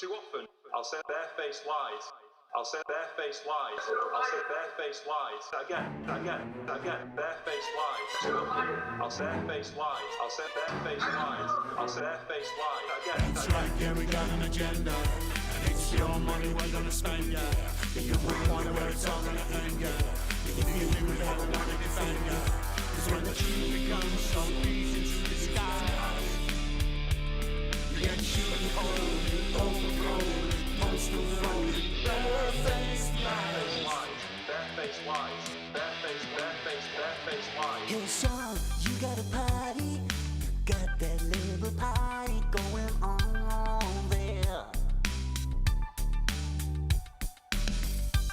Too often, I'll say barefaced lies. I'll say barefaced lies. I'll say barefaced lies. Again, barefaced lies. Too often, I'll say barefaced lies. I'll say barefaced lies. I'll say barefaced lies. Again. That's right, yeah, we got an agenda. And it's your money we're gonna spend, yeah. You won't where it's all gonna end, yeah. You will never wanna defend, yeah. Cause when the truth becomes so easy to disguise, you get shooting cold, overgrown, postal phone, barefaced lies. Barefaced lies. Barefaced lies. Hey Sean, you got a party, got that little party going on there.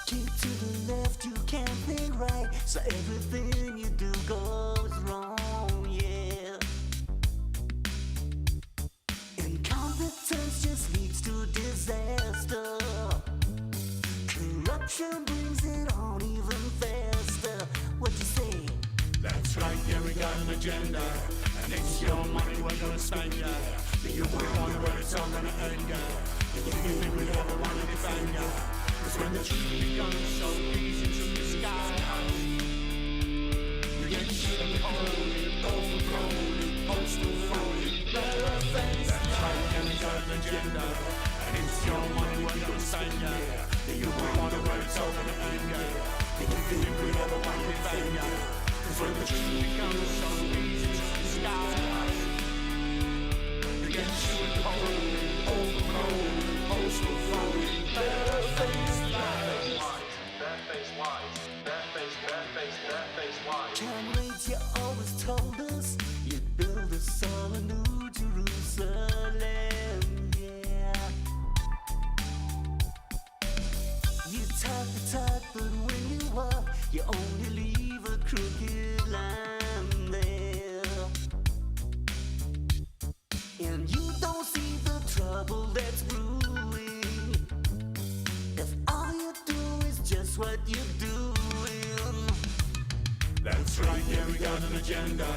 Keep to the left, you can't think right, so everything you do goes wrong, yeah. Incompetence just leads to disaster. Corruption brings it on even faster. What you say? That's right, yeah, we got an agenda. And it's your money we're gonna spend, yeah. You won't wonder where it's all gonna end, yeah. You think we never wanna defend, yeah. Cause when the truth becomes so easy to disguise, you get shit and cold, overgrown, postal phone, barefaced. That's right, yeah, we got an agenda. And it's your money we're gonna spend, yeah. You won't wonder where it's all gonna end, yeah. You think we never wanna defend, yeah. Cause when the truth becomes so easy to disguise, you get shit and cold, overgrown, postal phone, barefaced lies. Barefaced lies. Barefaced lies. Time waits, you always told us you'd build us all a new Jerusalem, yeah. You talk the talk, but when you walk, you only leave a crooked line there. And you don't see the trouble that's brewing if all you do is just what you're doing. That's right, yeah, we got an agenda.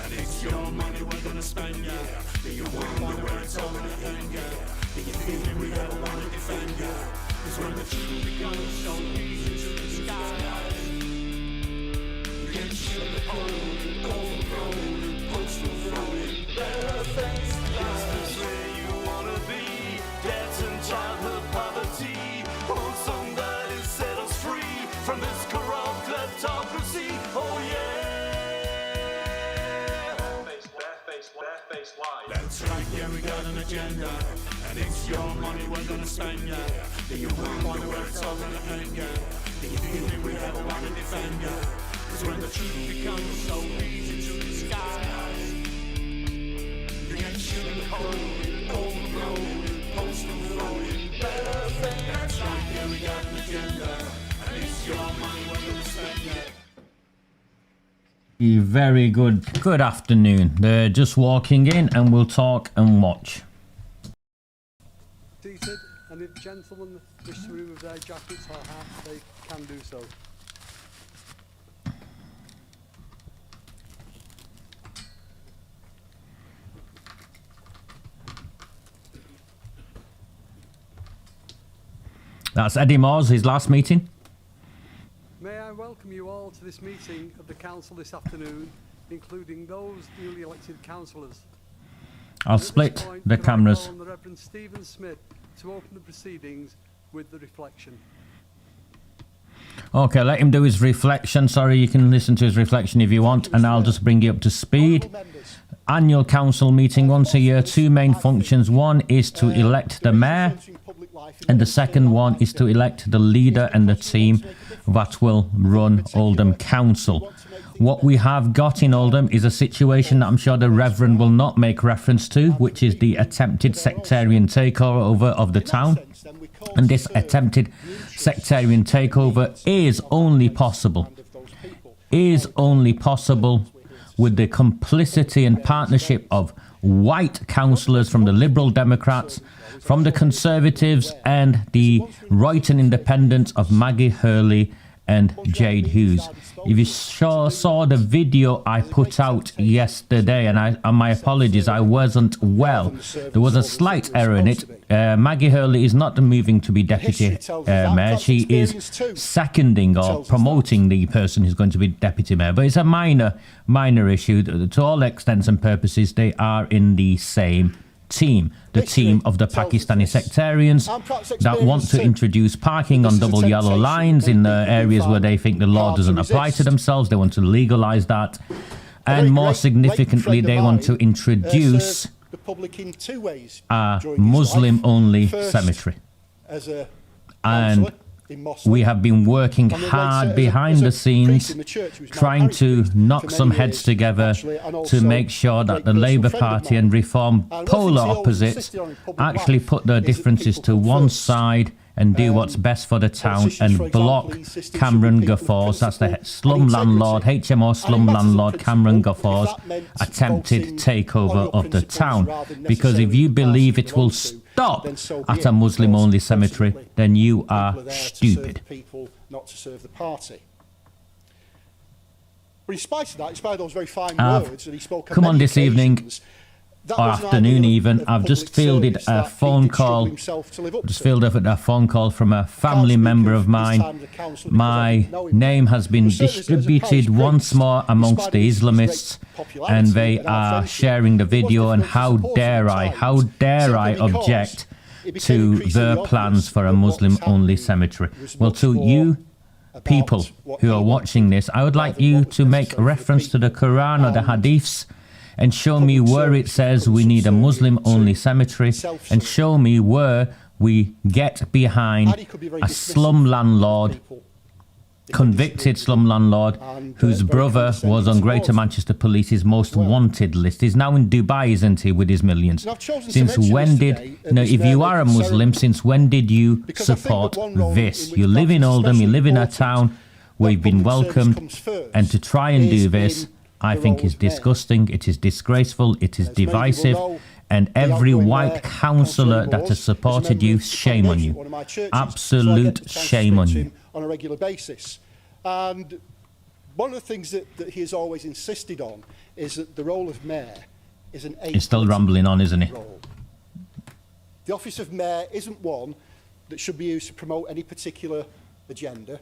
And it's your money we're gonna spend, yeah. You won't wonder where it's all gonna end, yeah. You think we never wanna defend, yeah. Cause when the truth becomes so easy to disguise, you get shit and cold, overgrown, postal phone, barefaced lies. Is this where you wanna be? Debt and childhood poverty. Oh, somebody set us free from this corrupt kleptocracy. Oh yeah. Barefaced lies. That's right, yeah, we got an agenda. And it's your money we're gonna spend, yeah. You won't wonder where it's all gonna end, yeah. You think we never wanna defend, yeah. Cause when the truth becomes so easy to disguise, you get shit and cold, overgrown, postal phone, barefaced. That's right, yeah, we got an agenda. And it's your money we're gonna spend, yeah. Very good. Good afternoon. They're just walking in and we'll talk and watch. Seated, and if gentlemen wish to remove their jackets or hats, they can do so. That's Eddie Moores, his last meeting. May I welcome you all to this meeting of the council this afternoon, including those newly elected councillors. I'll split the cameras. The Reverend Stephen Smith to open the proceedings with the reflection. Okay, let him do his reflection. Sorry, you can listen to his reflection if you want, and I'll just bring you up to speed. Annual council meeting once a year, two main functions. One is to elect the mayor, and the second one is to elect the leader and the team that will run Oldham Council. What we have got in Oldham is a situation that I'm sure the Reverend will not make reference to, which is the attempted sectarian takeover of the town. And this attempted sectarian takeover is only possible with the complicity and partnership of white councillors from the Liberal Democrats, from the Conservatives and the Royton Independents of Maggie Hurley and Jade Hughes. If you saw the video I put out yesterday, and my apologies, I wasn't well. There was a slight error in it. Maggie Hurley is not moving to be deputy mayor. She is seconding or promoting the person who's going to be deputy mayor. But it's a minor issue. To all extents and purposes, they are in the same team, the team of the Pakistani sectarians that want to introduce parking on double yellow lines in the areas where they think the law doesn't apply to themselves. They want to legalize that, and more significantly, they want to introduce a Muslim-only cemetery. And we have been working hard behind the scenes, trying to knock some heads together to make sure that the Labour Party and Reform polar opposites actually put their differences to one side and do what's best for the town and block Kamran Ghafoor's, that's the slum landlord, HMO slum landlord Kamran Ghafoor's attempted takeover of the town. Because if you believe it will stop at a Muslim-only cemetery, then you are stupid. Not to serve the party. But in spite of that, in spite of those very fine words that he spoke come on this evening, or afternoon even, I've just fielded a phone call. Just fielded a phone call from a family member of mine. My name has been distributed once more amongst the Islamists, and they are sharing the video. And how dare I object to their plans for a Muslim-only cemetery? Well, to you people who are watching this, I would like you to make reference to the Quran or the Hadiths and show me where it says we need a Muslim-only cemetery, and show me where we get behind a slum landlord, convicted slum landlord, whose brother was on Greater Manchester Police's most wanted list. He's now in Dubai, isn't he, with his millions? Since when did, if you are a Muslim, since when did you support this? You live in Oldham, you live in a town where you've been welcomed, and to try and do this, I think is disgusting, it is disgraceful, it is divisive, and every white councillor that has supported you, shame on you. Absolute shame on you. On a regular basis. And one of the things that he has always insisted on is that the role of mayor is an apolitical. He's still rambling on, isn't he? Role. The office of mayor isn't one that should be used to promote any particular agenda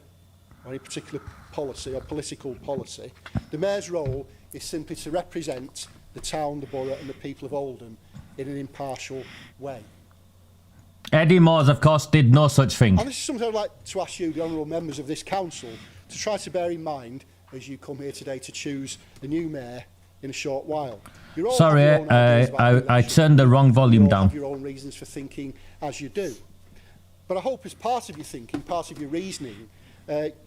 or any particular policy or political policy. The mayor's role is simply to represent the town, the borough and the people of Oldham in an impartial way. Eddie Moores, of course, did no such thing. And this is something I'd like to ask you, the honourable members of this council, to try to bear in mind as you come here today to choose the new mayor in a short while. Sorry, I turned the wrong volume down. You all have your own reasons for thinking as you do. But I hope as part of your thinking, part of your reasoning,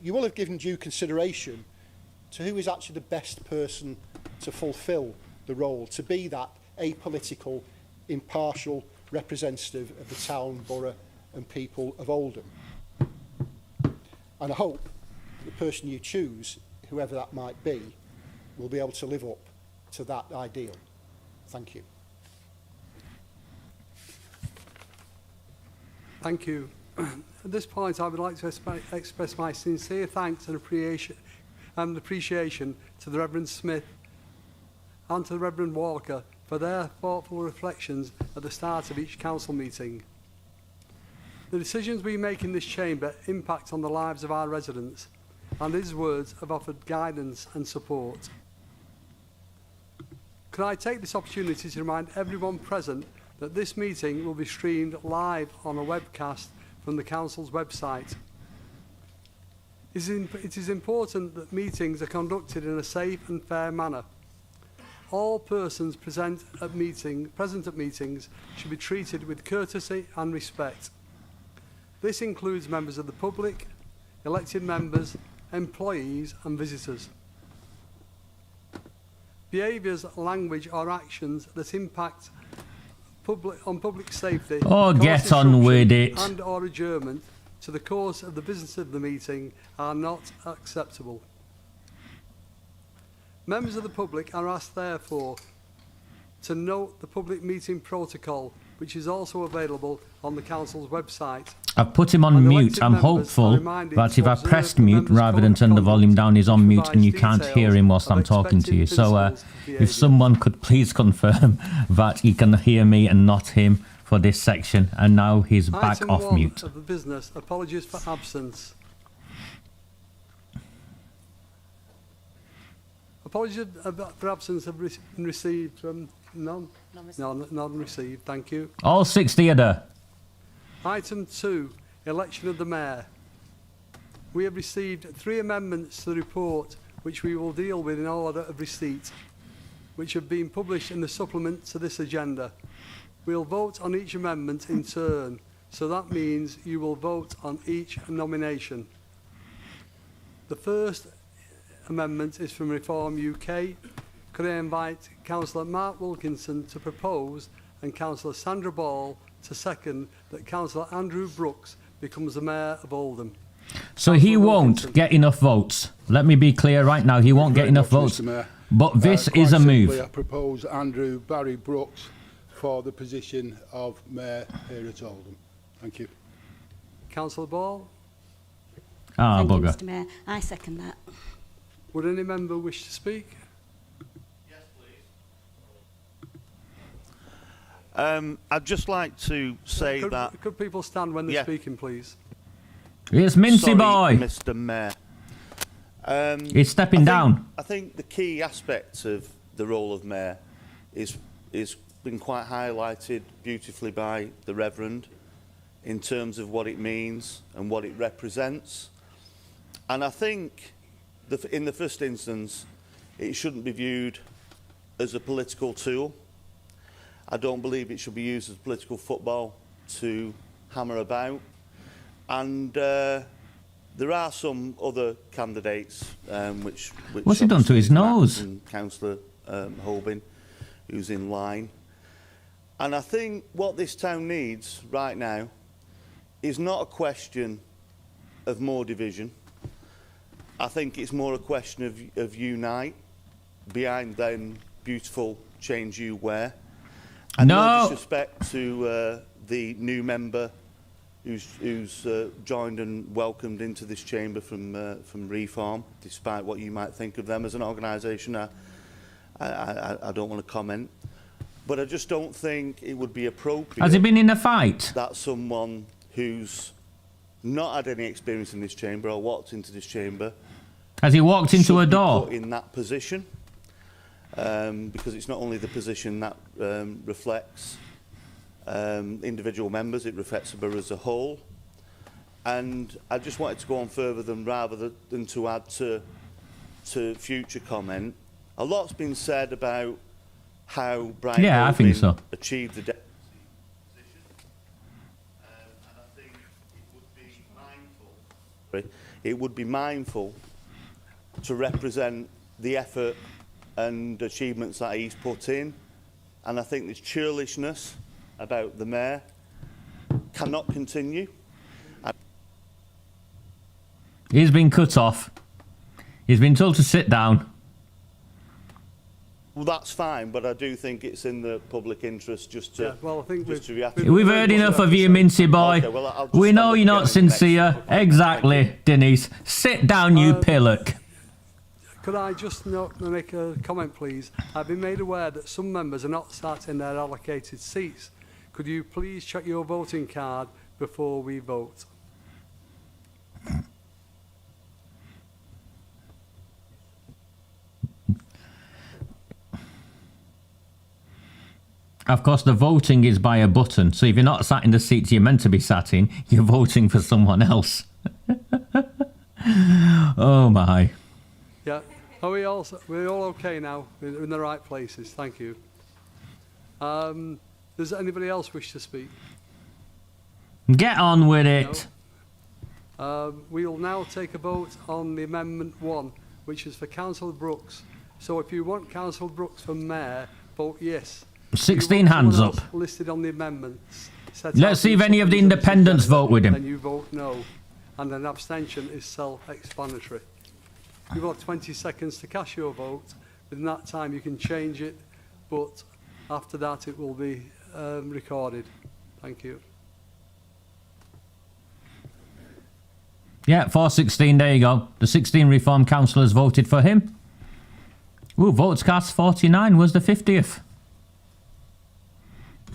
you will have given due consideration to who is actually the best person to fulfil the role, to be that apolitical, impartial representative of the town, borough and people of Oldham. And I hope the person you choose, whoever that might be, will be able to live up to that ideal. Thank you. Thank you. At this point, I would like to express my sincere thanks and appreciation to the Reverend Smith and to the Reverend Walker for their thoughtful reflections at the start of each council meeting. The decisions we make in this chamber impact on the lives of our residents, and his words have offered guidance and support. Could I take this opportunity to remind everyone present that this meeting will be streamed live on a webcast from the council's website. It is important that meetings are conducted in a safe and fair manner. All persons present at meetings should be treated with courtesy and respect. This includes members of the public, elected members, employees and visitors. Behaviours, language or actions that impact on public safety get on with it. And or adjournment to the course of the business of the meeting are not acceptable. Members of the public are asked, therefore, to note the public meeting protocol which is also available on the council's website. I've put him on And mute. elected I'm members are hopeful reminded that to if I observe pressed the mute members' rather than code of turn the volume conduct, down, he's on which mute and you provides can't hear him whilst details I'm of talking to you. expected So principles of if behaviour. someone could please confirm that he can hear me and not him for this section. And now he's back Item off 1 mute. of the business, apologies for absence. Apologies for absence have been received from none? None received, thank you. All 60 are there. Item 2, election of the mayor. We have received 3 amendments to the report which we will deal with in order of receipt, which have been published in the supplement to this agenda. We'll vote on each amendment in turn, so that means you will vote on each nomination. The first amendment is from Reform UK. Could I invite Councillor Mark Wilkinson to propose and Councillor Sandra Ball to second that Councillor Andrew Brooks becomes the Mayor of Oldham? So he won't get enough votes. Let me be clear right now, he won't get enough votes. But this is a move. I propose Andrew Barry Brooks for the position of Mayor here at Oldham. Thank you. Councillor Ball, Ah, Thank you, bugger. Mr. Mayor. I second that. would any member wish to speak? Yes, please. I'd just like to say that... Could people stand when they're Yeah. speaking, please? It's Mincy Sorry, Boy. Mr. Mayor. He's stepping down. I think the key aspect of the role of mayor is been quite highlighted beautifully by the Reverend in terms of what it means and what it represents. And I think in the first instance, it shouldn't be viewed as a political tool. I don't believe it should be used as political football to hammer about. And there are some other candidates which What's he done to his nose? Councillor Holbin, who's in line. And I think what this town needs right now is not a question of more division. I think it's more a question of unite behind them beautiful change you wear. And no disrespect to the new member who's joined and welcomed into this chamber from Reform, despite what you might think of them as an organisation. I don't want to comment. But I just don't think it would be appropriate... Has he been in a fight? ...that someone who's not had any experience in this chamber or walked into this chamber... Has he walked into a door? ...put in that position. Because it's not only the position that reflects individual members, it reflects the borough as a whole. And I just wanted to go on further rather than to add to future comment. A lot's been said about how Brian I think so. achieved the deputy position. And I think it would be mindful to represent the effort and achievements that he's put in. And I think this churlishness about the mayor cannot continue. He's been cut off. He's been told to sit down. Well, that's fine, but I do think it's in the public interest just to, react. We've heard enough of you, Mincy Boy. Okay, well, we know you're not sincere. Exactly, Denise. Sit down, you pillock. Could I just make a comment, please? I've been made aware that some members are not sat in their allocated seats. Could you please check your voting card before we vote? Of course, the voting is by a button, so if you're not sat in the seats you're meant to be sat in, you're voting for someone else. Oh my. Yeah. Are we're all okay now? We're in the right places. Thank you. Does anybody else wish to speak? Get on with it. No? We will now take a vote on the Amendment 1, which is for Councillor Brooks. So if you want Councillor Brooks for Mayor, vote yes. 16 hands up. Listed on the amendments. Let's see if any of the independents vote with him. And you vote no. And an abstention is self-explanatory. You've got 20 seconds to cast your vote. Within that time you can change it, but after that it will be recorded. Thank you. Yeah, 416, there you go. The 16 Reform councillors voted for him. Ooh, votes cast 49 was the 50th.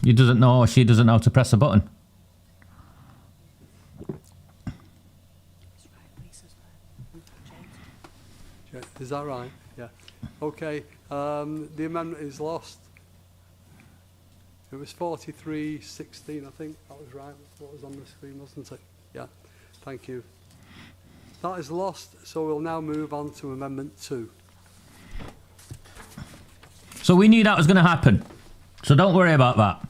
He doesn't know, or she doesn't know how to press a button. Is that right? Yeah. Okay. The amendment is lost. It was 43-16, I think. That was right. What was on the screen, wasn't it? Yeah. Thank you. That is lost, so we'll now move on to Amendment 2. So we knew that was going to happen. So don't worry about that.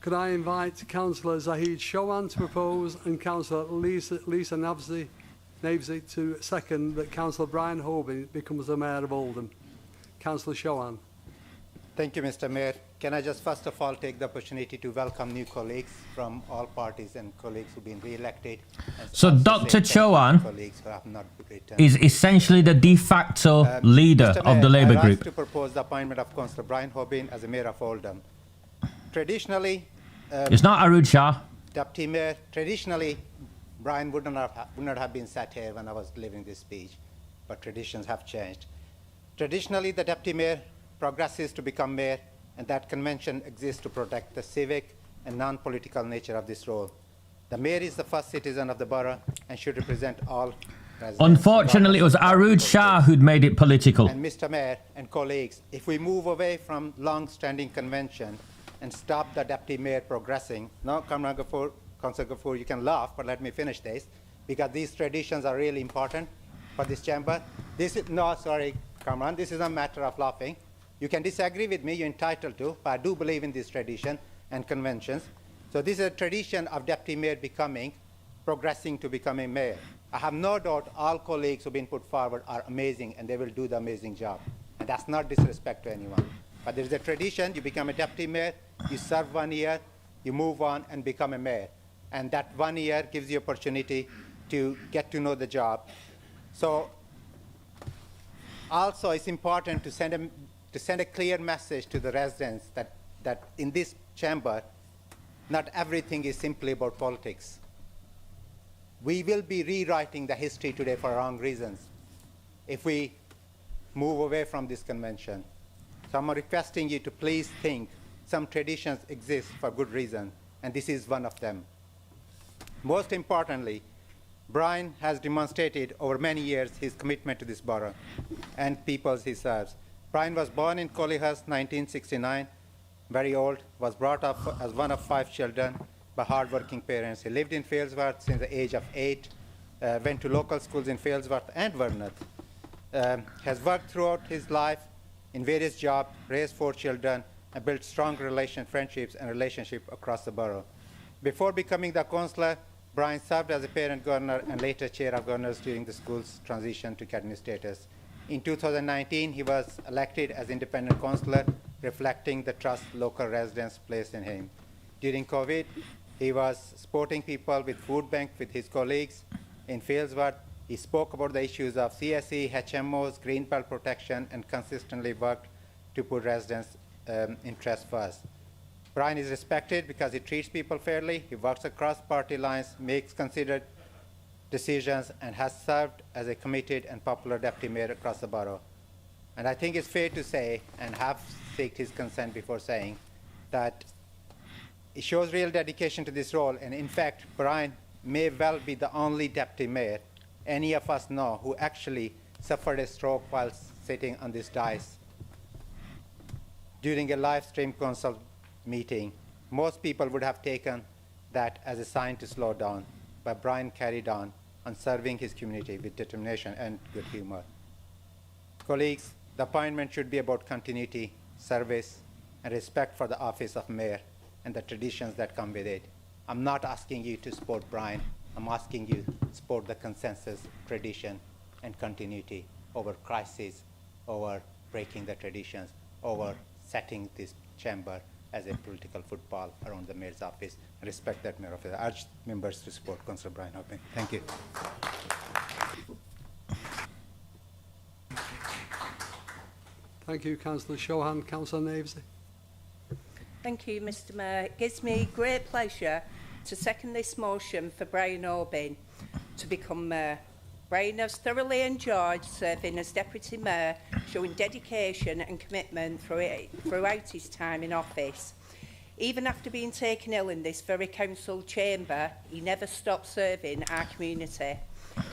Could I invite Councillor Zahid Showan to propose and Councillor Lisa Navesey to second that Councillor Brian Holbin becomes the Mayor of Oldham? Councillor Showan. Thank you, Mr. Mayor. Can I just first of all take the opportunity to welcome new colleagues from all parties and colleagues who've been re-elected. So Dr. Chowan is essentially the de facto leader of the Labour group. To propose the appointment of Councillor Brian Holbin as the Mayor of Oldham. Traditionally, it's not Arud Shah. Deputy Mayor, traditionally, Brian would not have been sat here when I was delivering this speech, but traditions have changed. Traditionally, the Deputy Mayor progresses to become Mayor, and that convention exists to protect the civic and non-political nature of this role. The Mayor is the first citizen of the borough and should represent all residents. Unfortunately, it was Arud Shah who'd made it political. And Mr. Mayor and colleagues, if we move away from long-standing convention and stop the Deputy Mayor progressing, now, Kamran Ghafoor, Councillor Ghafoor, you can laugh, but let me finish this, because these traditions are really important for this chamber. Kamran, this is a matter of laughing. You can disagree with me, you're entitled to, but I do believe in this tradition and conventions. So this is a tradition of Deputy Mayor progressing to becoming Mayor. I have no doubt all colleagues who've been put forward are amazing and they will do the amazing job. And that's not disrespect to anyone. But there's a tradition, you become a Deputy Mayor, you serve 1 year, you move on and become a Mayor. And that 1 year gives you opportunity to get to know the job. So also it's important to send a clear message to the residents that in this chamber, not everything is simply about politics. We will be rewriting the history today for wrong reasons if we move away from this convention. So I'm requesting you to please think some traditions exist for good reason, and this is one of them. Most importantly, Brian has demonstrated over many years his commitment to this borough and peoples he serves. Brian was born in Collyhurst, 1969, very old, was brought up as one of 5 children by hard-working parents. He lived in Failsworth since the age of 8, went to local schools in Failsworth and Vernoth, has worked throughout his life in various jobs, raised 4 children, and built strong friendships and relationships across the borough. Before becoming the councillor, Brian served as a parent governor and later chair of governors during the school's transition to academy status. In 2019, he was elected as independent councillor, reflecting the trust local residents placed in him. During COVID, he was supporting people with food bank with his colleagues in Failsworth. He spoke about the issues of CSE, HMOs, green belt protection, and consistently worked to put residents' interests first. Brian is respected because he treats people fairly, he works across party lines, makes considered decisions, and has served as a committed and popular deputy mayor across the borough. And I think it's fair to say, and have sought his consent before saying, that it shows real dedication to this role, and in fact, Brian may well be the only deputy mayor any of us know who actually suffered a stroke while sitting on this dais. During a live stream council meeting, most people would have taken that as a sign to slow down, but Brian carried on serving his community with determination and good humor. Colleagues, the appointment should be about continuity, service, and respect for the office of mayor and the traditions that come with it. I'm not asking you to support Brian. I'm asking you to support the consensus, tradition, and continuity over crisis, over breaking the traditions, over setting this chamber as a political football around the mayor's office, and respect that mayor office. I urge members to support Councillor Brian Holbin. Thank you. Thank you, Councillor Shohan. Councillor Navesey. Thank you, Mr Mayor. It gives me great pleasure to second this motion for Brian Orbin to become Mayor. Brian has thoroughly enjoyed serving as Deputy Mayor, showing dedication and commitment throughout his time in office. Even after being taken ill in this very council chamber, he never stopped serving our community.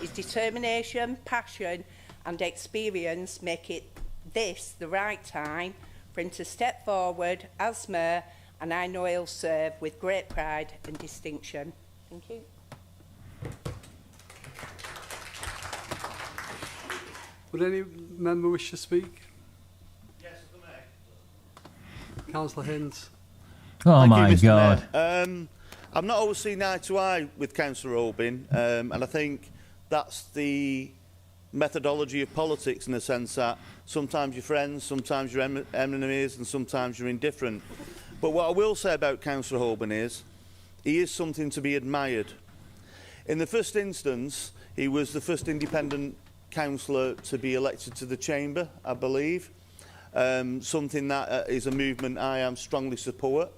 His determination, passion and experience make it this the right time for him to step forward as Mayor, and I know he'll serve with great pride and distinction. Thank you. Would any member wish to speak? Yes, the Mayor. Councillor Hinds. Oh Thank my you, Mr. God. Mayor. I'm not always seen eye to eye with Councillor Orbin, and I think that's the methodology of politics, in the sense that sometimes you're friends, sometimes you're enemies, and sometimes you're indifferent. But what I will say about Councillor Orbin is, he is something to be admired. In the first instance, he was the first independent councillor to be elected to the chamber, I believe. Something that is a movement I am strongly support,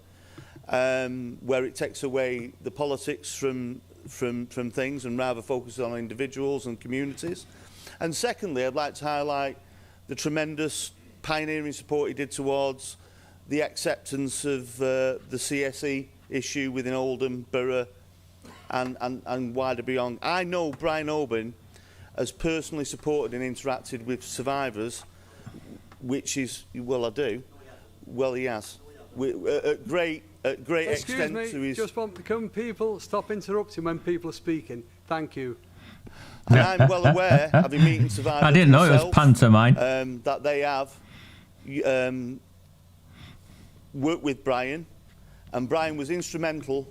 where it takes away the politics from things and rather focuses on individuals and communities. And secondly, I'd like to highlight the tremendous pioneering support he did towards the acceptance of the CSE issue within Oldham Borough and wider beyond. I know Brian Orbin has personally supported and interacted with survivors, which is, well, I do. Well, he has. At great extent to his... Excuse me, just want to come people, stop interrupting when people are speaking. Thank you. And I'm well aware, having meeting survivors I didn't know it was myself, pantomime. that they have worked with Brian, and Brian was instrumental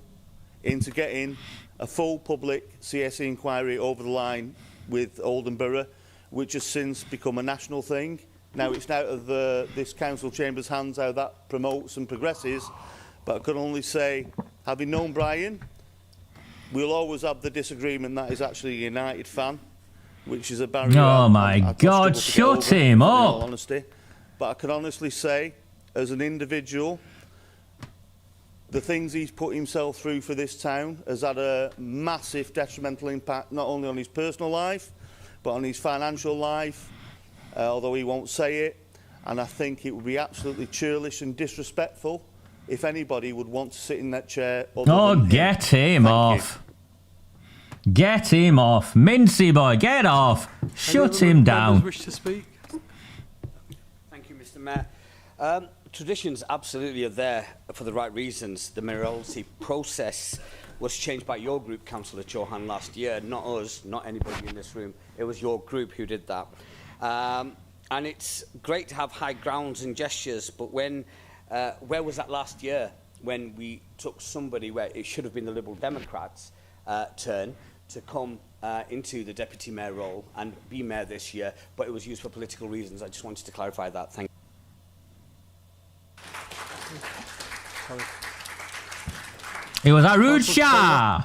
into getting a full public CSE inquiry over the line with Oldham Borough, which has since become a national thing. Now it's out of this council chamber's hands how that promotes and progresses, but I can only say, having known Brian, we'll always have the disagreement that he's actually a United fan, which is a barrier. Oh my God, shut him up! In all honesty, but I can honestly say, as an individual, the things he's put himself through for this town has had a massive detrimental impact, not only on his personal life, but on his financial life, although he won't say it. And I think it would be absolutely churlish and disrespectful if anybody would want to sit in that chair. Oh, get him off. Get him off. Mincy boy, get off. Shut him down. Wish to speak? Thank you, Mr. Mayor. Traditions absolutely are there for the right reasons. The mayoralty process was changed by your group, Councillor Chauhan, last year, not us, not anybody in this room. It was your group who did that. And it's great to have high grounds and gestures, but when, where was that last year when we took somebody where it should have been the Liberal Democrats' turn to come into the Deputy Mayor role and be Mayor this year, but it was used for political reasons. I just wanted to clarify that. Thank you. It was Arud Shah.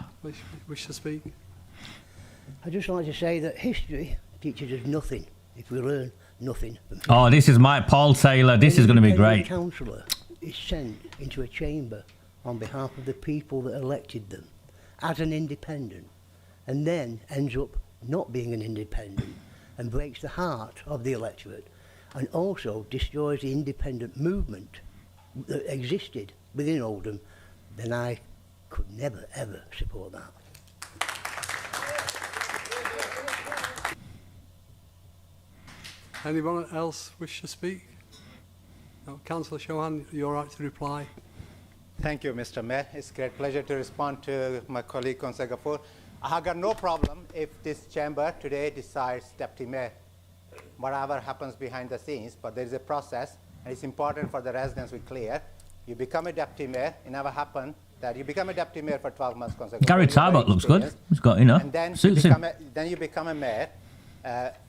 Wish to speak? I'd just like to say that history teaches us nothing if we learn nothing from history. Oh, this is my Paul Taylor. This is going to be great. A councillor is sent into a chamber on behalf of the people that elected them as an independent, and then ends up not being an independent and breaks the heart of the electorate, and also destroys the independent movement that existed within Oldham, then I could never ever support that. Anyone else wish to speak? No, Councillor Chauhan, you're right to reply. Thank you, Mr. Mayor. It's a great pleasure to respond to my colleague, Councillor Ghafoor. I have got no problem if this chamber today decides Deputy Mayor, whatever happens behind the scenes, but there is a process, and it's important for the residents to be clear. You become a Deputy Mayor, it never happened that you become a Deputy Mayor for 12 months. Gary Tarbot looks good. He's got, you know, and then suits him. Then you become a Mayor.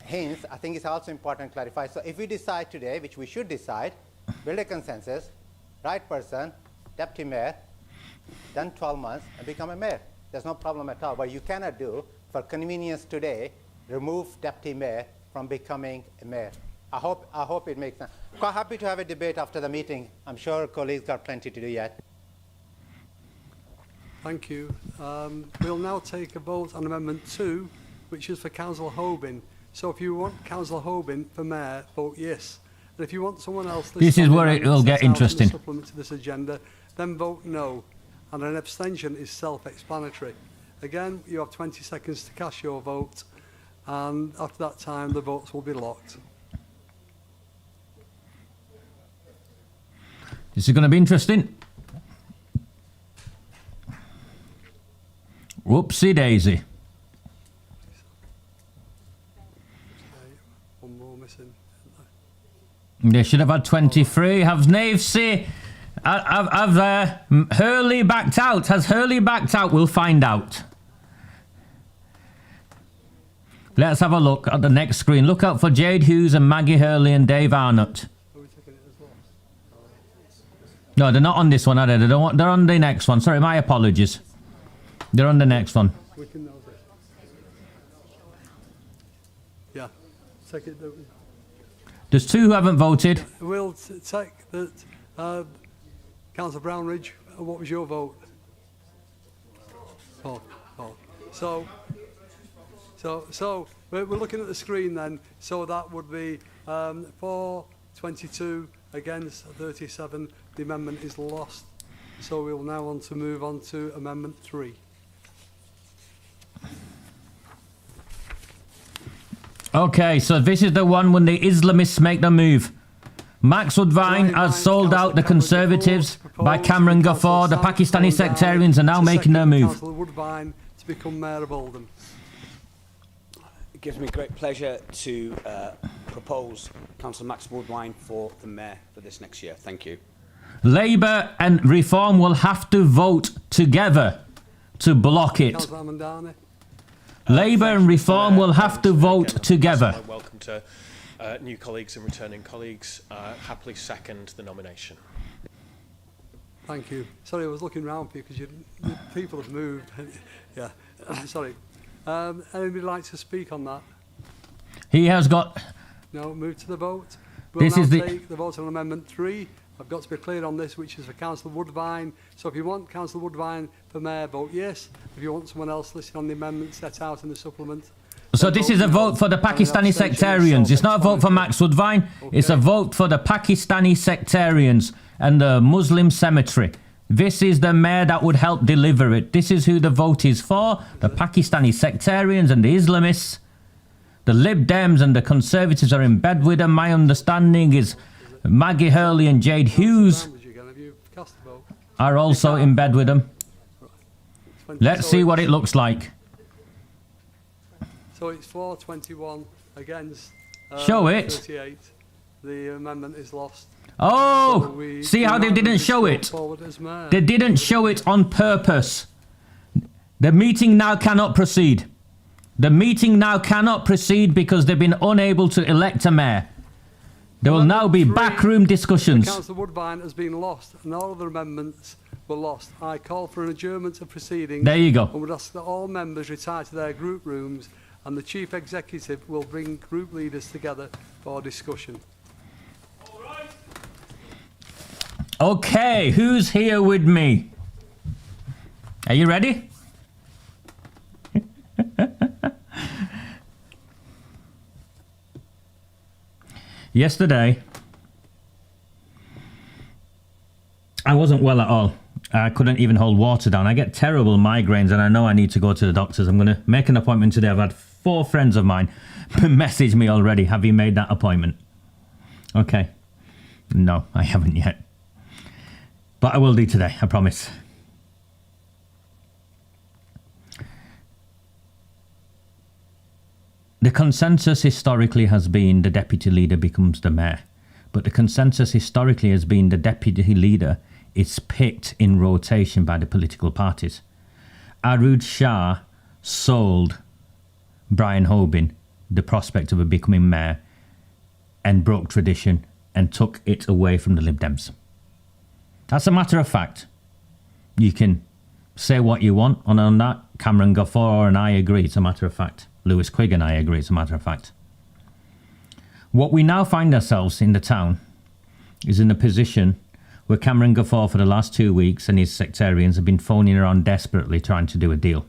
Hence, I think it's also important to clarify. So if we decide today, which we should decide, build a consensus, right person, Deputy Mayor, then 12 months and become a Mayor. There's no problem at all. What you cannot do, for convenience today, remove Deputy Mayor from becoming a Mayor. I hope it makes sense. Quite happy to have a debate after the meeting. I'm sure colleagues got plenty to do yet. Thank you. We'll now take a vote on Amendment 2, which is for Councillor Hoban. So if you want Councillor Hoban for Mayor, vote yes. And if you want someone else... This is where it will get interesting. ...supplement to this agenda, then vote no. And an abstention is self-explanatory. Again, you have 20 seconds to cast your vote, and after that time, the votes will be locked. This is going to be interesting. Whoopsie daisy. One more missing. They should have had 23. Have Navesy... Have Hurley backed out? Has Hurley backed out? We'll find out. Let's have a look at the next screen. Look out for Jade Hughes and Maggie Hurley and Dave Arnott. No, they're not on this one, are they? They're on the next one. Sorry, my apologies. They're on the next one. Yeah. Take it. There's two who haven't voted. We'll take that. Councillor Brownridge, what was your vote? Oh. So we're looking at the screen then. So that would be 422 against 37. The amendment is lost. So we'll now want to move on to Amendment 3. Okay, so this is the one when the Islamists make the move. Max Woodvine has sold out the Conservatives by Kamran Ghafoor. The Pakistani Sectarians are now making their move. Councillor Woodvine to become Mayor of Oldham. It gives me great pleasure to propose Councillor Max Woodvine for the Mayor for this next year. Thank you. Labour and Reform will have to vote together to block it. Councillor Amandani. Labour and Reform will have to vote together. Welcome to new colleagues and returning colleagues. Happily second the nomination. Thank you. Sorry, I was looking round for you because people have moved. Yeah, sorry. Anybody like to speak on that? He has got... No, move to the vote. We'll now take the vote on Amendment 3. I've got to be clear on this, which is for Councillor Woodvine. So if you want Councillor Woodvine for Mayor, vote yes. If you want someone else listed on the amendment set out in the supplement... So this is a vote for the Pakistani Sectarians. It's not a vote for Max Woodvine. Okay. It's a vote for the Pakistani Sectarians and the Muslim Cemetery. This is the mayor that would help deliver it. This is who the vote is for. The Pakistani Sectarians and the Islamists. The Lib Dems and the Conservatives are in bed with them. My understanding is Maggie Hurley and Jade Hughes are also in bed with them. Let's see what it looks like. So it's 421 against 38. The amendment is lost. Oh, so see how they didn't show it? They didn't show it on purpose. The meeting now cannot proceed. The meeting now cannot proceed because they've been unable to elect a mayor. There will now be backroom discussions. Councillor Woodvine has been lost and all other amendments were lost. I call for an adjournment of proceedings. There you go. And would ask that all members retire to their group rooms and the Chief Executive will bring group leaders together for discussion. All right. Okay, who's here with me? Are you ready? Yesterday, I wasn't well at all. I couldn't even hold water down. I get terrible migraines and I know I need to go to the doctors. I'm going to make an appointment today. I've had 4 friends of mine message me already. Have you made that appointment? Okay. No, I haven't yet. But I will do today, I promise. The consensus historically has been the deputy leader becomes the mayor. But the consensus historically has been the deputy leader is picked in rotation by the political parties. Arud Shah sold Brian Hoban the prospect of becoming mayor and broke tradition and took it away from the Lib Dems. That's a matter of fact. You can say what you want on that. Kamran Ghafoor and I agree, it's a matter of fact. Lewis Quigg and I agree, it's a matter of fact. What we now find ourselves in the town is in a position where Kamran Ghafoor for the last 2 weeks and his sectarians have been phoning around desperately trying to do a deal.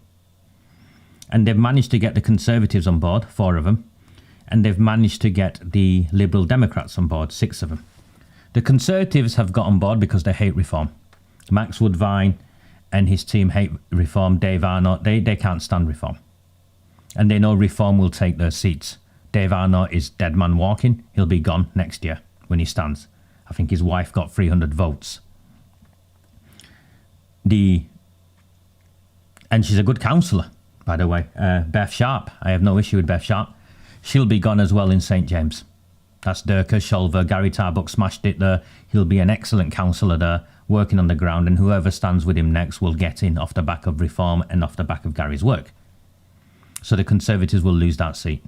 And they've managed to get the Conservatives on board, 4 of them, and they've managed to get the Liberal Democrats on board, 6 of them. The Conservatives have got on board because they hate reform. Max Woodvine and his team hate reform. Dave Arnott, they can't stand reform. And they know reform will take their seats. Dave Arnott is dead man walking. He'll be gone next year when he stands. I think his wife got 300 votes. And she's a good councillor, by the way. Beth Sharp. I have no issue with Beth Sharp. She'll be gone as well in St James. That's Durka, Shulver, Gary Tarbuck smashed it there. He'll be an excellent councillor there, working on the ground, and whoever stands with him next will get in off the back of reform and off the back of Gary's work. So the Conservatives will lose that seat.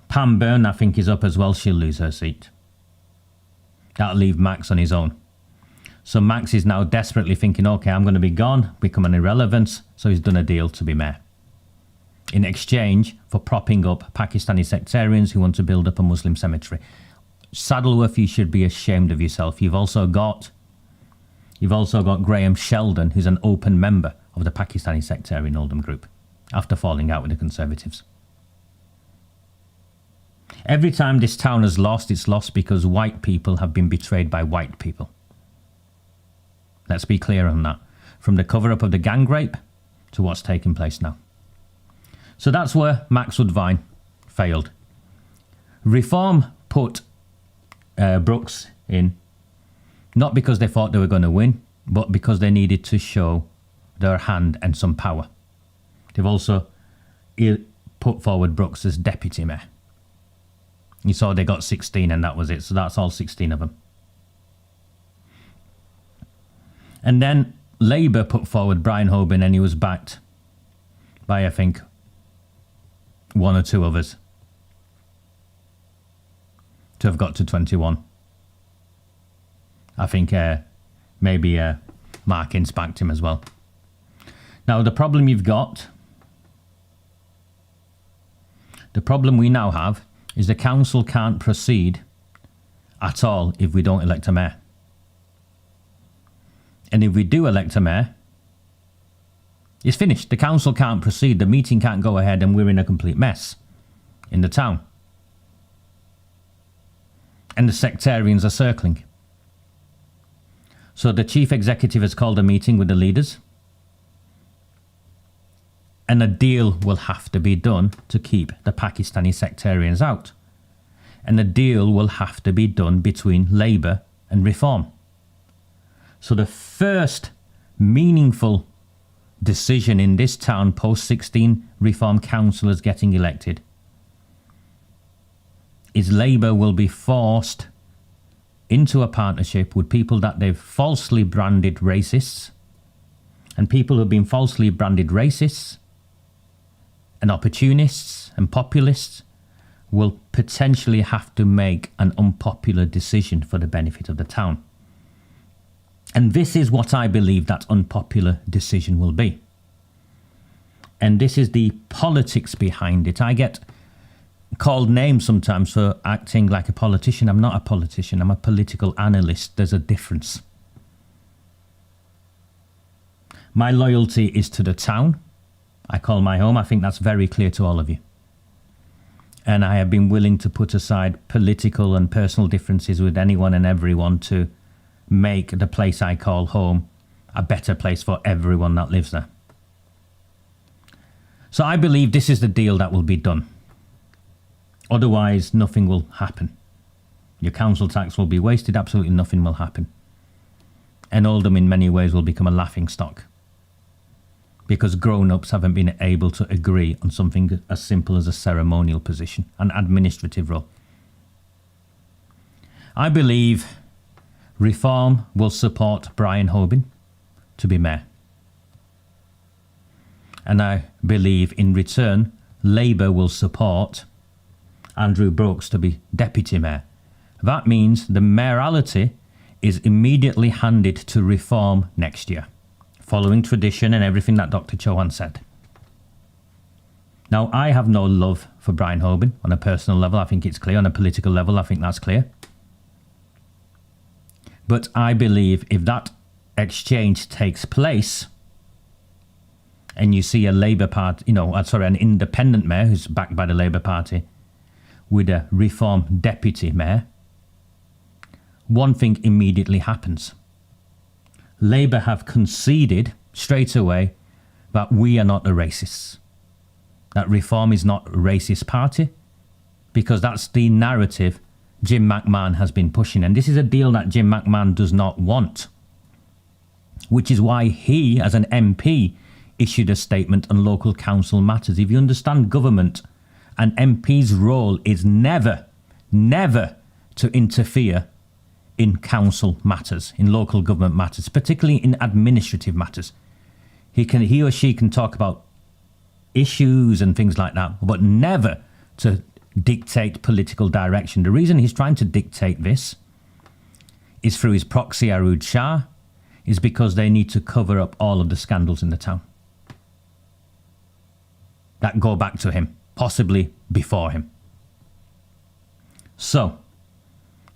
Pam Byrne, I think, is up as well. She'll lose her seat. That'll leave Max on his own. So Max is now desperately thinking, okay, I'm going to be gone, become an irrelevance. So he's done a deal to be mayor. In exchange for propping up Pakistani sectarians who want to build up a Muslim cemetery. Saddleworth, you should be ashamed of yourself. You've also got Graham Sheldon, who's an open member of the Pakistani Sectarian Oldham Group, after falling out with the Conservatives. Every time this town has lost, it's lost because white people have been betrayed by white people. Let's be clear on that. From the cover-up of the gang rape to what's taking place now. So that's where Max Woodvine failed. Reform put Brooks in, not because they thought they were going to win, but because they needed to show their hand and some power. They've also put forward Brooks as deputy mayor. You saw they got 16 and that was it. So that's all 16 of them. And then Labour put forward Brian Hoban and he was backed by, I think, 1 or 2 others to have got to 21. I think maybe Mark Ince backed him as well. Now the problem we now have is the council can't proceed at all if we don't elect a mayor. And if we do elect a mayor, it's finished. The council can't proceed, the meeting can't go ahead, and we're in a complete mess in the town. And the sectarians are circling. So the chief executive has called a meeting with the leaders, and a deal will have to be done to keep the Pakistani sectarians out. And a deal will have to be done between Labour and Reform. So the first meaningful decision in this town post 16 Reform councillors getting elected is Labour will be forced into a partnership with people that they've falsely branded racists, and people who have been falsely branded racists and opportunists and populists will potentially have to make an unpopular decision for the benefit of the town. And this is what I believe that unpopular decision will be. And this is the politics behind it. I get called names sometimes for acting like a politician. I'm not a politician. I'm a political analyst. There's a difference. My loyalty is to the town. I call my home. I think that's very clear to all of you. And I have been willing to put aside political and personal differences with anyone and everyone to make the place I call home a better place for everyone that lives there. So I believe this is the deal that will be done. Otherwise, nothing will happen. Your council tax will be wasted. Absolutely nothing will happen. And Oldham in many ways will become a laughingstock. Because grown-ups haven't been able to agree on something as simple as a ceremonial position, an administrative role. I believe Reform will support Brian Hoban to be mayor. And I believe in return, Labour will support Andrew Brooks to be deputy mayor. That means the mayoralty is immediately handed to Reform next year, following tradition and everything that Dr. Chauhan said. Now, I have no love for Brian Holben. On a personal level, I think it's clear. On a political level, I think that's clear. But I believe if that exchange takes place and you see a Labour Party, an independent mayor who's backed by the Labour Party with a Reform deputy mayor, one thing immediately happens. Labour have conceded straight away that we are not the racists. That Reform is not a racist party, because that's the narrative Jim McMahon has been pushing. And this is a deal that Jim McMahon does not want, which is why he, as an MP, issued a statement on local council matters. If you understand government, an MP's role is never to interfere in council matters, in local government matters, particularly in administrative matters. He or she can talk about issues and things like that, but never to dictate political direction. The reason he's trying to dictate this is through his proxy Arood Shah, is because they need to cover up all of the scandals in the town that go back to him, possibly before him. So,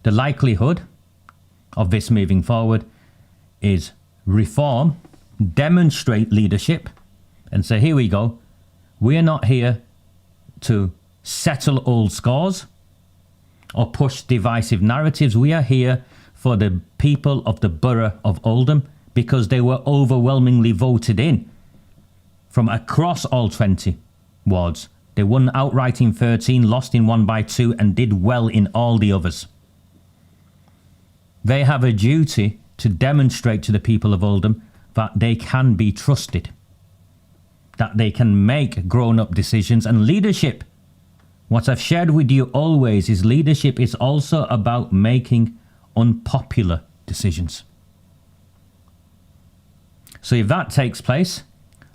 the likelihood of this moving forward is Reform demonstrate leadership and say, here we go, we're not here to settle old scores or push divisive narratives. We are here for the people of the borough of Oldham, because they were overwhelmingly voted in from across all 20 wards. They won outright in 13, lost in 1 by 2, and did well in all the others. They have a duty to demonstrate to the people of Oldham that they can be trusted, that they can make grown-up decisions. And leadership, what I've shared with you always, is leadership is also about making unpopular decisions. So if that takes place,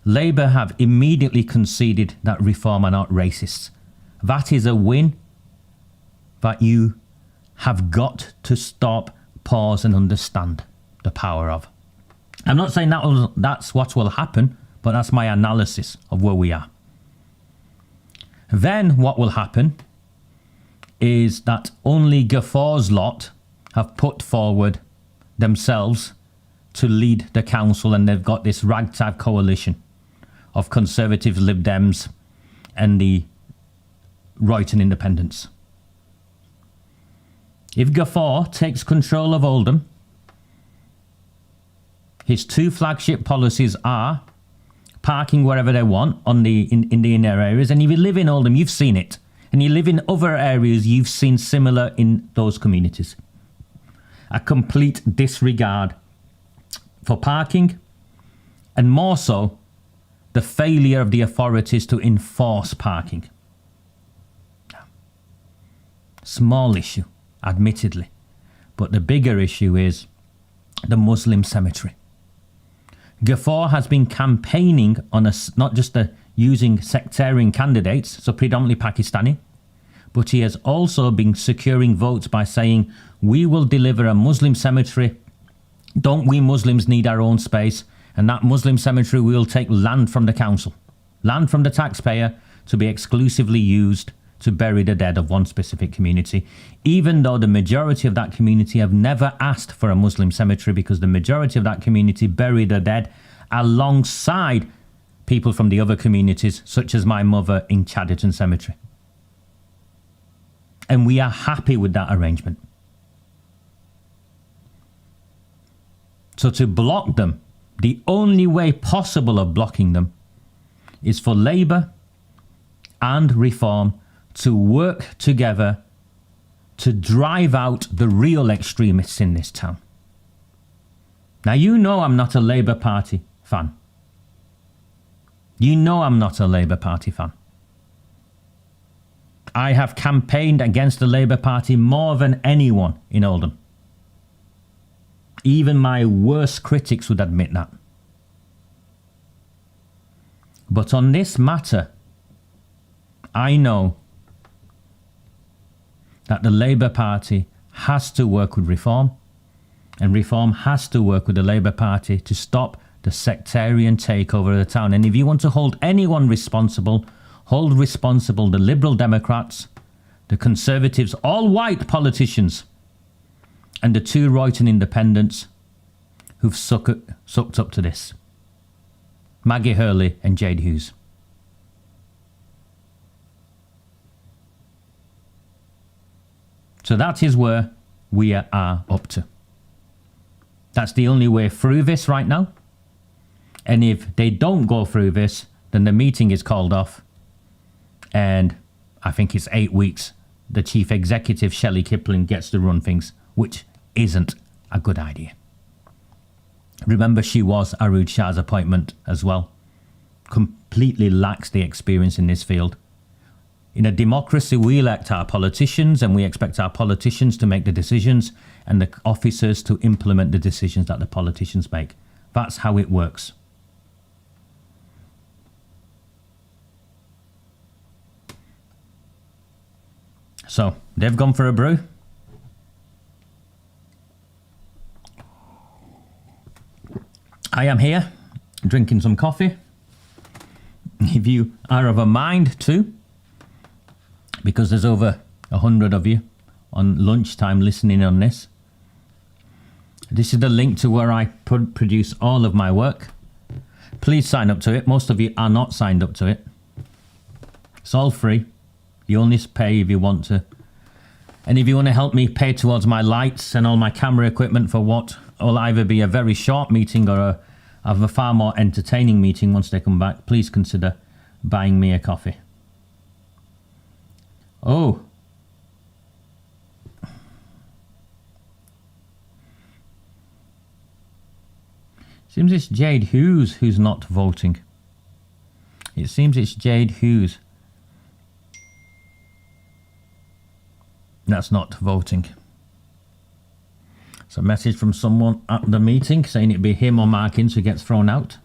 Labour have immediately conceded that Reform are not racists. That is a win that you have got to stop, pause and understand the power of. I'm not saying that's what will happen, but that's my analysis of where we are. Then what will happen is that only Ghafoor's lot have put forward themselves to lead the council, and they've got this ragtag coalition of Conservatives, Lib Dems and the Royton Independents. If Ghafoor takes control of Oldham, his 2 flagship policies are parking wherever they want in the inner areas. And if you live in Oldham, you've seen it. And you live in other areas, you've seen similar in those communities. A complete disregard for parking, and more so, the failure of the authorities to enforce parking. Small issue, admittedly. But the bigger issue is the Muslim cemetery. Ghafoor has been campaigning on not just using sectarian candidates, so predominantly Pakistani, but he has also been securing votes by saying, we will deliver a Muslim cemetery. Don't we Muslims need our own space? And that Muslim cemetery will take land from the council, land from the taxpayer, to be exclusively used to bury the dead of one specific community, even though the majority of that community have never asked for a Muslim cemetery, because the majority of that community bury the dead alongside people from the other communities, such as my mother in Chadderton Cemetery. And we are happy with that arrangement. So to block them, the only way possible of blocking them is for Labour and Reform to work together to drive out the real extremists in this town. Now, you know I'm not a Labour Party fan. You know I'm not a Labour Party fan. I have campaigned against the Labour Party more than anyone in Oldham. Even my worst critics would admit that. But on this matter, I know that the Labour Party has to work with Reform, and Reform has to work with the Labour Party to stop the sectarian takeover of the town. And if you want to hold anyone responsible, hold responsible the Liberal Democrats, the Conservatives, all white politicians, and the 2 Royton independents who've sucked up to this. Maggie Hurley and Jade Hughes. So that is where we are up to. That's the only way through this right now. And if they don't go through this, then the meeting is called off. And I think it's 8 weeks. The chief executive, Shelley Kipling, gets to run things, which isn't a good idea. Remember, she was Arood Shah's appointment as well. Completely lacks the experience in this field. In a democracy, we elect our politicians and we expect our politicians to make the decisions and the officers to implement the decisions that the politicians make. That's how it works. So, they've gone for a brew. I am here, drinking some coffee. If you are of a mind to, because there's over 100 of you on lunchtime listening on this. This is the link to where I produce all of my work. Please sign up to it. Most of you are not signed up to it. It's all free. You only pay if you want to. And if you want to help me pay towards my lights and all my camera equipment for what will either be a very short meeting or a far more entertaining meeting once they come back, please consider buying me a coffee. Oh. Seems it's Jade Hughes who's not voting. It seems it's Jade Hughes that's not voting. It's a message from someone at the meeting saying it'd be him or Mark Ince who gets thrown out.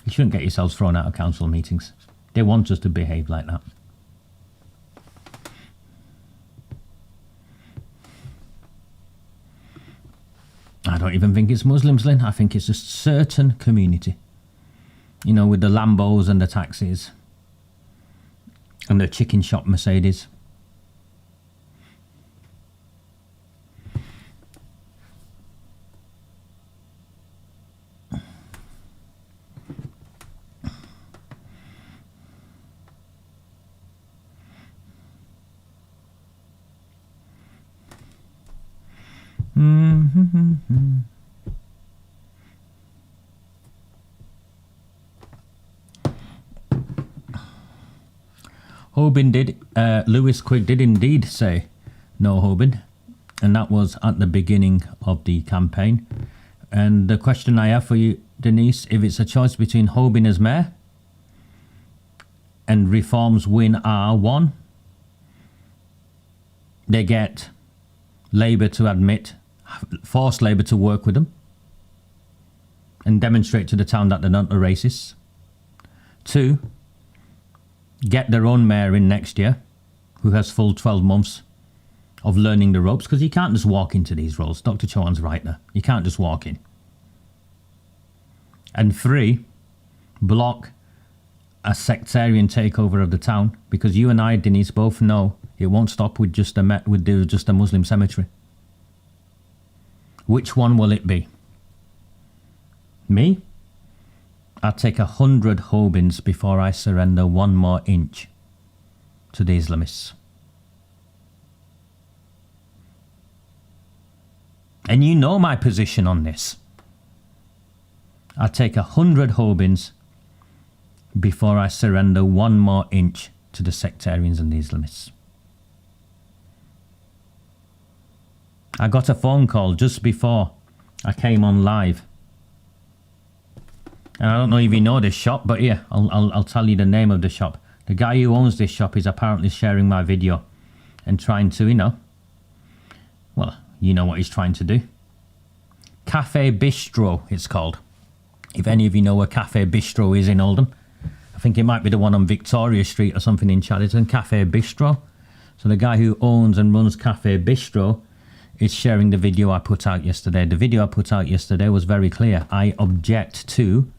You shouldn't get yourselves thrown out of council meetings. They want us to behave like that. I don't even think it's Muslims, Lynn. I think it's a certain community. You know, with the Lambos and the taxis. And the chicken shop Mercedes. Hoban did, Lewis Quigg did indeed say no Hoban, and that was at the beginning of the campaign. And the question I have for you, Denise, if it's a choice between Hoban as mayor and reforms win R1, they get Labour to admit, force Labour to work with them and demonstrate to the town that they're not the racists. 2, get their own mayor in next year who has full 12 months of learning the ropes, because you can't just walk into these roles. Dr. Chauhan's right there. You can't just walk in. And 3, block a sectarian takeover of the town, because you and I, Denise, both know it won't stop with just a Muslim cemetery. Which one will it be? Me? I'll take 100 Hobins before I surrender 1 more inch to the Islamists. And you know my position on this. I'll take 100 Hobins before I surrender 1 more inch to the sectarians and the Islamists. I got a phone call just before I came on live. And I don't know if you know this shop, but yeah, I'll tell you the name of the shop. The guy who owns this shop is apparently sharing my video and trying to, well, you know what he's trying to do. Cafe Bistro, it's called. If any of you know where Cafe Bistro is in Oldham, I think it might be the one on Victoria Street or something in Chadderton, Cafe Bistro. So the guy who owns and runs Cafe Bistro is sharing the video I put out yesterday. The video I put out yesterday was very clear. I object to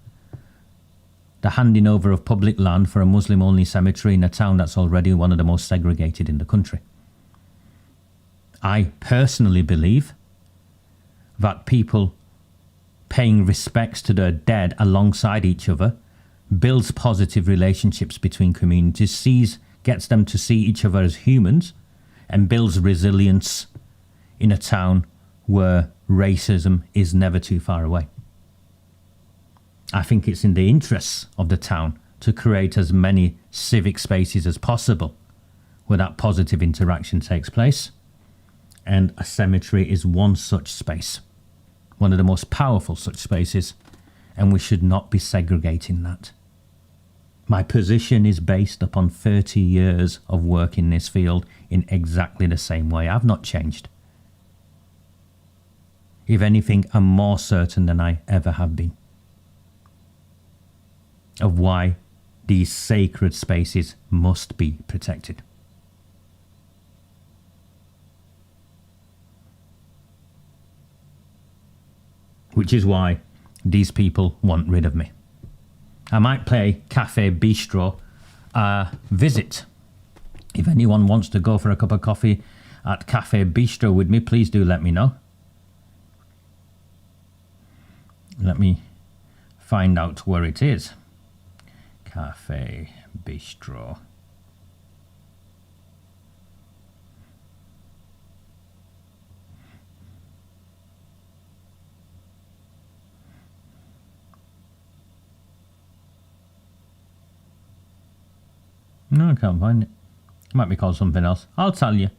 the handing over of public land for a Muslim-only cemetery in a town that's already one of the most segregated in the country. I personally believe that people paying respects to their dead alongside each other builds positive relationships between communities, gets them to see each other as humans, and builds resilience in a town where racism is never too far away. I think it's in the interests of the town to create as many civic spaces as possible where that positive interaction takes place. And a cemetery is one such space, one of the most powerful such spaces, and we should not be segregating that. My position is based upon 30 years of work in this field in exactly the same way. I've not changed. If anything, I'm more certain than I ever have been of why these sacred spaces must be protected. Which is why these people want rid of me. I might play Cafe Bistro visit. If anyone wants to go for a cup of coffee at Cafe Bistro with me, please do let me know. Let me find out where it is. Cafe Bistro. No, I can't find it. It might be called something else. I'll tell you.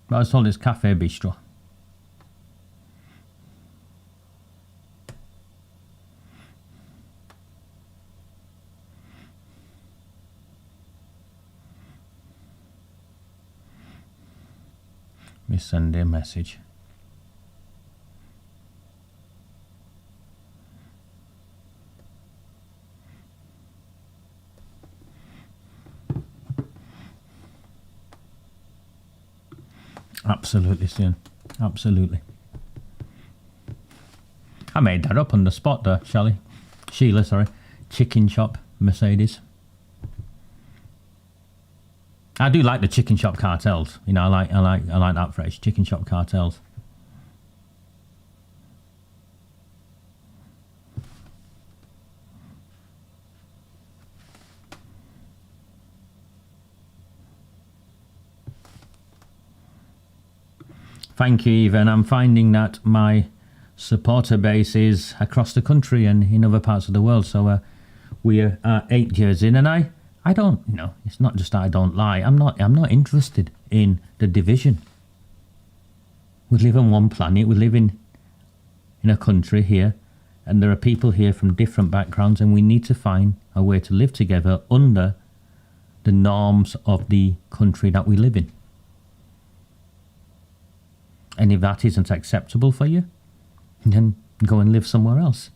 But I was told it's Cafe Bistro. Let me send a message. Absolutely, soon. Absolutely. I made that up on the spot there, Sheila, sorry. Chicken shop, Mercedes. I do like the chicken shop cartels. You know, I like that phrase, chicken shop cartels. Thank you, Eva. And I'm finding that my supporter base is across the country and in other parts of the world. So we are 8 years in, and I don't, you know, it's not just that I don't lie. I'm not interested in the division. We live on one planet. We live in a country here, and there are people here from different backgrounds, and we need to find a way to live together under the norms of the country that we live in. And if that isn't acceptable for you, then go and live somewhere else.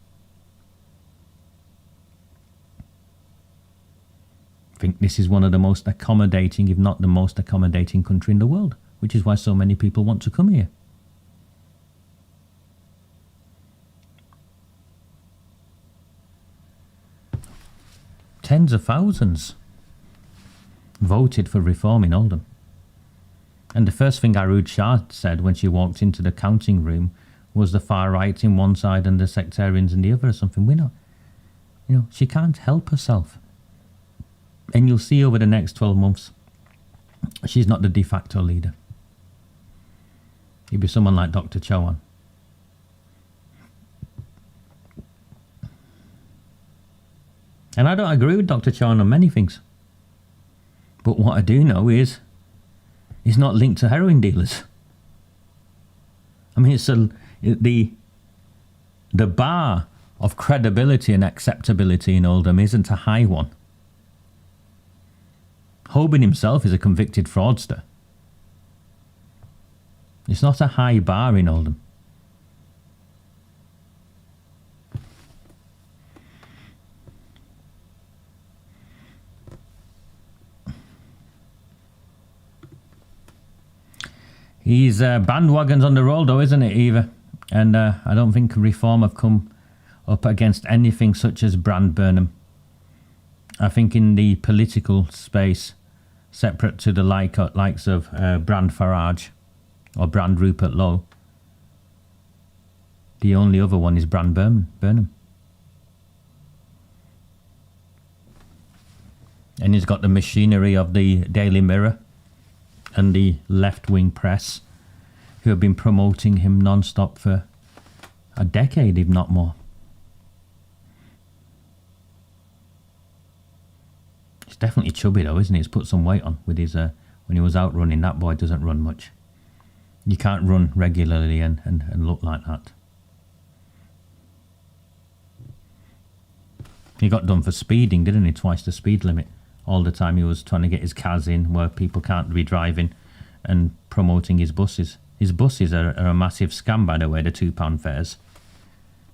I think this is one of the most accommodating, if not the most accommodating country in the world, which is why so many people want to come here. Tens of thousands voted for reform in Oldham. And the first thing Arood Shah said when she walked into the counting room was the far right in one side and the sectarians in the other or something. We're not, you know, she can't help herself. And you'll see over the next 12 months, she's not the de facto leader. It'd be someone like Dr. Chauhan. And I don't agree with Dr. Chauhan on many things. But what I do know is he's not linked to heroin dealers. I mean, it's the bar of credibility and acceptability in Oldham isn't a high one. Hoban himself is a convicted fraudster. It's not a high bar in Oldham. He's bandwagons on the roll, though, isn't it, Eva? And I don't think reform have come up against anything such as brand Burnham. I think in the political space, separate to the likes of Brand Farage or Brand Rupert Lowe, the only other one is Brand Burnham. And he's got the machinery of the Daily Mirror and the left-wing press, who have been promoting him non-stop for a decade, if not more. He's definitely chubby though, isn't he? He's put some weight on with his when he was out running. That boy doesn't run much. You can't run regularly and look like that. He got done for speeding, didn't he? Twice the speed limit. All the time he was trying to get his cars in where people can't be driving, and promoting his buses. His buses are a massive scam, by the way, the £2 fares,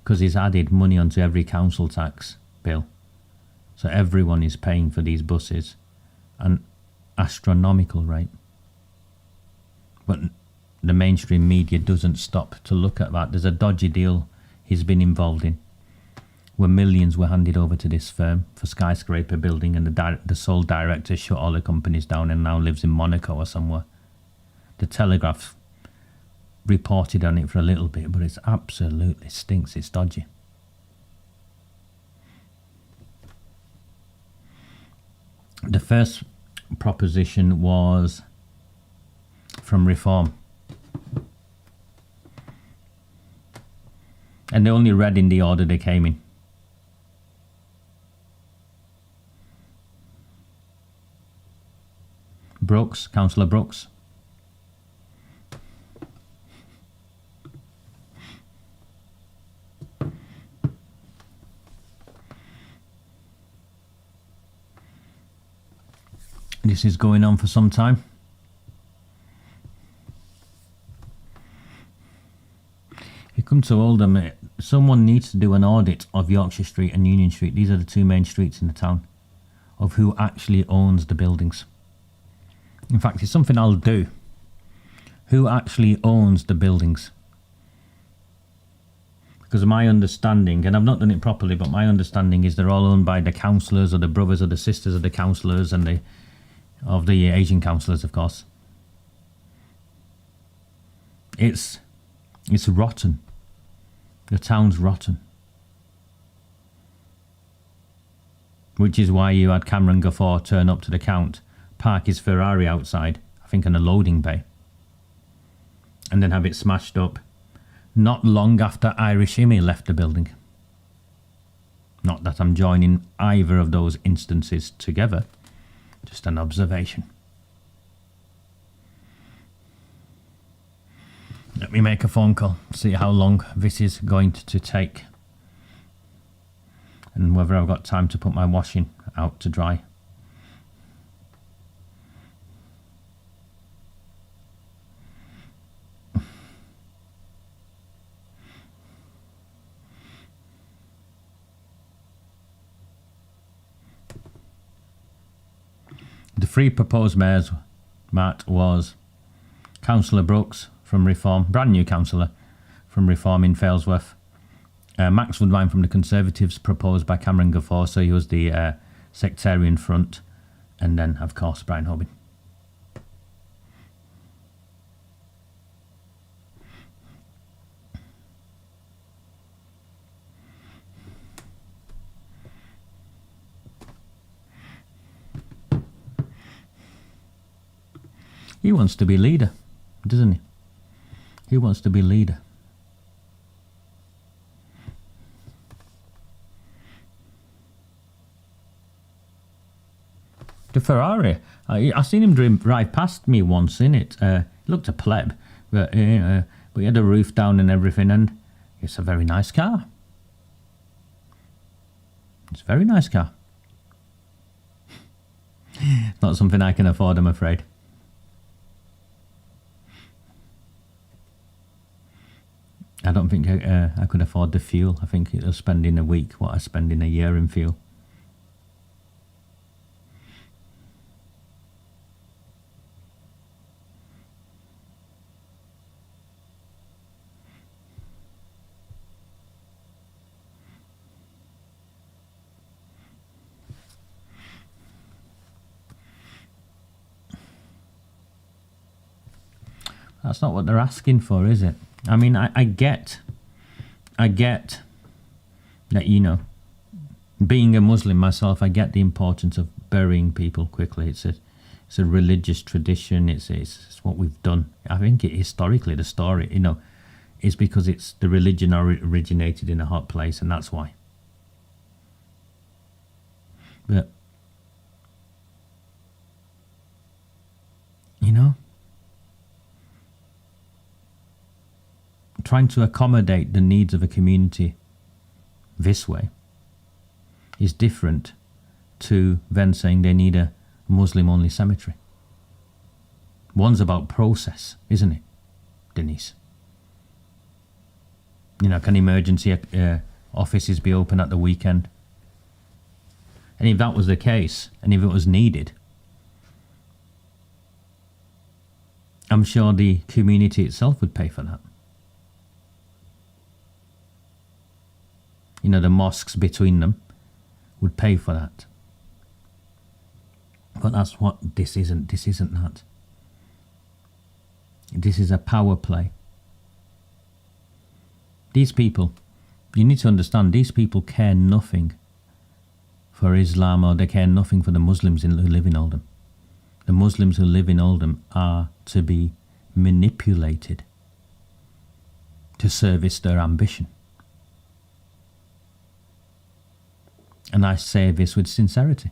because he's added money onto every council tax bill. So everyone is paying for these buses, an astronomical rate. But the mainstream media doesn't stop to look at that. There's a dodgy deal he's been involved in, where millions were handed over to this firm for skyscraper building, and the sole director shut all the companies down and now lives in Monaco or somewhere. The Telegraph reported on it for a little bit, but it's absolutely stinks. It's dodgy. The first proposition was from Reform. And they only read in the order they came in. Brooks, Councillor Brooks. This is going on for some time. You come to Oldham, someone needs to do an audit of Yorkshire Street and Union Street. These are the two main streets in the town, of who actually owns the buildings. In fact, it's something I'll do. Who actually owns the buildings? Because my understanding, and I've not done it properly, but my understanding is they're all owned by the councillors or the brothers or the sisters of the councillors and of the Asian councillors, of course. It's rotten. The town's rotten. Which is why you had Kamran Ghafoor turn up to the count, park his Ferrari outside, I think in a loading bay, and then have it smashed up not long after Irish Imi left the building. Not that I'm joining either of those instances together, just an observation. Let me make a phone call, see how long this is going to take, and whether I've got time to put my washing out to dry. The three proposed mayors, Matt, was Councillor Brooks from Reform, brand new councillor from Reform in Failsworth. Max Woodvine from the Conservatives, proposed by Kamran Ghafoor, so he was the sectarian front. And then, of course, Brian Hoban. He wants to be leader, doesn't he? He wants to be leader. The Ferrari, I seen him drive past me once in it. He looked a pleb, but he had a roof down and everything, and it's a very nice car. It's a very nice car. Not something I can afford, I'm afraid. I don't think I could afford the fuel. I think it'll spend in a week what I spend in a year in fuel. That's not what they're asking for, is it? I mean, I get that, you know, being a Muslim myself, I get the importance of burying people quickly. It's a religious tradition. It's what we've done. I think historically the story, you know, is because it's the religion originated in a hot place, and that's why. But, you know, trying to accommodate the needs of a community this way is different to then saying they need a Muslim-only cemetery. One's about process, isn't it, Denise? You know, can emergency offices be open at the weekend? And if that was the case, and if it was needed, I'm sure the community itself would pay for that. You know, the mosques between them would pay for that. But that's what this isn't. This isn't that. This is a power play. These people, you need to understand, these people care nothing for Islam, or they care nothing for the Muslims who live in Oldham. The Muslims who live in Oldham are to be manipulated to service their ambition. And I say this with sincerity.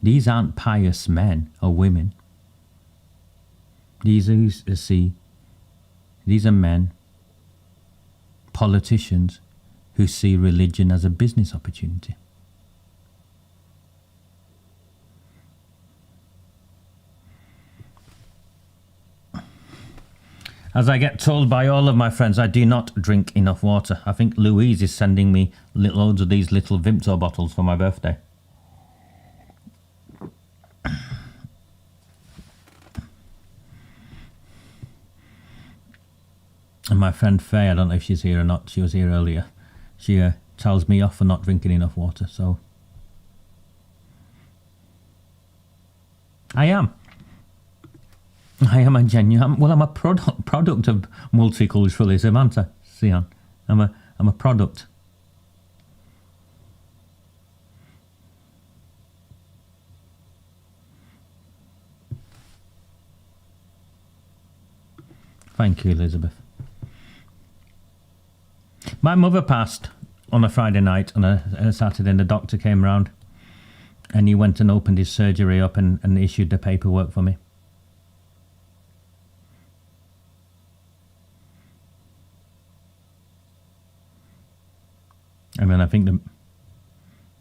These aren't pious men or women. These are men, politicians, who see religion as a business opportunity. As I get told by all of my friends, I do not drink enough water. I think Louise is sending me loads of these little Vimto bottles for my birthday. And my friend Faye, I don't know if she's here or not, she was here earlier. She tells me off for not drinking enough water, so... I am a genuine... Well, I'm a product of multiculturalism, aren't I, Sian? I'm a product. Thank you, Elizabeth. My mother passed on a Friday night, on a Saturday, and the doctor came round and he went and opened his surgery up and issued the paperwork for me. I mean, I think the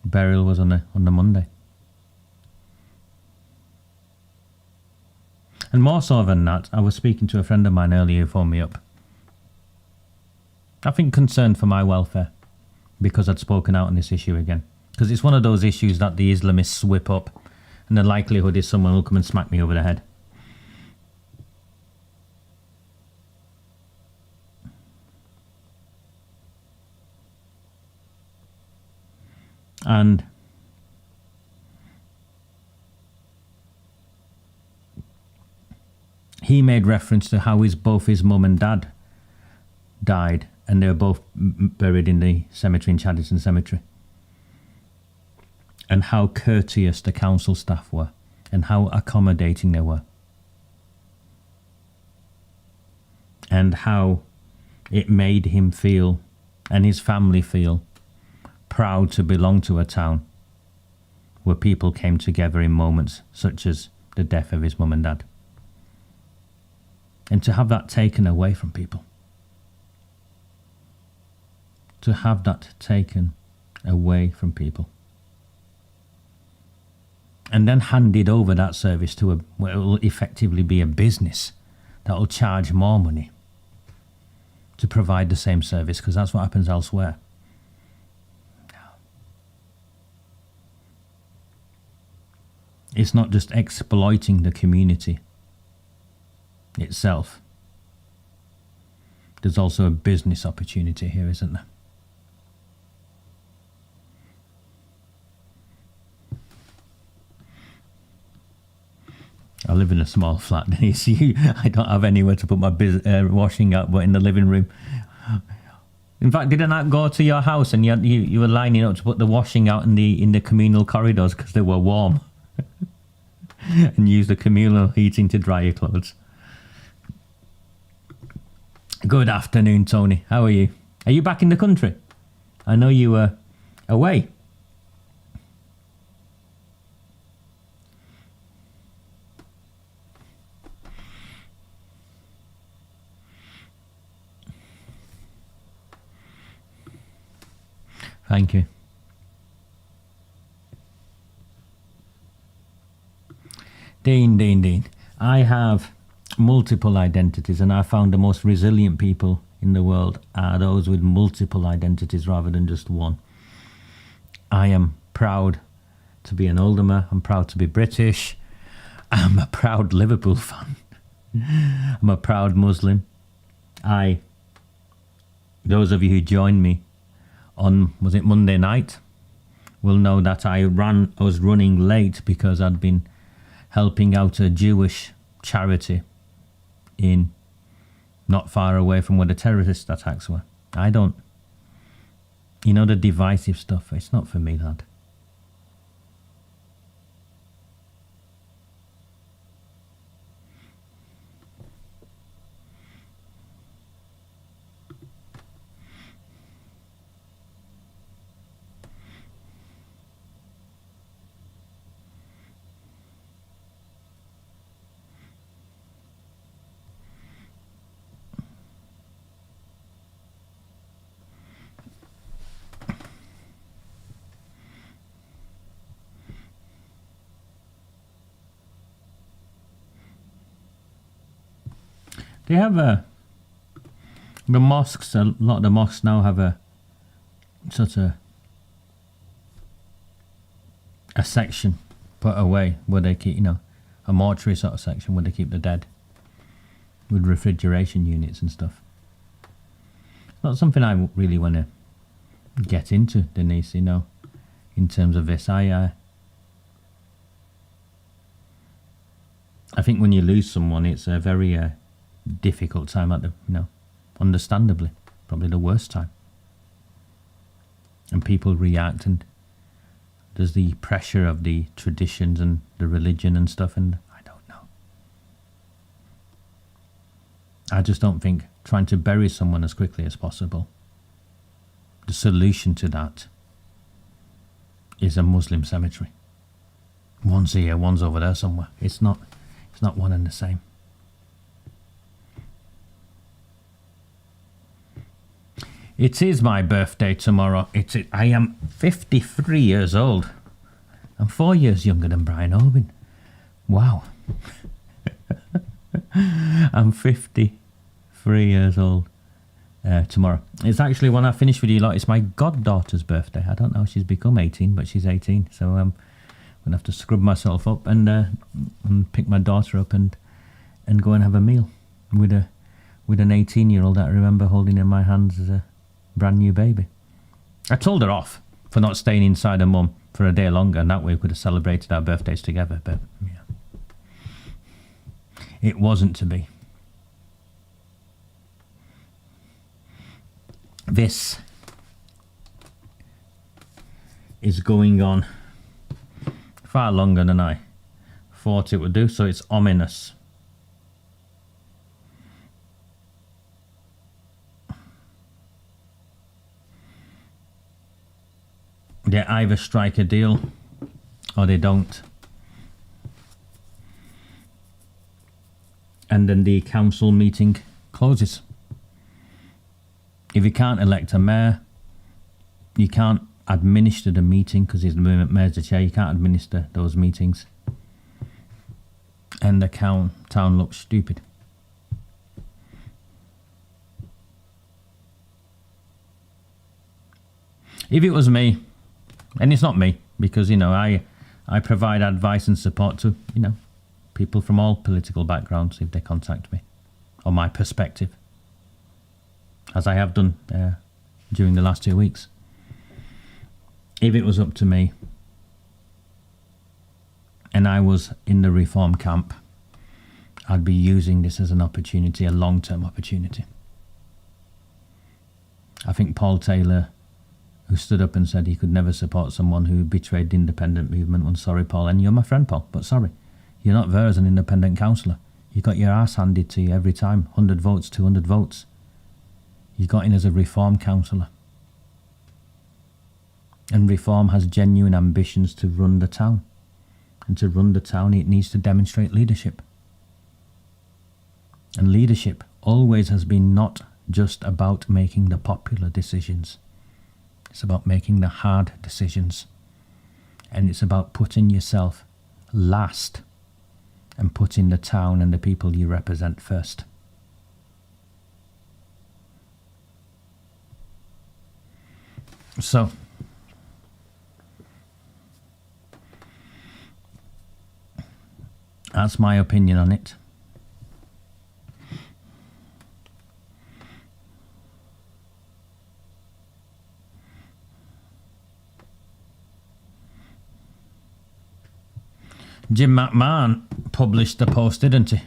burial was on the Monday. And more so than that, I was speaking to a friend of mine earlier who phoned me up. I think concerned for my welfare, because I'd spoken out on this issue again. Because it's one of those issues that the Islamists whip up, and the likelihood is someone will come and smack me over the head. And he made reference to how both his mum and dad died, and they were both buried in the cemetery in Chadderton Cemetery. And how courteous the council staff were, and how accommodating they were. And how it made him feel, and his family feel, proud to belong to a town where people came together in moments such as the death of his mum and dad. And to have that taken away from people. To have that taken away from people. And then handed over that service to what will effectively be a business that will charge more money to provide the same service, because that's what happens elsewhere. It's not just exploiting the community itself. There's also a business opportunity here, isn't there? I live in a small flat. I don't have anywhere to put my washing out but in the living room. In fact, didn't I go to your house and you were lining up to put the washing out in the communal corridors because they were warm? And use the communal heating to dry your clothes. Good afternoon, Tony. How are you? Are you back in the country? I know you were away. Thank you. Dean. I have multiple identities, and I found the most resilient people in the world are those with multiple identities rather than just one. I am proud to be an Oldhamer. I'm proud to be British. I'm a proud Liverpool fan. I'm a proud Muslim. Those of you who joined me on, was it Monday night, will know that I was running late because I'd been helping out a Jewish charity in not far away from where the terrorist attacks were. The divisive stuff, it's not for me, lad. They have the mosques, a lot of the mosques now have a sort of a section put away where they keep, a mortuary sort of section where they keep the dead with refrigeration units and stuff. It's not something I really want to get into, Denise, in terms of this. I think when you lose someone, it's a very difficult time at the, understandably, probably the worst time. And people react, and there's the pressure of the traditions and the religion and stuff, and I don't know. I just don't think trying to bury someone as quickly as possible, the solution to that is a Muslim cemetery. One's here, one's over there somewhere. It's not one and the same. It is my birthday tomorrow. I am 53 years old. I'm 4 years younger than Brian Orbin. Wow. I'm 53 years old tomorrow. It's actually when I finish with you lot, it's my goddaughter's birthday. I don't know if she's become 18, but she's 18. So I'm going to have to scrub myself up and pick my daughter up and go and have a meal with an 18-year-old that I remember holding in my hands as a brand new baby. I told her off for not staying inside her mum for a day longer, and that way we could have celebrated our birthdays together, but yeah, it wasn't to be. This is going on far longer than I thought it would do, so it's ominous. They either strike a deal or they don't. And then the council meeting closes. If you can't elect a mayor, you can't administer the meeting because the mayor's the chair. You can't administer those meetings. And the town looks stupid. If it was me, and it's not me, because, I provide advice and support to, people from all political backgrounds if they contact me, or my perspective, as I have done during the last 2 weeks. If it was up to me, and I was in the reform camp, I'd be using this as an opportunity, a long-term opportunity. I think Paul Taylor, who stood up and said he could never support someone who betrayed the independent movement, well, sorry, Paul, and you're my friend, Paul, but sorry, you're not there as an independent councillor. You got your ass handed to you every time, 100 votes, 200 votes. You got in as a Reform councillor. And Reform has genuine ambitions to run the town. And to run the town, it needs to demonstrate leadership. And leadership always has been not just about making the popular decisions. It's about making the hard decisions. And it's about putting yourself last and putting the town and the people you represent first. So, that's my opinion on it. Jim McMahon published a post, didn't he,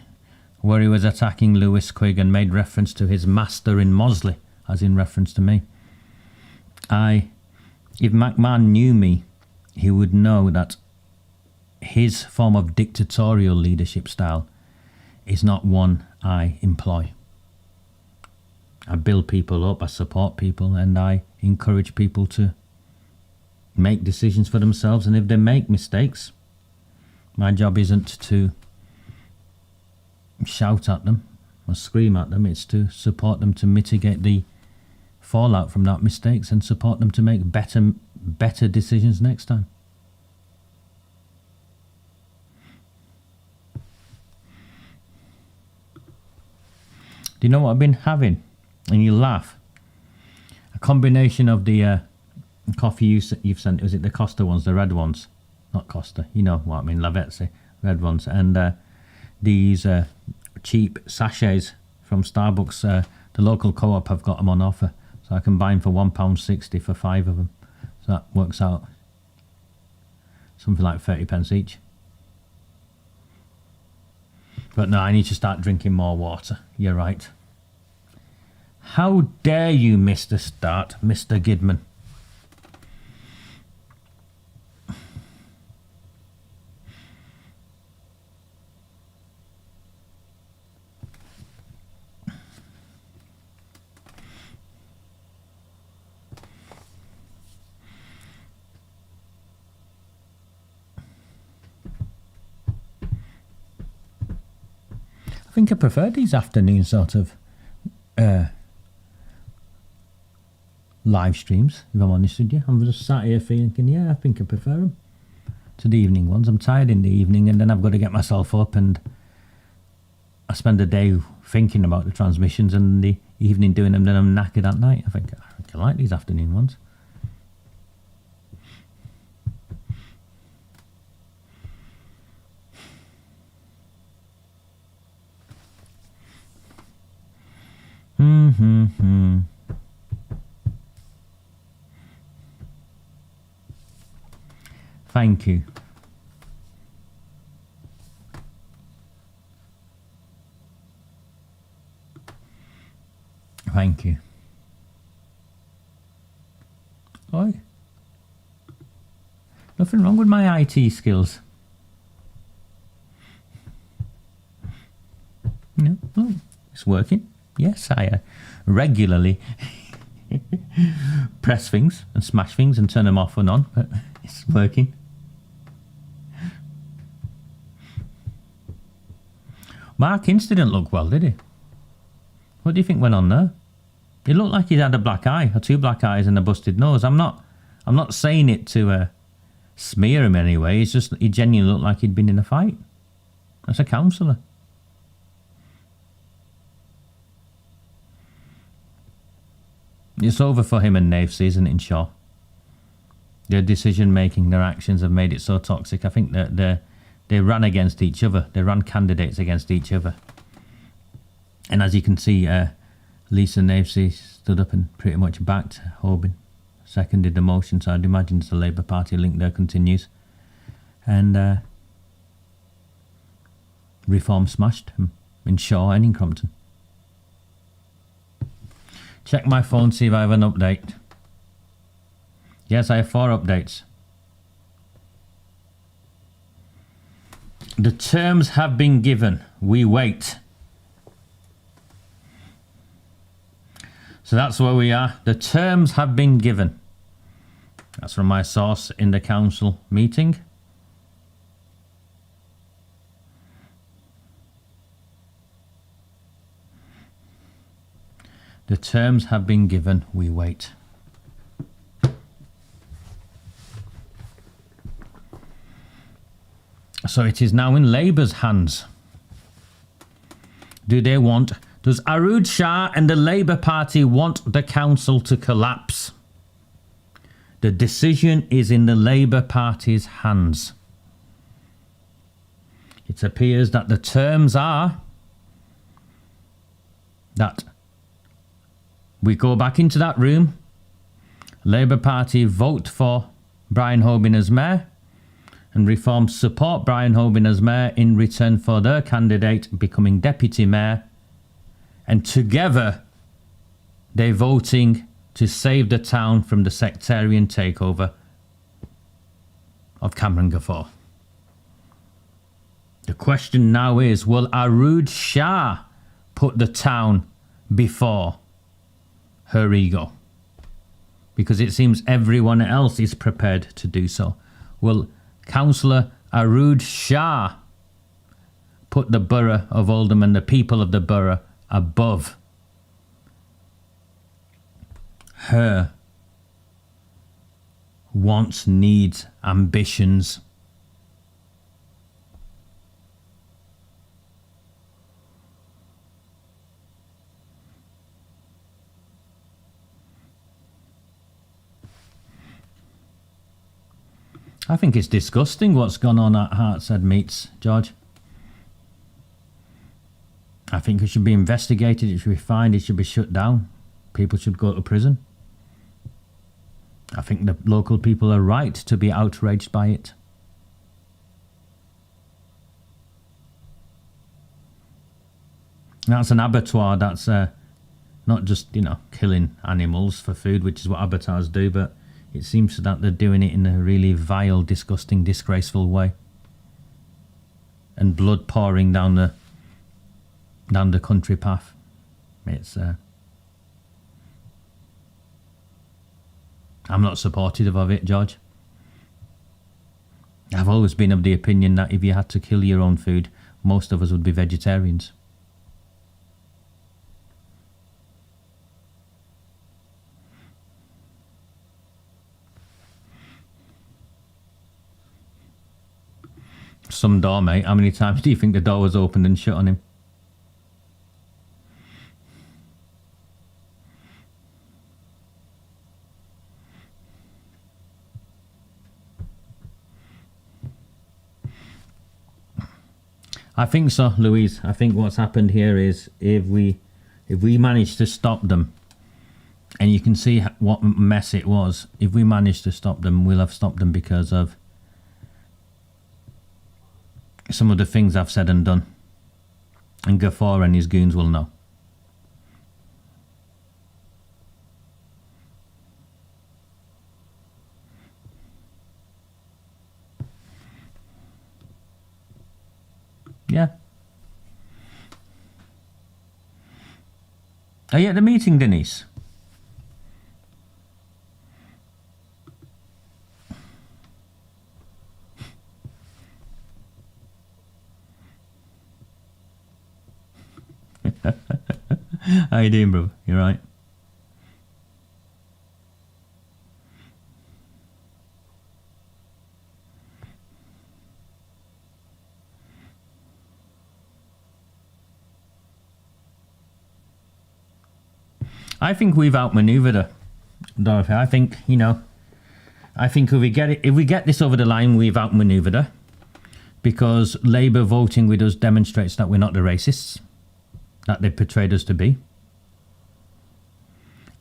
where he was attacking Lewis Quigg and made reference to his master in Mosley, as in reference to me. If McMahon knew me, he would know that his form of dictatorial leadership style is not one I employ. I build people up, I support people, and I encourage people to make decisions for themselves, and if they make mistakes, my job isn't to shout at them or scream at them, it's to support them to mitigate the fallout from that mistakes and support them to make better decisions next time. Do you know what I've been having? And you laugh. A combination of the coffee you've sent, was it the Costa ones, the red ones? Not Costa, you know what I mean, Lavezzi, red ones. And these cheap sachets from Starbucks, the local co-op have got them on offer. So I can buy them for £1.60 for 5 of them. So that works out something like 30p each. But no, I need to start drinking more water. You're right. How dare you miss the start, Mr. Gidman? I think I prefer these afternoon sort of live streams, if I'm honest with you. I'm just sat here thinking, yeah, I think I prefer them to the evening ones. I'm tired in the evening and then I've got to get myself up and I spend the day thinking about the transmissions and the evening doing them, then I'm knackered at night. I think I like these afternoon ones. Thank you. Thank you. Oi. Nothing wrong with my IT skills. No, oh, it's working. Yes, I regularly press things and smash things and turn them off and on, but it's working. Mark Ince didn't look well, did he? What do you think went on there? He looked like he had a black eye, or 2 black eyes and a busted nose. I'm not saying it to smear him anyway. It's just he genuinely looked like he'd been in a fight. That's a councillor. It's over for him and Naves, isn't it, in Shaw? Their decision-making, their actions have made it so toxic. I think that they ran against each other. They ran candidates against each other. And as you can see, Lisa Navesey stood up and pretty much backed Hoban, seconded the motion, so I'd imagine the Labour Party link there continues. And Reform smashed in Shaw and in Crompton. Check my phone, see if I have an update. Yes, I have 4 updates. The terms have been given. We wait. So that's where we are. The terms have been given. That's from my source in the council meeting. The terms have been given. We wait. So it is now in Labour's hands. Does Arud Shah and the Labour Party want the council to collapse? The decision is in the Labour Party's hands. It appears that the terms are that we go back into that room, Labour Party vote for Brian Hoban as mayor, and Reform support Brian Hoban as mayor in return for their candidate becoming deputy mayor, and together they're voting to save the town from the sectarian takeover of Kamran Ghafoor. The question now is, will Arud Shah put the town before her ego? Because it seems everyone else is prepared to do so. Will Councillor Arud Shah put the borough of Oldham and the people of the borough above her wants, needs, ambitions? I think it's disgusting what's gone on at Hartshead Meets, George. I think it should be investigated, it should be fined, it should be shut down. People should go to prison. I think the local people are right to be outraged by it. That's an abattoir, that's not just, killing animals for food, which is what abattoirs do, but it seems that they're doing it in a really vile, disgusting, disgraceful way. And blood pouring down the country path. It's I'm not supportive of it, George. I've always been of the opinion that if you had to kill your own food, most of us would be vegetarians. Some door, mate. How many times do you think the door was opened and shut on him? I think so, Louise. I think what's happened here is if we manage to stop them, and you can see what mess it was, if we manage to stop them, we'll have stopped them because of some of the things I've said and done. And Ghafoor and his goons will know. Yeah. Are you at the meeting, Denise? How you doing, bro? You right? I think we've outmaneuvered her, Dorothy. I think, I think if we get this over the line, we've outmaneuvered her, because Labour voting with us demonstrates that we're not the racists that they portrayed us to be.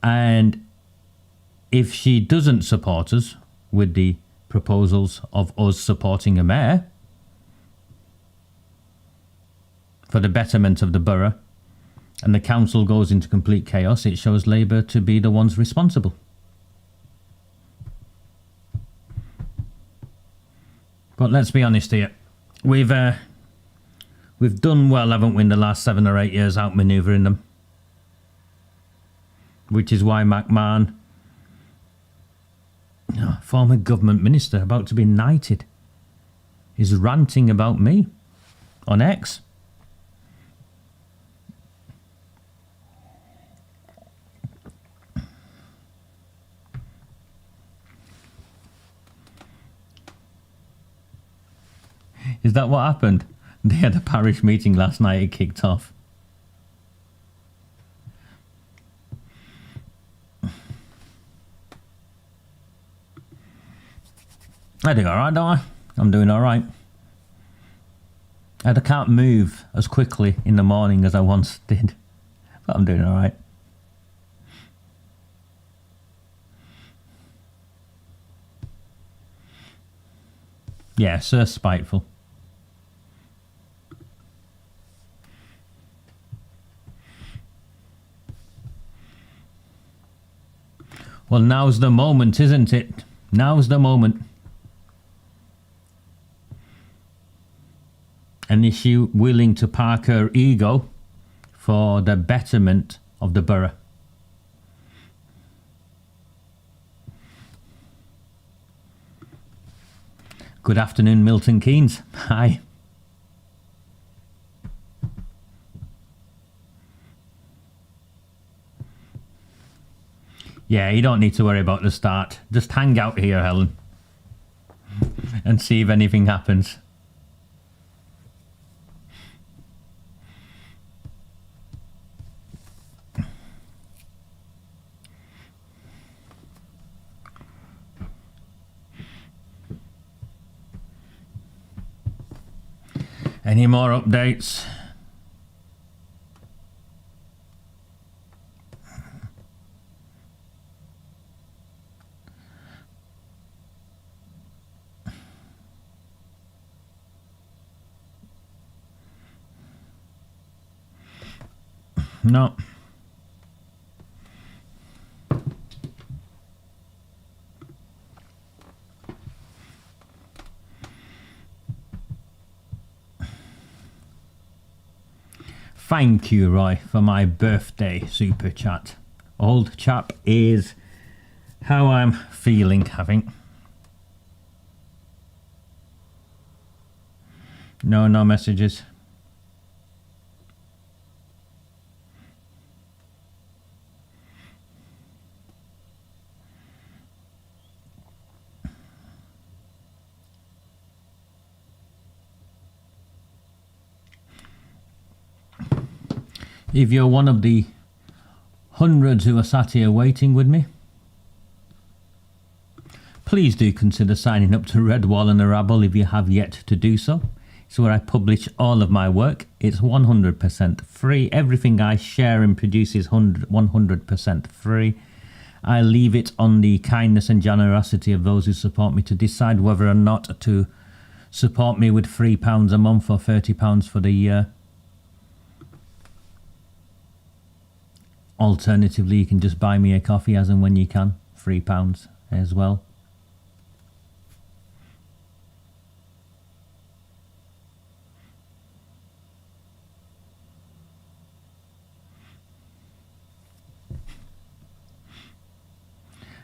And if she doesn't support us with the proposals of us supporting a mayor, for the betterment of the borough, and the council goes into complete chaos, it shows Labour to be the ones responsible. But let's be honest here. We've done well, haven't we, in the last 7 or 8 years outmanoeuvring them. Which is why McMahon, former government minister about to be knighted, is ranting about me on X. Is that what happened? They had a parish meeting last night, it kicked off. I do alright, don't I? I'm doing alright. I can't move as quickly in the morning as I once did, but I'm doing alright. Yeah, so spiteful. Well, now's the moment, isn't it? Now's the moment. And is she willing to park her ego for the betterment of the borough? Good afternoon, Milton Keynes. Hi. Yeah, you don't need to worry about the start. Just hang out here, Helen, and see if anything happens. Any more updates? No. Thank you, Roy, for my birthday super chat. Old chap is how I'm feeling, having. No messages. If you're one of the hundreds who are sat here waiting with me, please do consider signing up to Red Wall and the Rabble if you have yet to do so. It's where I publish all of my work. It's 100% free. Everything I share and produce is 100% free. I leave it on the kindness and generosity of those who support me to decide whether or not to support me with £3 a month or £30 for the year. Alternatively, you can just buy me a coffee as and when you can. £3 as well.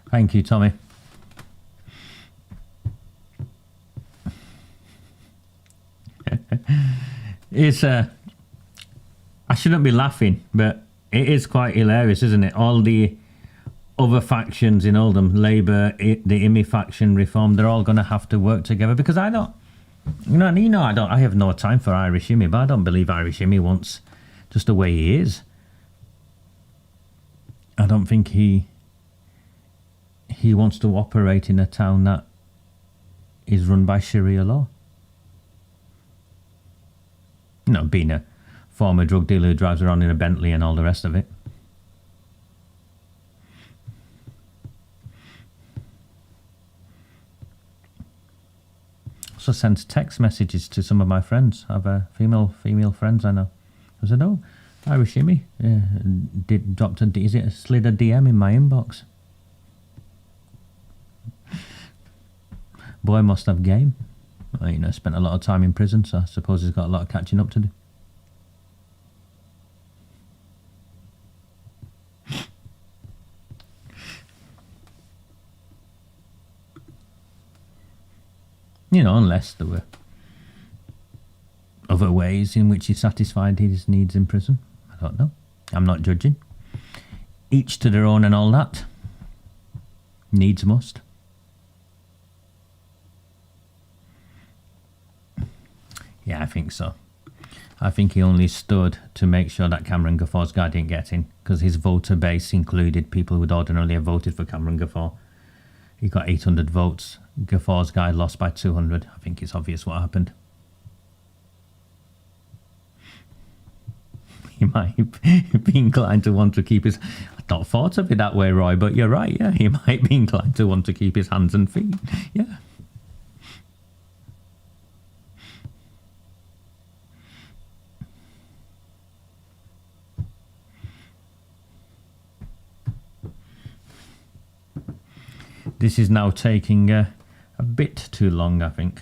Thank you, Tommy. It's I shouldn't be laughing, but it is quite hilarious, isn't it? All the other factions in Oldham, Labour, the IMI faction, Reform, they're all going to have to work together because I don't, I have no time for Irish IMI, but I don't believe Irish IMI wants just the way he is. I don't think he wants to operate in a town that is run by Sharia law. Being a former drug dealer who drives around in a Bentley and all the rest of it. also sent text messages to some of my friends. I have female friends I know. I said, "Oh, Irish Shimmy, slid a DM in my inbox. Boy must have game. Well, you know, spent a lot of time in prison, so I suppose he's got a lot of catching up to do." You know, unless there were other ways in which he satisfied his needs in prison. I don't know. I'm not judging. Each to their own and all that. Needs must. Yeah, I think so. I think he only stood to make sure that Kamran Ghafoor's guy didn't get in, because his voter base included people who would ordinarily have voted for Kamran Ghafoor. He got 800 votes. Ghafoor's guy lost by 200. I think it's obvious what happened. He might be inclined to want to keep his... I'd not thought of it that way, Roy, but you're right, yeah. He might be inclined to want to keep his hands and feet. Yeah. This is now taking a bit too long, I think.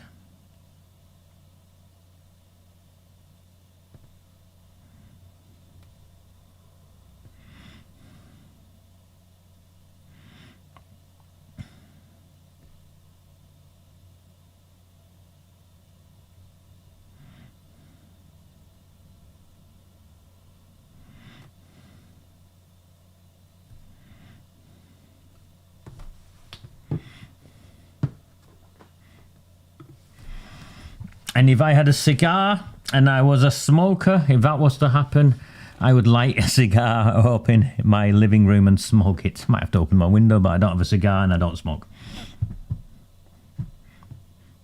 And if I had a cigar and I was a smoker, if that was to happen, I would light a cigar up in my living room and smoke it. Might have to open my window, but I don't have a cigar and I don't smoke.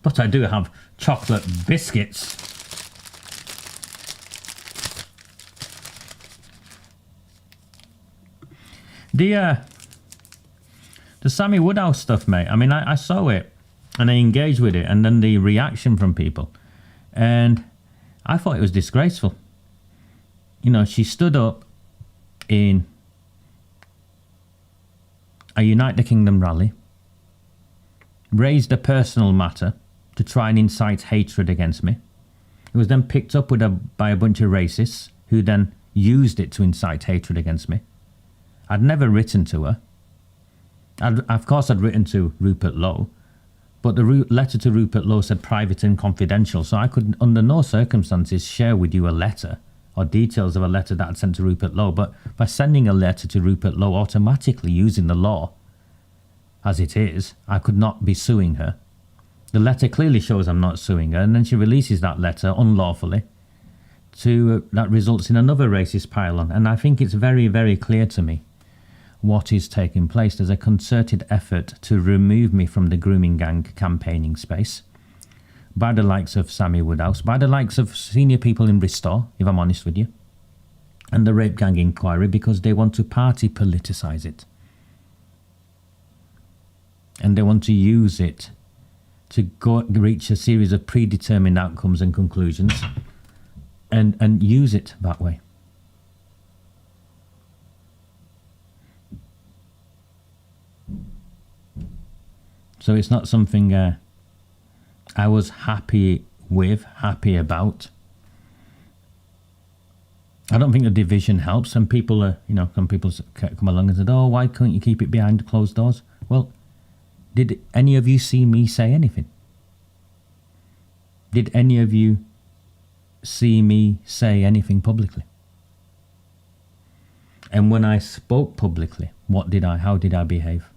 But I do have chocolate biscuits. The Sammy Woodhouse stuff, mate. I mean, I saw it and I engaged with it, and then the reaction from people. And I thought it was disgraceful. You know, she stood up in a Unite the Kingdom rally, raised a personal matter to try and incite hatred against me. It was then picked up by a bunch of racists who then used it to incite hatred against me. I'd never written to her. Of course, I'd written to Rupert Lowe, but the letter to Rupert Lowe said private and confidential, so I could, under no circumstances, share with you a letter or details of a letter that I'd sent to Rupert Lowe. But by sending a letter to Rupert Lowe, automatically using the law as it is, I could not be suing her. The letter clearly shows I'm not suing her, and then she releases that letter unlawfully. That results in another racist pile-on, and I think it's very, very clear to me what is taking place. There's a concerted effort to remove me from the grooming gang campaigning space by the likes of Sammy Woodhouse, by the likes of senior people in Restore, if I'm honest with you, and the rape gang inquiry, because they want to party politicise it. And they want to use it to reach a series of predetermined outcomes and conclusions and use it that way. So it's not something I was happy about. I don't think the division helps. Some people come along and said, "Oh, why couldn't you keep it behind closed doors?" Well, did any of you see me say anything? Did any of you see me say anything publicly? And when I spoke publicly, how did I behave?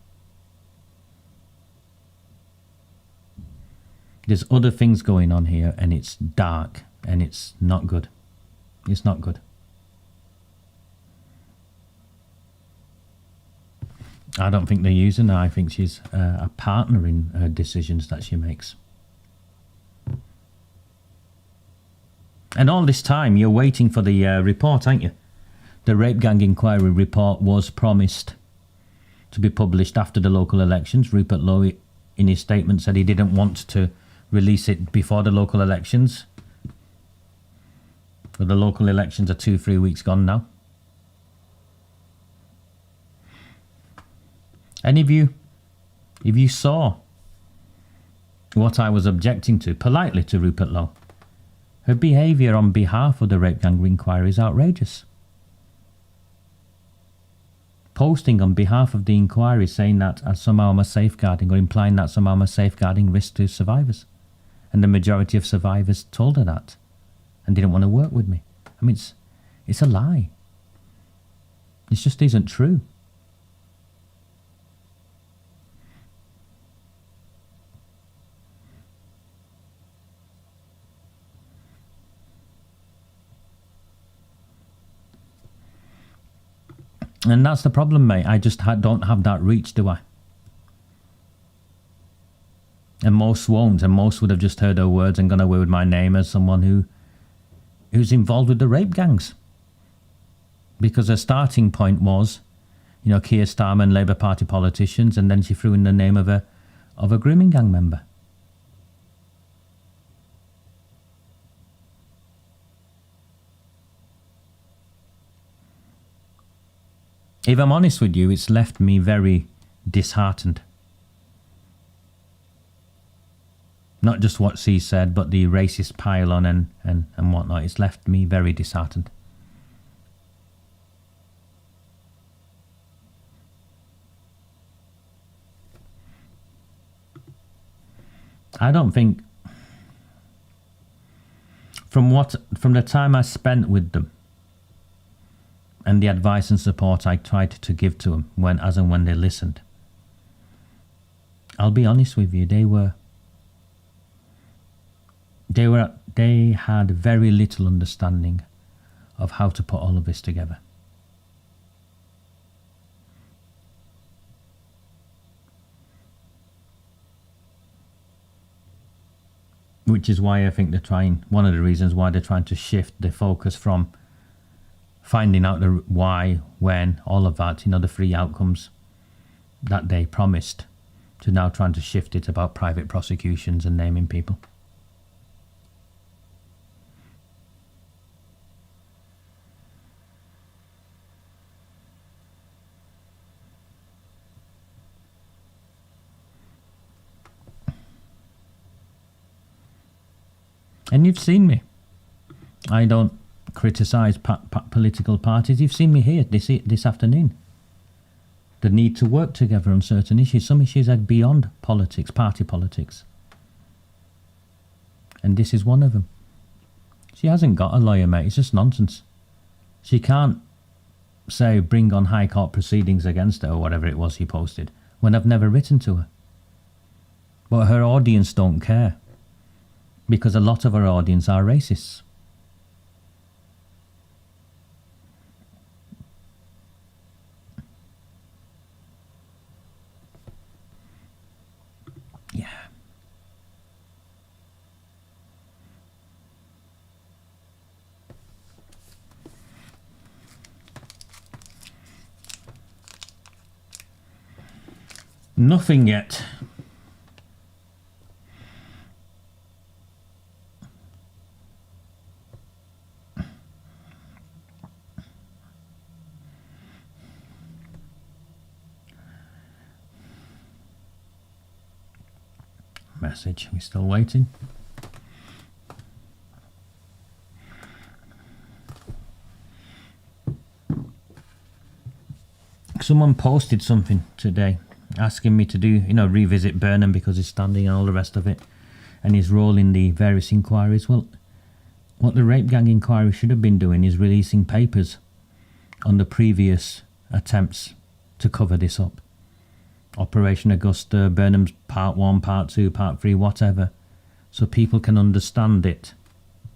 There's other things going on here, and it's dark, and it's not good. It's not good. I don't think they're using her. I think she's a partner in her decisions that she makes. And all this time, you're waiting for the report, aren't you? The rape gang inquiry report was promised to be published after the local elections. Rupert Lowe, in his statement, said he didn't want to release it before the local elections. But the local elections are 2-3 weeks gone now. And if you saw what I was objecting to, politely to Rupert Lowe, her behaviour on behalf of the rape gang inquiry is outrageous. Posting on behalf of the inquiry saying that somehow I'm a safeguarding, or implying that somehow I'm a safeguarding risk to survivors. And the majority of survivors told her that and didn't want to work with me. I mean, it's a lie. It just isn't true. And that's the problem, mate. I just don't have that reach, do I? And most won't, and most would have just heard her words and gone away with my name as someone who's involved with the rape gangs. Because her starting point was, you know, Keir Starmer and Labour Party politicians, and then she threw in the name of a grooming gang member. If I'm honest with you, it's left me very disheartened. Not just what she said, but the racist pile-on and whatnot. It's left me very disheartened. I don't think, from the time I spent with them, and the advice and support I tried to give to them as and when they listened, I'll be honest with you, they had very little understanding of how to put all of this together. Which is why I think one of the reasons why they're trying to shift the focus from finding out the why, when, all of that, you know, the 3 outcomes that they promised, to now trying to shift it about private prosecutions and naming people. And you've seen me. I don't criticise political parties. You've seen me here this afternoon. The need to work together on certain issues. Some issues are beyond politics, party politics. And this is one of them. She hasn't got a lawyer, mate. It's just nonsense. She can't say bring on High Court proceedings against her or whatever it was he posted when I've never written to her. But her audience don't care, because a lot of her audience are racists. Yeah. Nothing yet. Message. We're still waiting. Someone posted something today asking me to do, revisit Burnham because he's standing and all the rest of it, and his role in the various inquiries. Well, what the rape gang inquiry should have been doing is releasing papers on the previous attempts to cover this up. Operation Augusta, Burnham's Part 1, Part 2, Part 3, whatever, so people can understand it.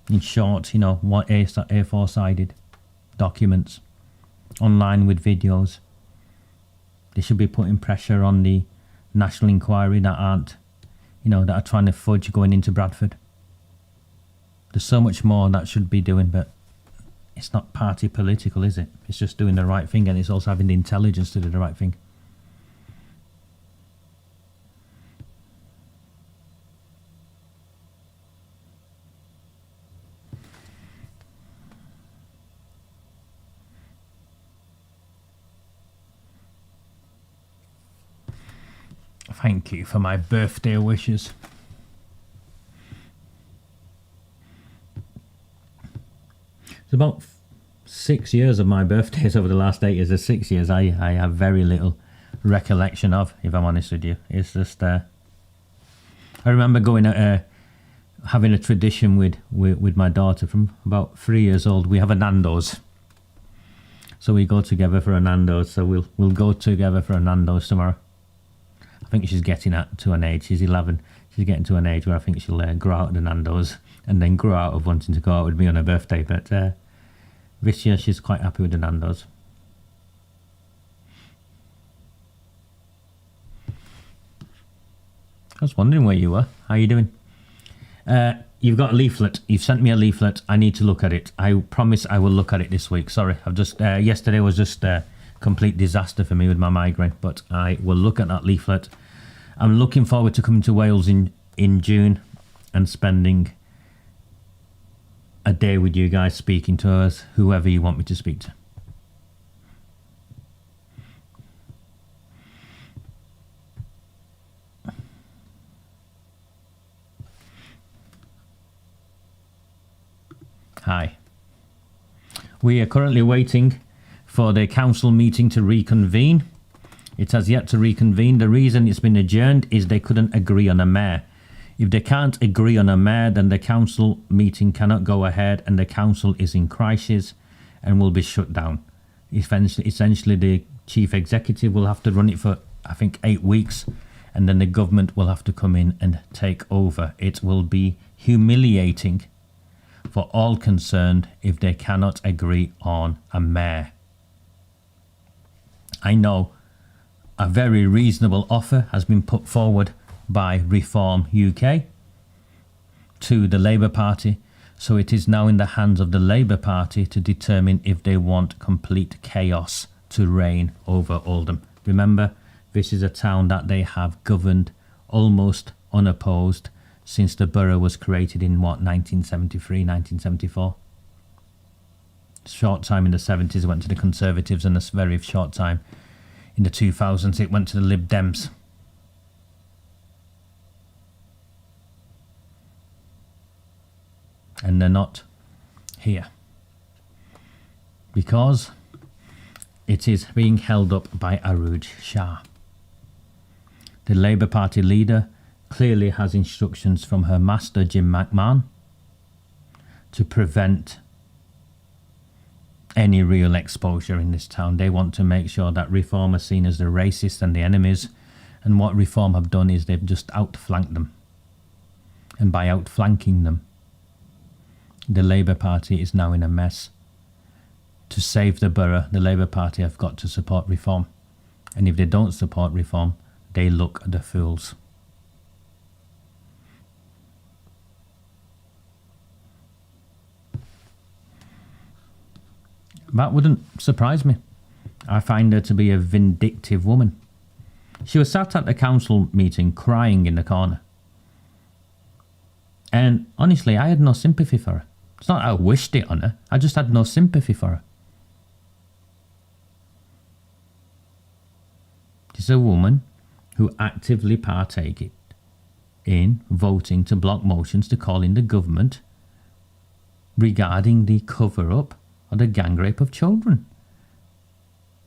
In short, what A4-sided documents, online with videos. They should be putting pressure on the National Inquiry that aren't, that are trying to fudge going into Bradford. There's so much more that should be doing, but it's not party political, is it? It's just doing the right thing, and it's also having the intelligence to do the right thing. Thank you for my birthday wishes. It's about 6 years of my birthdays over the last 8 years. There's 6 years I have very little recollection of, if I'm honest with you. It's just, I remember going at, having a tradition with my daughter from about 3 years old. We have a Nando's. So we go together for a Nando's. So we'll go together for a Nando's tomorrow. I think she's getting to an age. She's 11. She's getting to an age where I think she'll grow out of the Nando's and then grow out of wanting to go out with me on her birthday. But this year she's quite happy with the Nando's. I was wondering where you were. How are you doing? You've got a leaflet. You've sent me a leaflet. I need to look at it. I promise I will look at it this week. Sorry, I've just yesterday was just a complete disaster for me with my migraine, but I will look at that leaflet. I'm looking forward to coming to Wales in June and spending a day with you guys, speaking to us, whoever you want me to speak to. Hi. We are currently waiting for the council meeting to reconvene. It has yet to reconvene. The reason it's been adjourned is they couldn't agree on a mayor. If they can't agree on a mayor, then the council meeting cannot go ahead and the council is in crisis and will be shut down. Essentially, the chief executive will have to run it for, I think, 8 weeks, and then the government will have to come in and take over. It will be humiliating for all concerned if they cannot agree on a mayor. I know a very reasonable offer has been put forward by Reform UK to the Labour Party, so it is now in the hands of the Labour Party to determine if they want complete chaos to reign over Oldham. Remember, this is a town that they have governed almost unopposed since the borough was created in, 1973, 1974. Short time in the 70s it went to the Conservatives, and a very short time in the 2000s it went to the Lib Dems. And they're not here because it is being held up by Arooj Shah. The Labour Party leader clearly has instructions from her master, Jim McMahon, to prevent any real exposure in this town. They want to make sure that Reform are seen as the racists and the enemies, and what Reform have done is they've just outflanked them. And by outflanking them, the Labour Party is now in a mess. To save the borough, the Labour Party have got to support Reform. And if they don't support Reform, they look the fools. That wouldn't surprise me. I find her to be a vindictive woman. She was sat at the council meeting crying in the corner. And honestly, I had no sympathy for her. It's not I wished it on her, I just had no sympathy for her. She's a woman who actively partaked in voting to block motions to call in the government regarding the cover-up of the gang rape of children.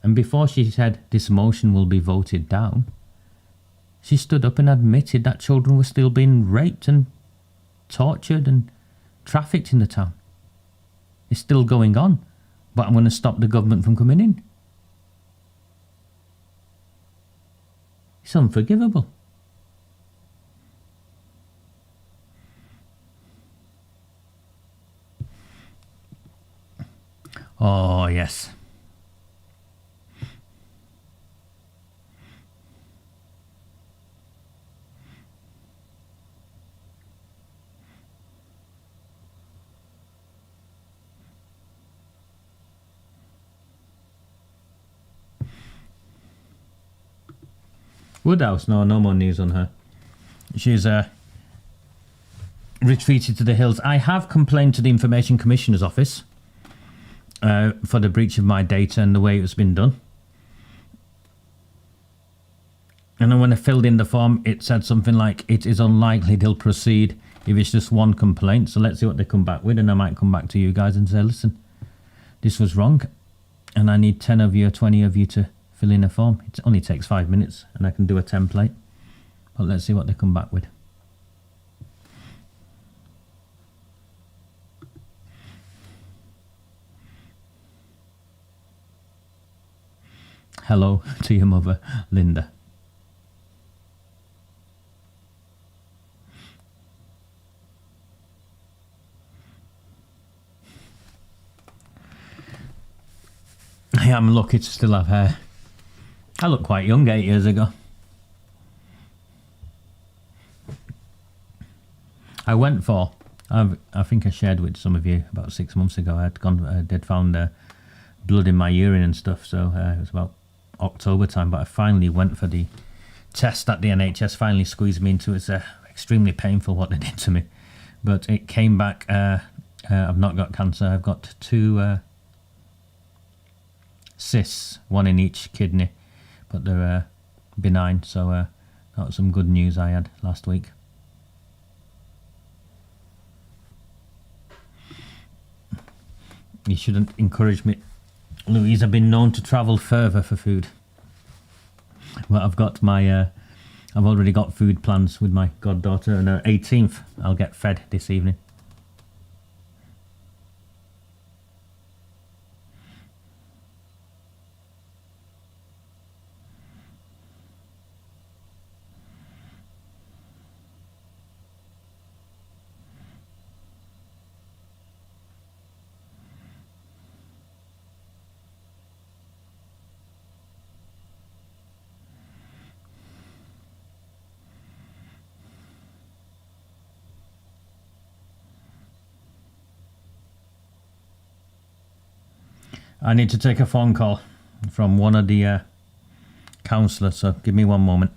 And before she said this motion will be voted down, she stood up and admitted that children were still being raped and tortured and trafficked in the town. It's still going on, but I'm going to stop the government from coming in. It's unforgivable. Oh, yes. Woodhouse, no more news on her. She's retreated to the hills. I have complained to the Information Commissioner's office for the breach of my data and the way it's been done. And then when I filled in the form, it said something like, it is unlikely they'll proceed if it's just one complaint. So let's see what they come back with, and I might come back to you guys and say, listen, this was wrong, and I need 10 of you or 20 of you to fill in a form. It only takes 5 minutes, and I can do a template. But let's see what they come back with. Hello to your mother, Linda. I am lucky to still have hair. I look quite young 8 years ago. I went for, I think I shared with some of you about 6 months ago, I'd found blood in my urine and stuff, so it was about October time, but I finally went for the test that the NHS finally squeezed me into. It's extremely painful what they did to me, but it came back. I've not got cancer. I've got 2 cysts, 1 in each kidney, but they're benign, so that was some good news I had last week. You shouldn't encourage me, Louise. I've been known to travel further for food. Well, I've got my, I've already got food plans with my goddaughter, and 18th I'll get fed this evening. I need to take a phone call from one of the councillors, so give me 1 moment.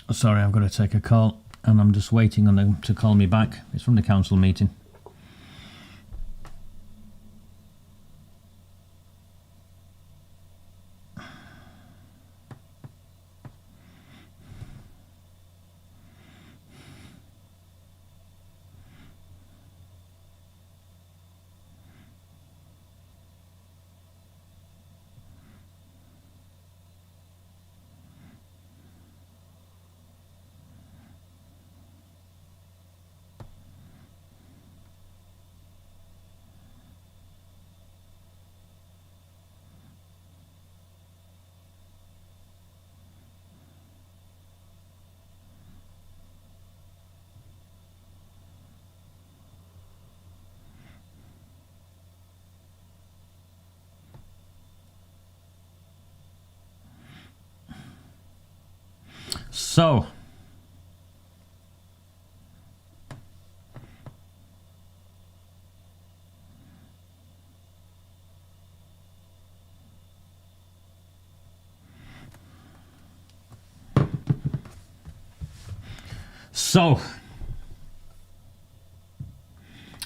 Sorry, I've got to take a call, and I'm just waiting on them to call me back. It's from the council meeting. So,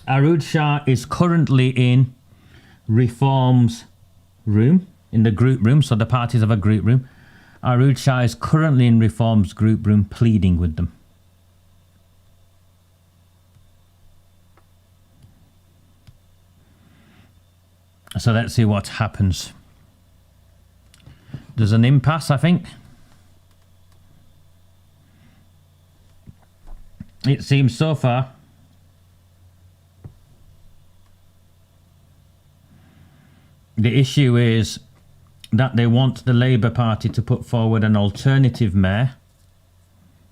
Arud Shah is currently in Reform's room, in the group room, so the parties have a group room. Arud Shah is currently in Reform's group room pleading with them. So let's see what happens. There's an impasse, I think. It seems so far. The issue is that they want the Labour Party to put forward an alternative mayor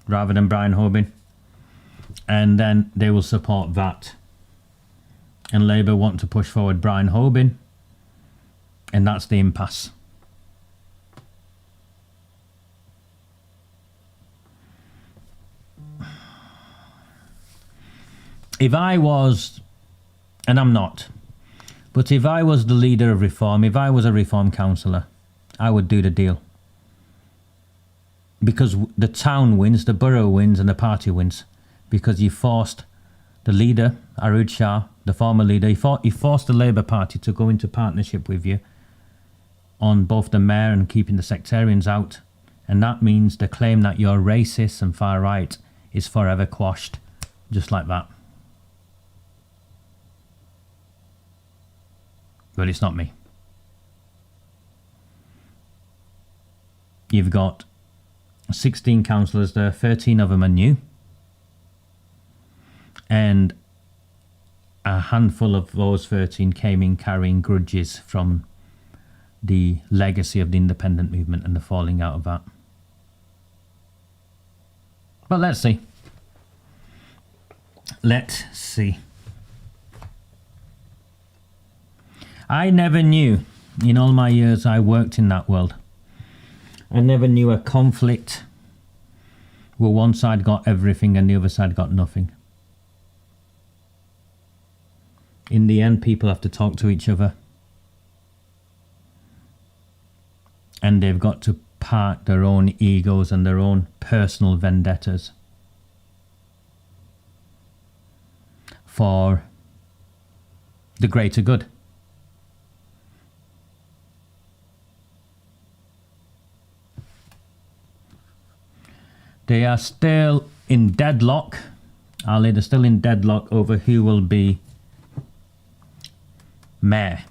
rather than Brian Hoban, and then they will support that. And Labour want to push forward Brian Hoban, and that's the impasse. if I was, and I'm not, but if I was the leader of reform, if I was a reform councillor, I would do the deal. Because the town wins, the borough wins, and the party wins. Because you forced the leader, Arud Shah, the former leader, he forced the Labour Party to go into partnership with you on both the mayor and keeping the sectarians out. And that means the claim that you're racist and far right is forever quashed, just like that. Well, it's not me. You've got 16 councillors there, 13 of them are new. And a handful of those 13 came in carrying grudges from the legacy of the independent movement and the falling out of that. But let's see. Let's see. I never knew, in all my years I worked in that world, I never knew a conflict where one side got everything and the other side got nothing. In the end, people have to talk to each other. And they've got to park their own egos and their own personal vendettas for the greater good. They are still in deadlock. Ali, they're still in deadlock over who will be mayor.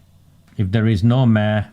If there is no mayor,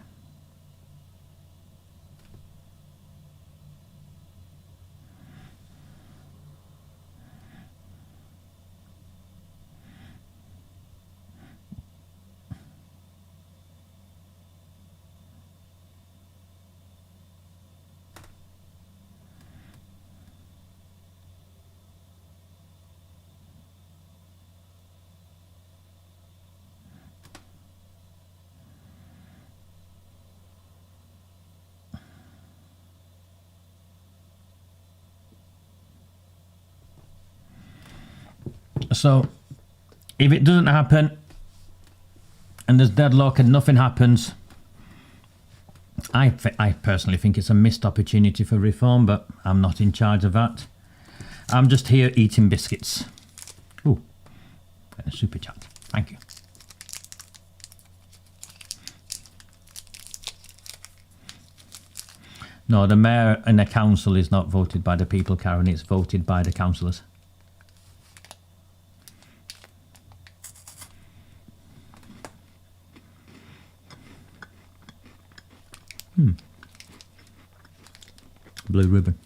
so if it doesn't happen and there's deadlock and nothing happens, I personally think it's a missed opportunity for reform, but I'm not in charge of that. I'm just here eating biscuits. Ooh, a super chat. Thank you. No, the mayor and the council is not voted by the people, Karen. It's voted by the councillors. Blue ribbon.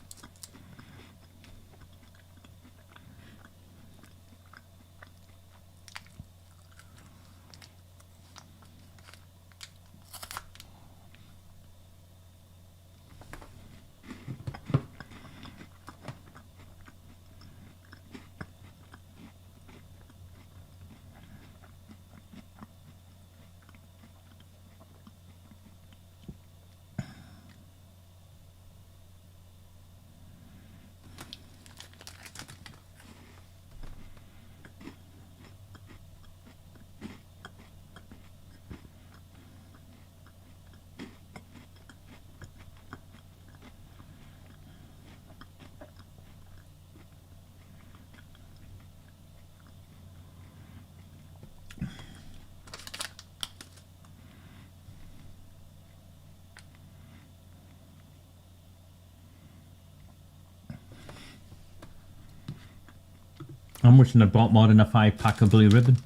I'm wishing I bought more than a 5-pack of blue ribbon.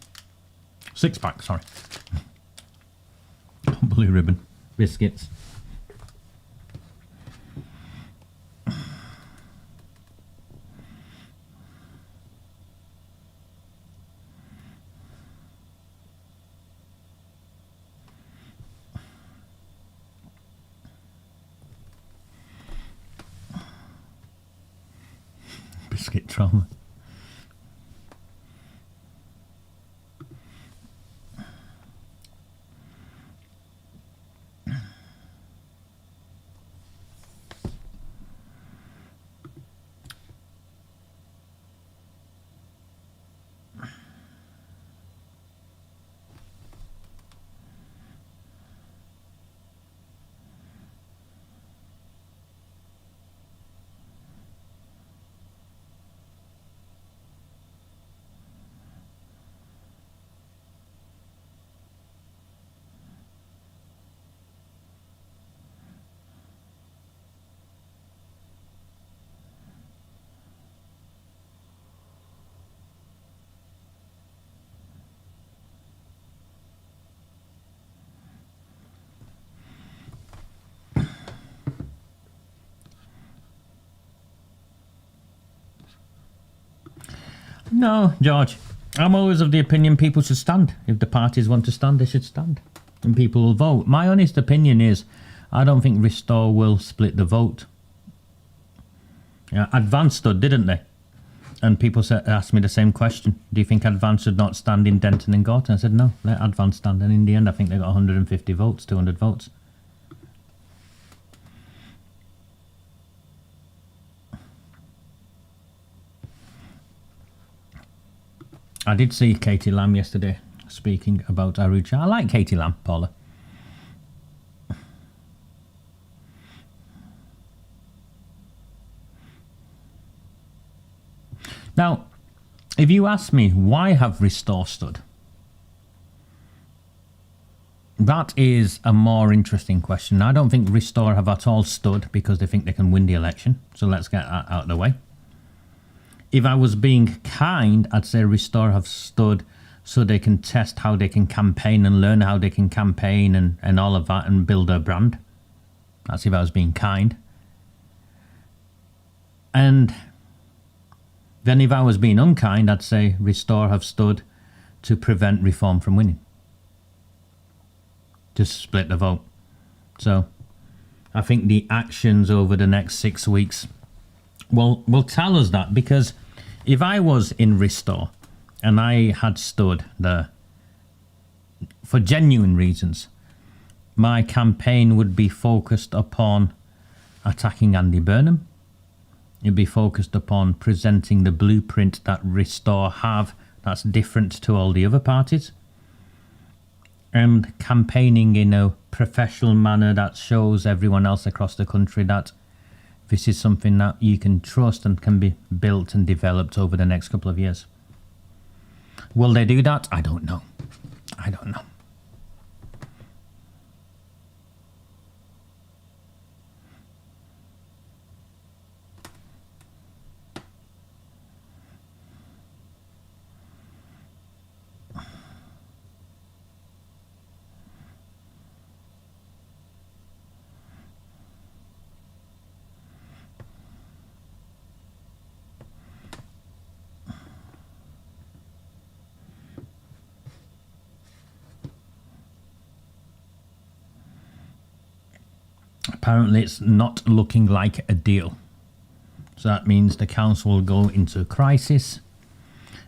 6-pack, sorry. Blue ribbon. Biscuits. Biscuit trauma. No, George. I'm always of the opinion people should stand. If the parties want to stand, they should stand. And people will vote. My honest opinion is, I don't think Restore will split the vote. Yeah, Advance stood, didn't they? And people asked me the same question. Do you think Advance should not stand in Denton and Gorton? I said, no, let Advance stand. And in the end, I think they got 150 votes, 200 votes. I did see Katie Lamb yesterday speaking about Arucha. I like Katie Lamb, Paula. Now, if you ask me why have Restore stood, that is a more interesting question. I don't think Restore have at all stood because they think they can win the election. So let's get that out of the way. If I was being kind, I'd say Restore have stood so they can test how they can campaign and learn how they can campaign and all of that and build a brand. That's if I was being kind. And then if I was being unkind, I'd say Restore have stood to prevent Reform from winning. Just split the vote. So I think the actions over the next 6 weeks will tell us that, because if I was in Restore and I had stood there for genuine reasons, my campaign would be focused upon attacking Andy Burnham. It'd be focused upon presenting the blueprint that Restore have that's different to all the other parties, and campaigning in a professional manner that shows everyone else across the country that this is something that you can trust and can be built and developed over the next couple of years. Will they do that? I don't know. I don't know. Apparently it's not looking like a deal. So that means the council will go into a crisis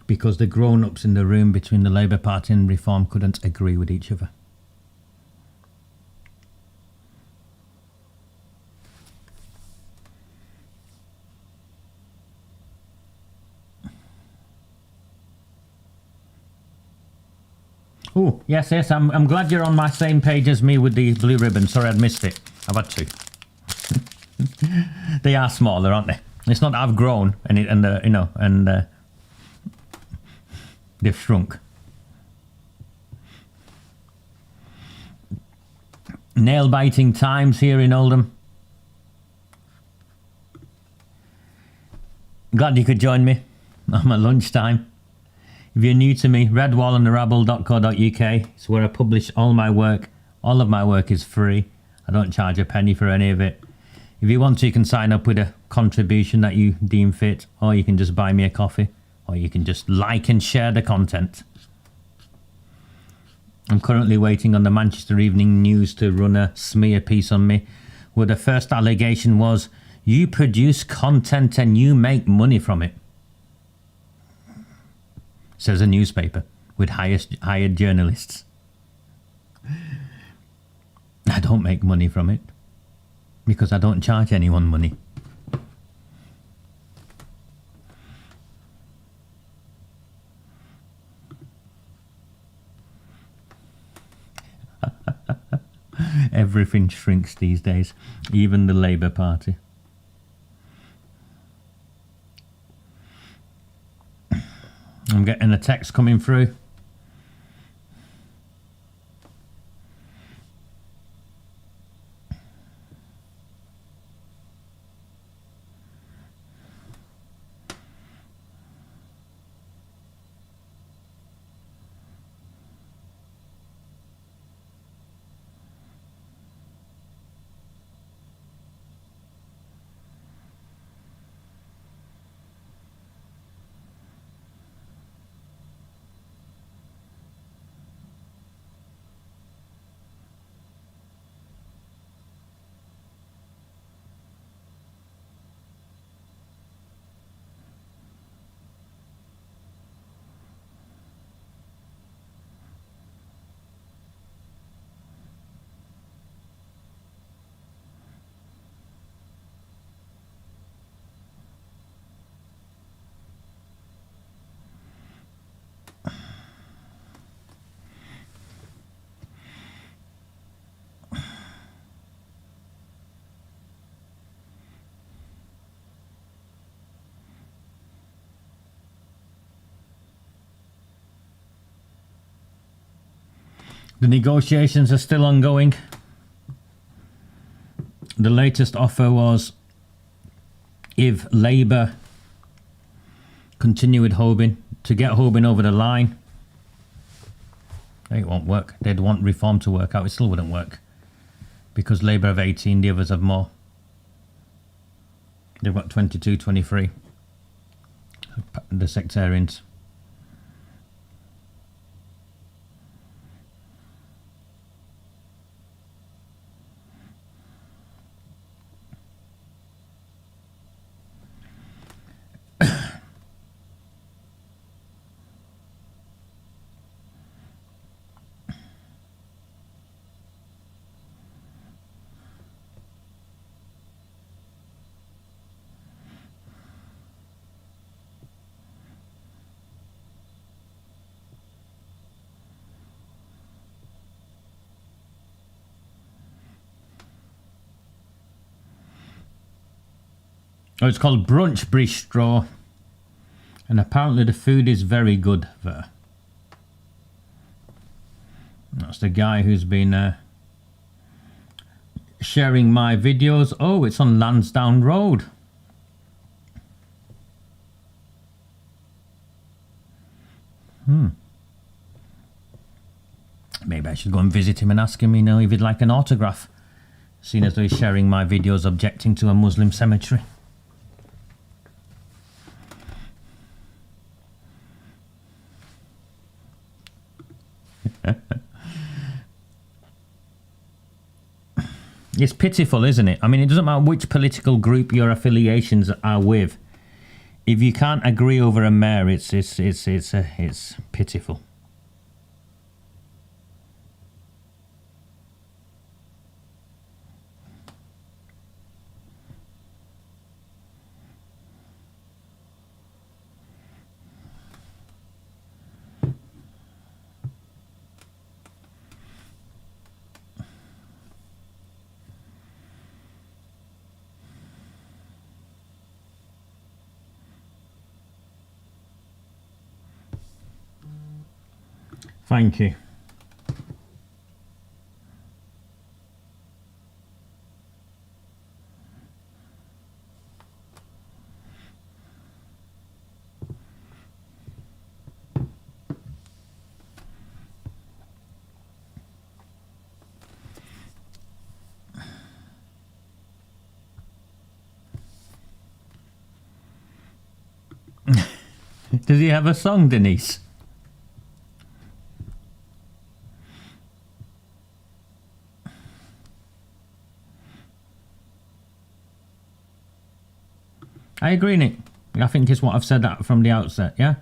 because the grown-ups in the room between the Labour Party and Reform couldn't agree with each other. Oh, yes, I'm glad you're on my same page as me with the blue ribbon. Sorry, I'd missed it. I've had two. They are smaller, aren't they? It's not that I've grown and they've shrunk. Nail-biting times here in Oldham. Glad you could join me on my lunchtime. If you're new to me, redwallandarabble.co.uk. It's where I publish all my work. All of my work is free. I don't charge a penny for any of it. If you want to, you can sign up with a contribution that you deem fit, or you can just buy me a coffee, or you can just like and share the content. I'm currently waiting on the Manchester Evening News to run a smear piece on me, where the first allegation was, you produce content and you make money from it. Says a newspaper with hired journalists. I don't make money from it because I don't charge anyone money. Everything shrinks these days, even the Labour Party. I'm getting a text coming through. The negotiations are still ongoing. The latest offer was if Labour continue with Hoban, to get Hoban over the line. It won't work. They'd want reform to work out. It still wouldn't work. Because Labour have 18, the others have more. They've got 22, 23. The sectarians. Oh, it's called Brunch Bistro, and apparently the food is very good there. That's the guy who's been sharing my videos. Oh, it's on Lansdowne Road. Maybe I should go and visit him and ask him, you know, if he'd like an autograph, seeing as though he's sharing my videos objecting to a Muslim cemetery. It's pitiful, isn't it? I mean, it doesn't matter which political group your affiliations are with. If you can't agree over a mayor, it's pitiful. Thank you. Does he have a song, Denise? I agree, Nick. I think it's what I've said that from the outset, yeah?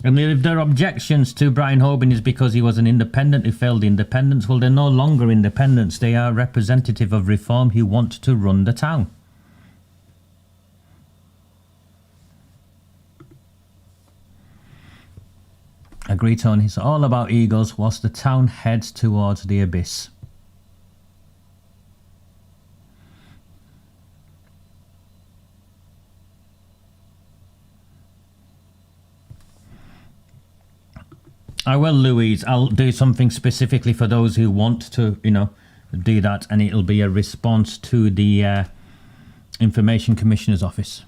And if their objections to Brian Hoban is because he was an independent who failed the independents, well, they're no longer independents. They are representative of reform who want to run the town. Agree, Tony. It's all about egos whilst the town heads towards the abyss. I will, Louise. I'll do something specifically for those who want to, you know, do that, and it'll be a response to the Information Commissioner's Office.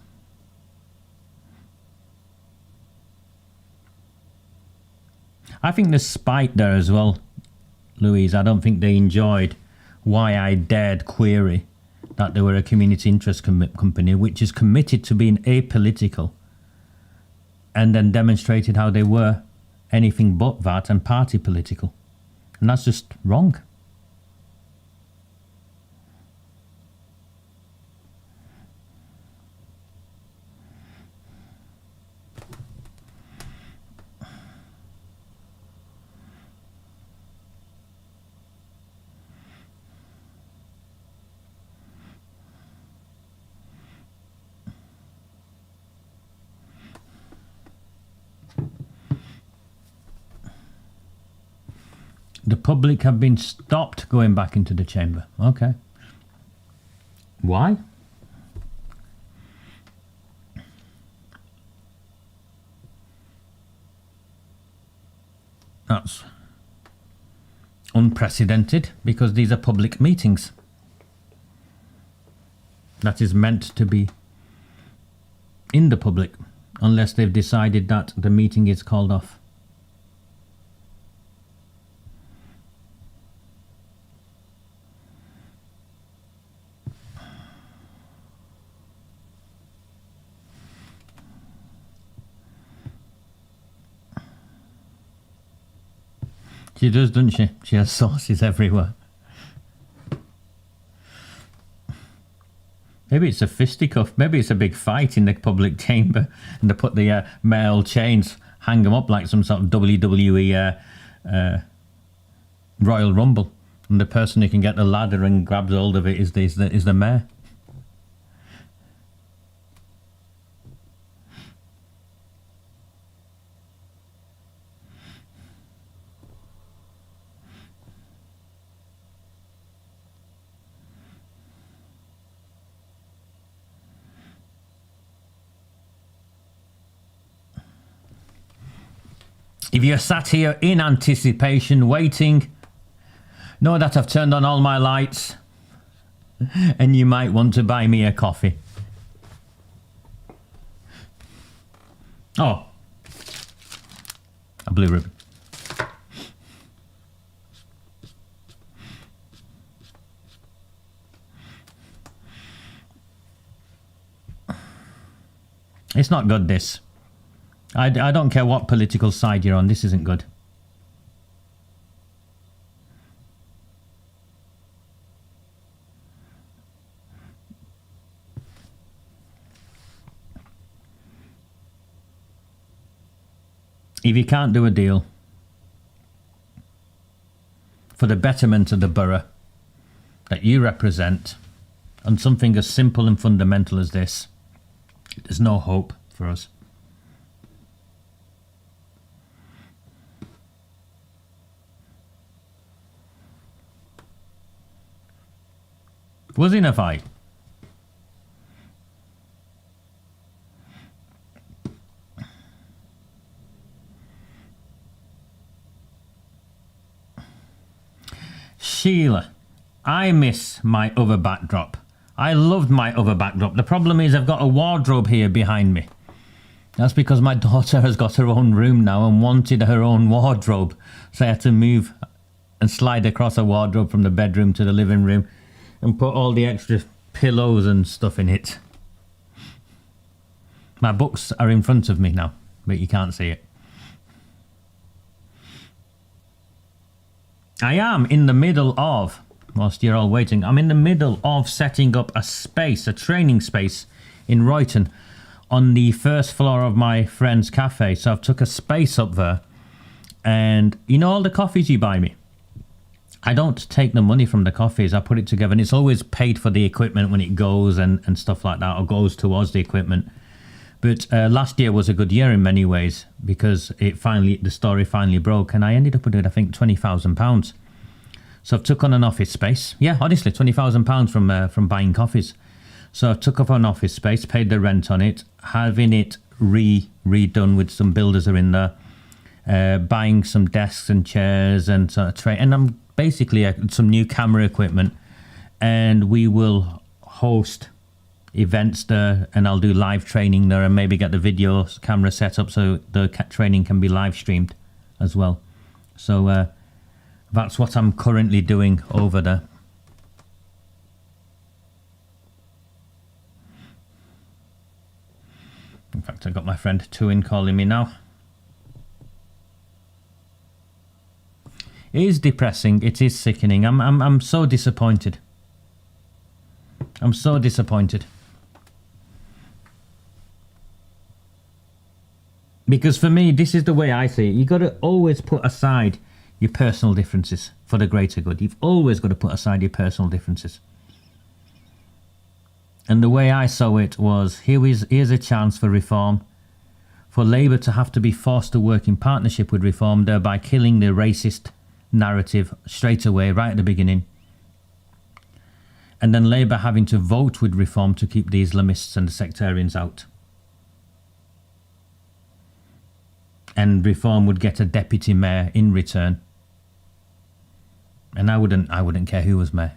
I think there's spite there as well, Louise. I don't think they enjoyed why I dared query that they were a community interest company which is committed to being apolitical, and then demonstrated how they were anything but that and party political. And that's just wrong. The public have been stopped going back into the chamber. Okay. Why? unprecedented because these are public meetings. That is meant to be in the public, unless they've decided that the meeting is called off. She does, doesn't she? She has sources everywhere. Maybe it's a fisticuff. Maybe it's a big fight in the public chamber, and they put the mayoral chains, hang them up like some sort of WWE Royal Rumble, and the person who can get the ladder and grabs hold of it is the mayor. If you're sat here in anticipation, waiting, know that I've turned on all my lights and you might want to buy me a coffee. Oh, a blue ribbon. It's not good, this. I don't care what political side you're on, this isn't good. If you can't do a deal for the betterment of the borough that you represent on something as simple and fundamental as this, there's no hope for us. Was in a fight. Sheila, I miss my other backdrop. I loved my other backdrop. The problem is I've got a wardrobe here behind me. That's because my daughter has got her own room now and wanted her own wardrobe. So I had to move and slide across a wardrobe from the bedroom to the living room and put all the extra pillows and stuff in it. My books are in front of me now, but you can't see it. I am in the middle of, whilst you're all waiting, I'm in the middle of setting up a space, a training space in Royton on the first floor of my friend's cafe. So I've took a space up there, and you know all the coffees you buy me? I don't take the money from the coffees, I put it together, and it's always paid for the equipment when it goes and stuff like that, or goes towards the equipment. But last year was a good year in many ways because the story finally broke, and I ended up with, I think, £20,000. So I've took on an office space. Yeah, honestly, £20,000 from buying coffees. So I took up an office space, paid the rent on it, having it redone with some builders are in there, buying some desks and chairs and sort of tray, and I'm basically some new camera equipment, and we will host events there, and I'll do live training there and maybe get the video camera set up so the training can be live streamed as well. So that's what I'm currently doing over there. In fact, I've got my friend Tuin calling me now. It is depressing. It is sickening. I'm so disappointed. I'm so disappointed. Because for me, this is the way I see it. You've got to always put aside your personal differences for the greater good. You've always got to put aside your personal differences. And the way I saw it was, here's a chance for reform, for Labour to have to be forced to work in partnership with reform, thereby killing the racist narrative straight away, right at the beginning. And then Labour having to vote with reform to keep the Islamists and the sectarians out. And reform would get a deputy mayor in return. And I wouldn't care who was mayor.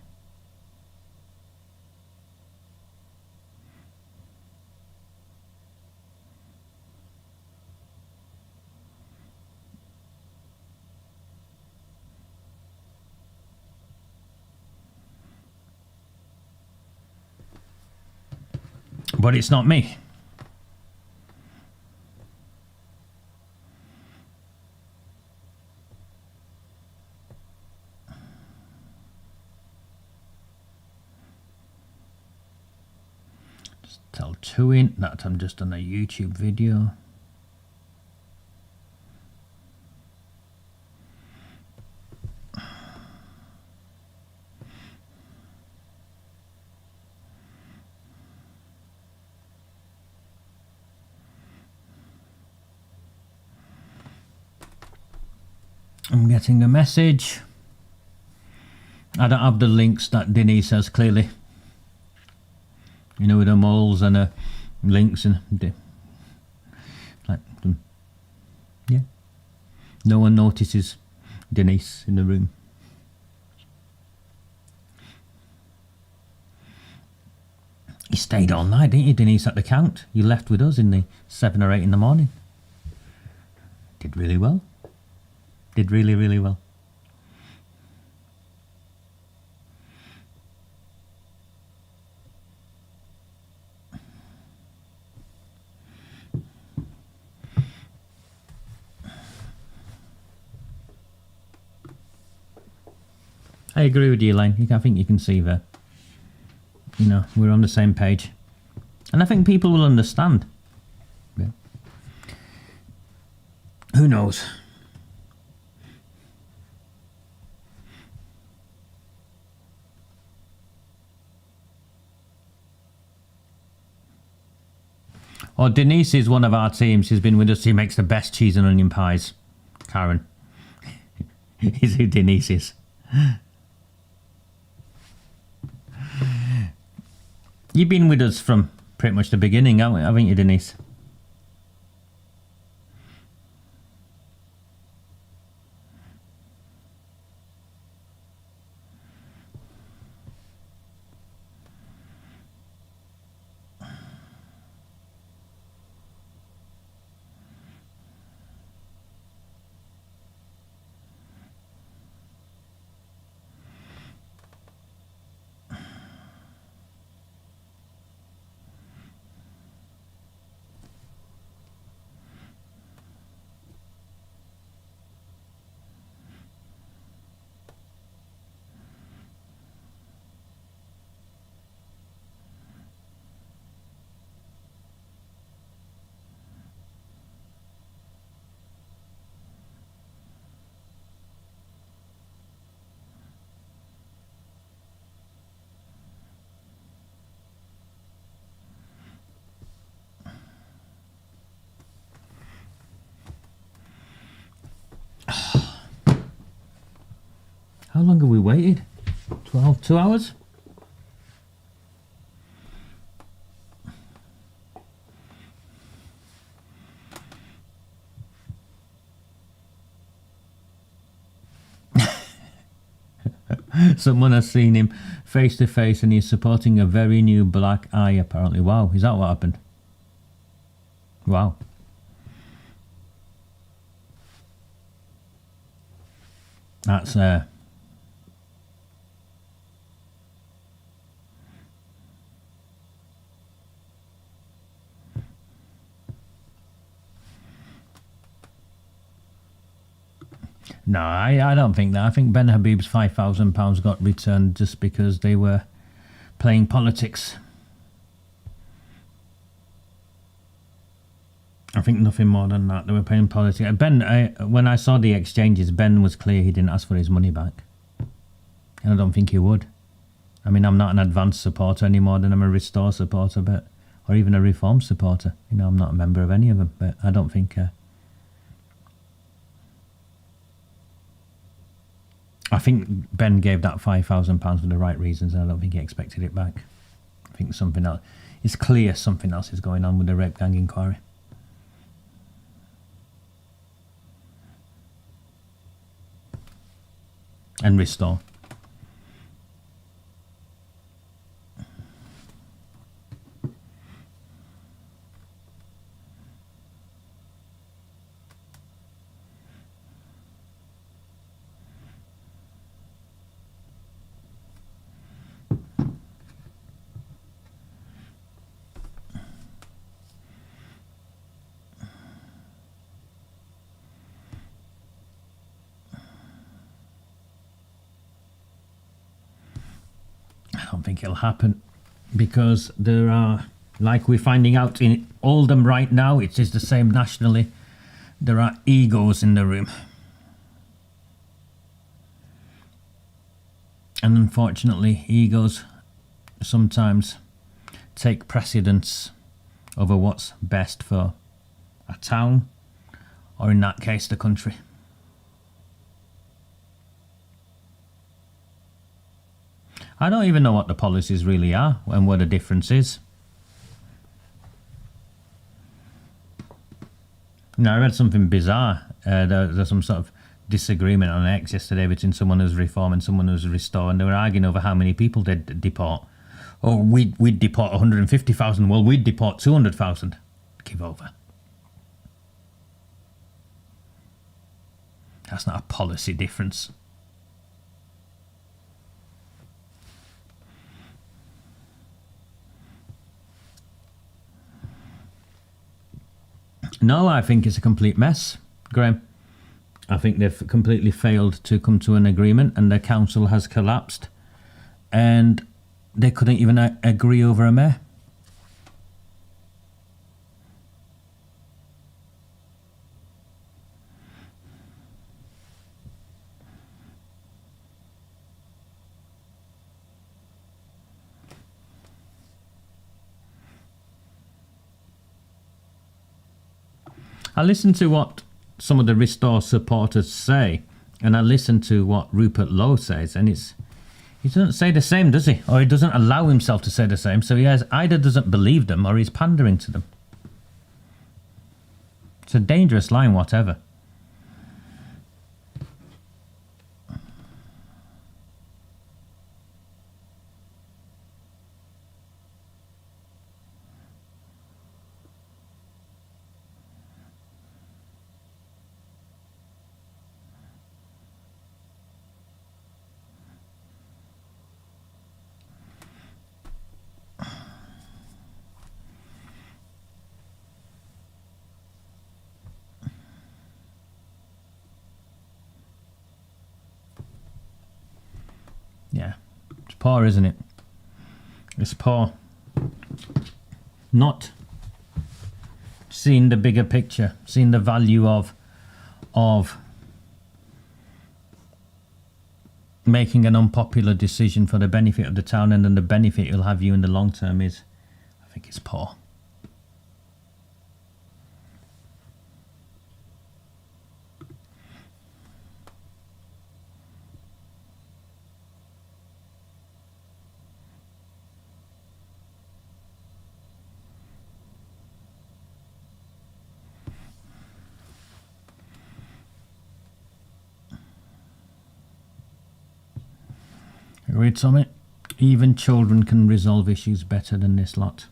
But it's not me. Just tell Tuin that I'm just on a YouTube video. I'm getting a message. I don't have the links that Denise has, clearly. You know, with the moles and links and... like, yeah. No one notices Denise in the room. You stayed all night, didn't you, Denise, at the count? You left with us in the 7 or 8 in the morning. Did really well. Did really, really well. I agree with you, Elaine. I think you can see that. You know, we're on the same page. And I think people will understand. Yeah. Who knows? Oh, Denise is one of our team. She's been with us. She makes the best cheese and onion pies. Karen. Is who Denise is. You've been with us from pretty much the beginning, haven't you, Denise? How long have we waited? 2 hours? Someone has seen him face to face and he's supporting a very new black eye apparently. Wow, is that what happened? Wow. That's No, I don't think that. I think Ben Habib's £5,000 got returned just because they were playing politics. I think nothing more than that. They were playing politics. Ben, when I saw the exchanges, Ben was clear he didn't ask for his money back. And I don't think he would. I mean, I'm not an advanced supporter any more than I'm a Restore supporter, but or even a Reform supporter. You know, I'm not a member of any of them, but I don't think... I think Ben gave that £5,000 for the right reasons, and I don't think he expected it back. I think something else... It's clear something else is going on with the rape gang inquiry. And Restore. don't think it'll happen, because there are, like we're finding out in Oldham right now, it is the same nationally, there are egos in the room. And unfortunately, egos sometimes take precedence over what's best for a town, or in that case, the country. I don't even know what the policies really are and what the difference is. Now, I read something bizarre. There's some sort of disagreement on X yesterday between someone who's reform and someone who's restore, and they were arguing over how many people they'd deport. Oh, we'd deport 150,000. Well, we'd deport 200,000. Give over. That's not a policy difference. No, I think it's a complete mess, Graham. I think they've completely failed to come to an agreement, and the council has collapsed, and they couldn't even agree over a mayor. I listened to what some of the Restore supporters say, and I listened to what Rupert Lowe says, and he doesn't say the same, does he? Or he doesn't allow himself to say the same, so he either doesn't believe them or he's pandering to them. It's a dangerous line, whatever. Yeah, it's poor, isn't it? It's poor. Not seeing the bigger picture, seeing the value of making an unpopular decision for the benefit of the town, and then the benefit it'll have you in the long term is, I think it's poor. Read something. Even children can resolve issues better than this lot.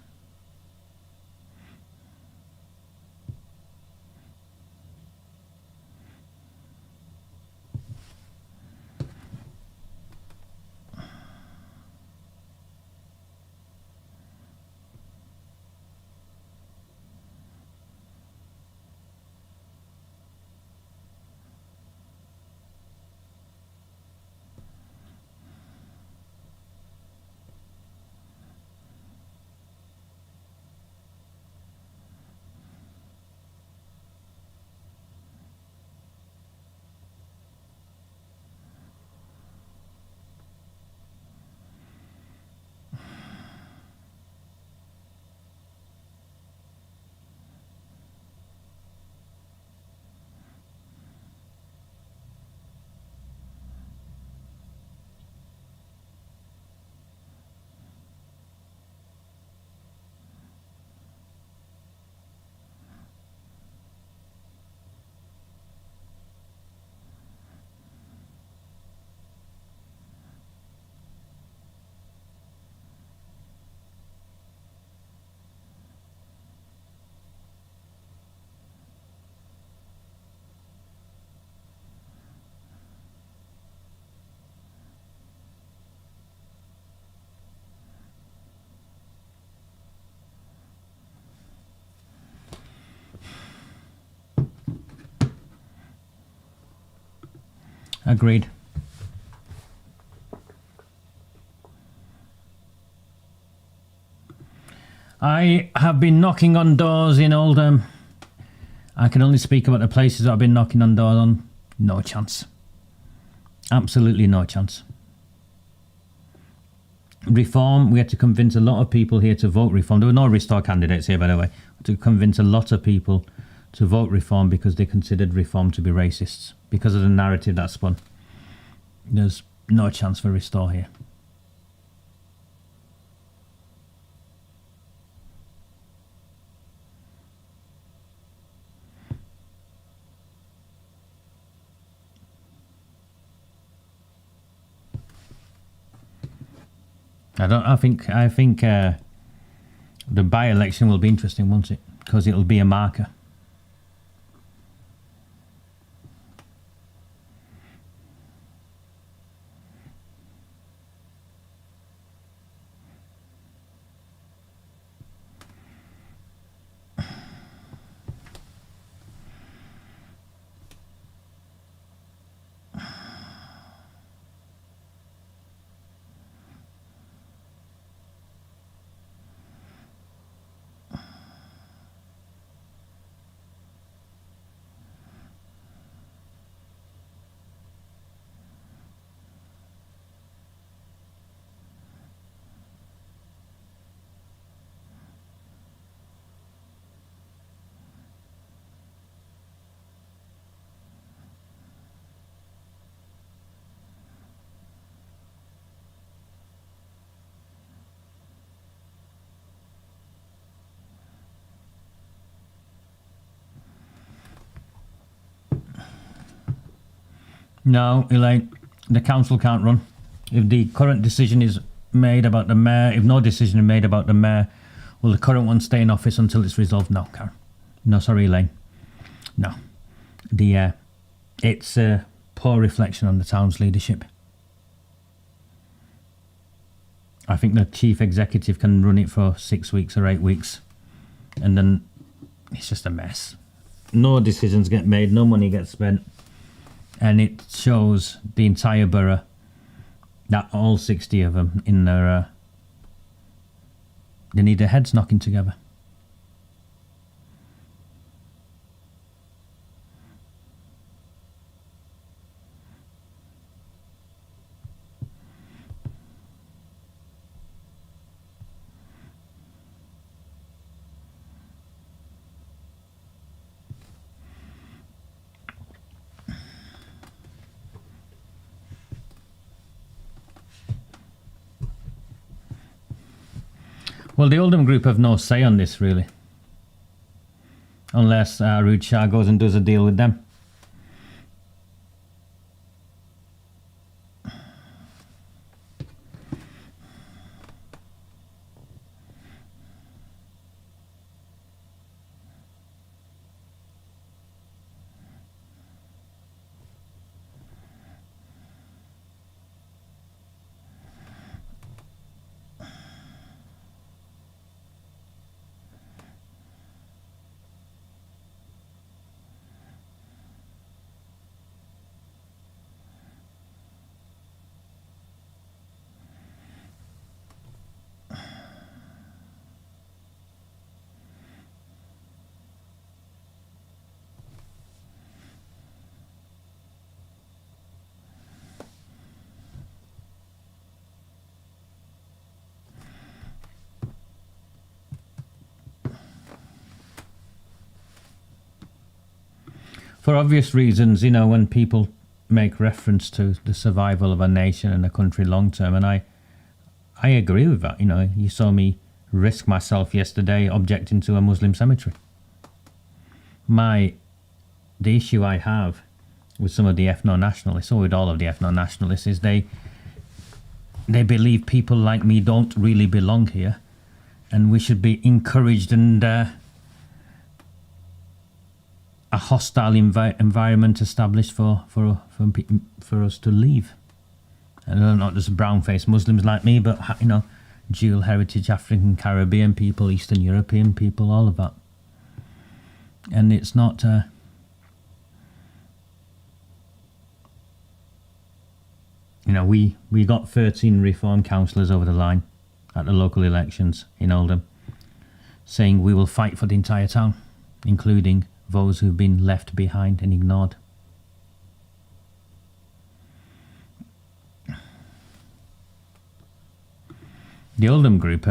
Agreed. I have been knocking on doors in Oldham. I can only speak about the places that I've been knocking on doors on. No chance. Absolutely no chance. Reform, we had to convince a lot of people here to vote reform. There were no Restore candidates here, by the way. To convince a lot of people to vote reform because they considered reform to be racists. Because of the narrative that spun. There's no chance for Restore here. I think the by-election will be interesting, won't it? Because it'll be a marker. No, Elaine, the council can't run. If the current decision is made about the mayor, if no decision is made about the mayor, will the current one stay in office until it's resolved? No, Karen. No, sorry, Elaine. No. It's a poor reflection on the town's leadership. I think the chief executive can run it for 6 weeks or 8 weeks, and then it's just a mess. No decisions get made, no money gets spent. And it shows the entire borough that all 60 of them in their... they need their heads knocking together. Well, the Oldham Group have no say on this, really. Unless Rude Shah goes and does a deal with them. For obvious reasons, you know, when people make reference to the survival of a nation and a country long term, and I agree with that. You know, you saw me risk myself yesterday objecting to a Muslim cemetery. The issue I have with some of the ethno-nationalists, or with all of the ethno-nationalists, is they believe people like me don't really belong here, and we should be encouraged and a hostile environment established for us to leave. And not just brown-faced Muslims like me, but, you know, dual heritage African Caribbean people, Eastern European people, all of that. And it's not... you know, we got 13 reform councillors over the line at the local elections in Oldham. saying we will fight for the entire town, including those who've been left behind and ignored. The Oldham Group,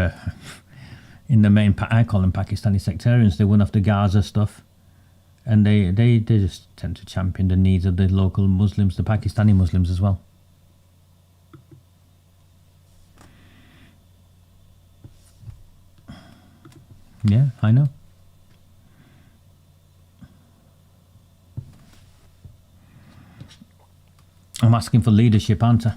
in the main, I call them Pakistani sectarians. They won off the Gaza stuff, and they just tend to champion the needs of the local Muslims, the Pakistani Muslims as well. Yeah, I know. I'm asking for leadership, aren't I?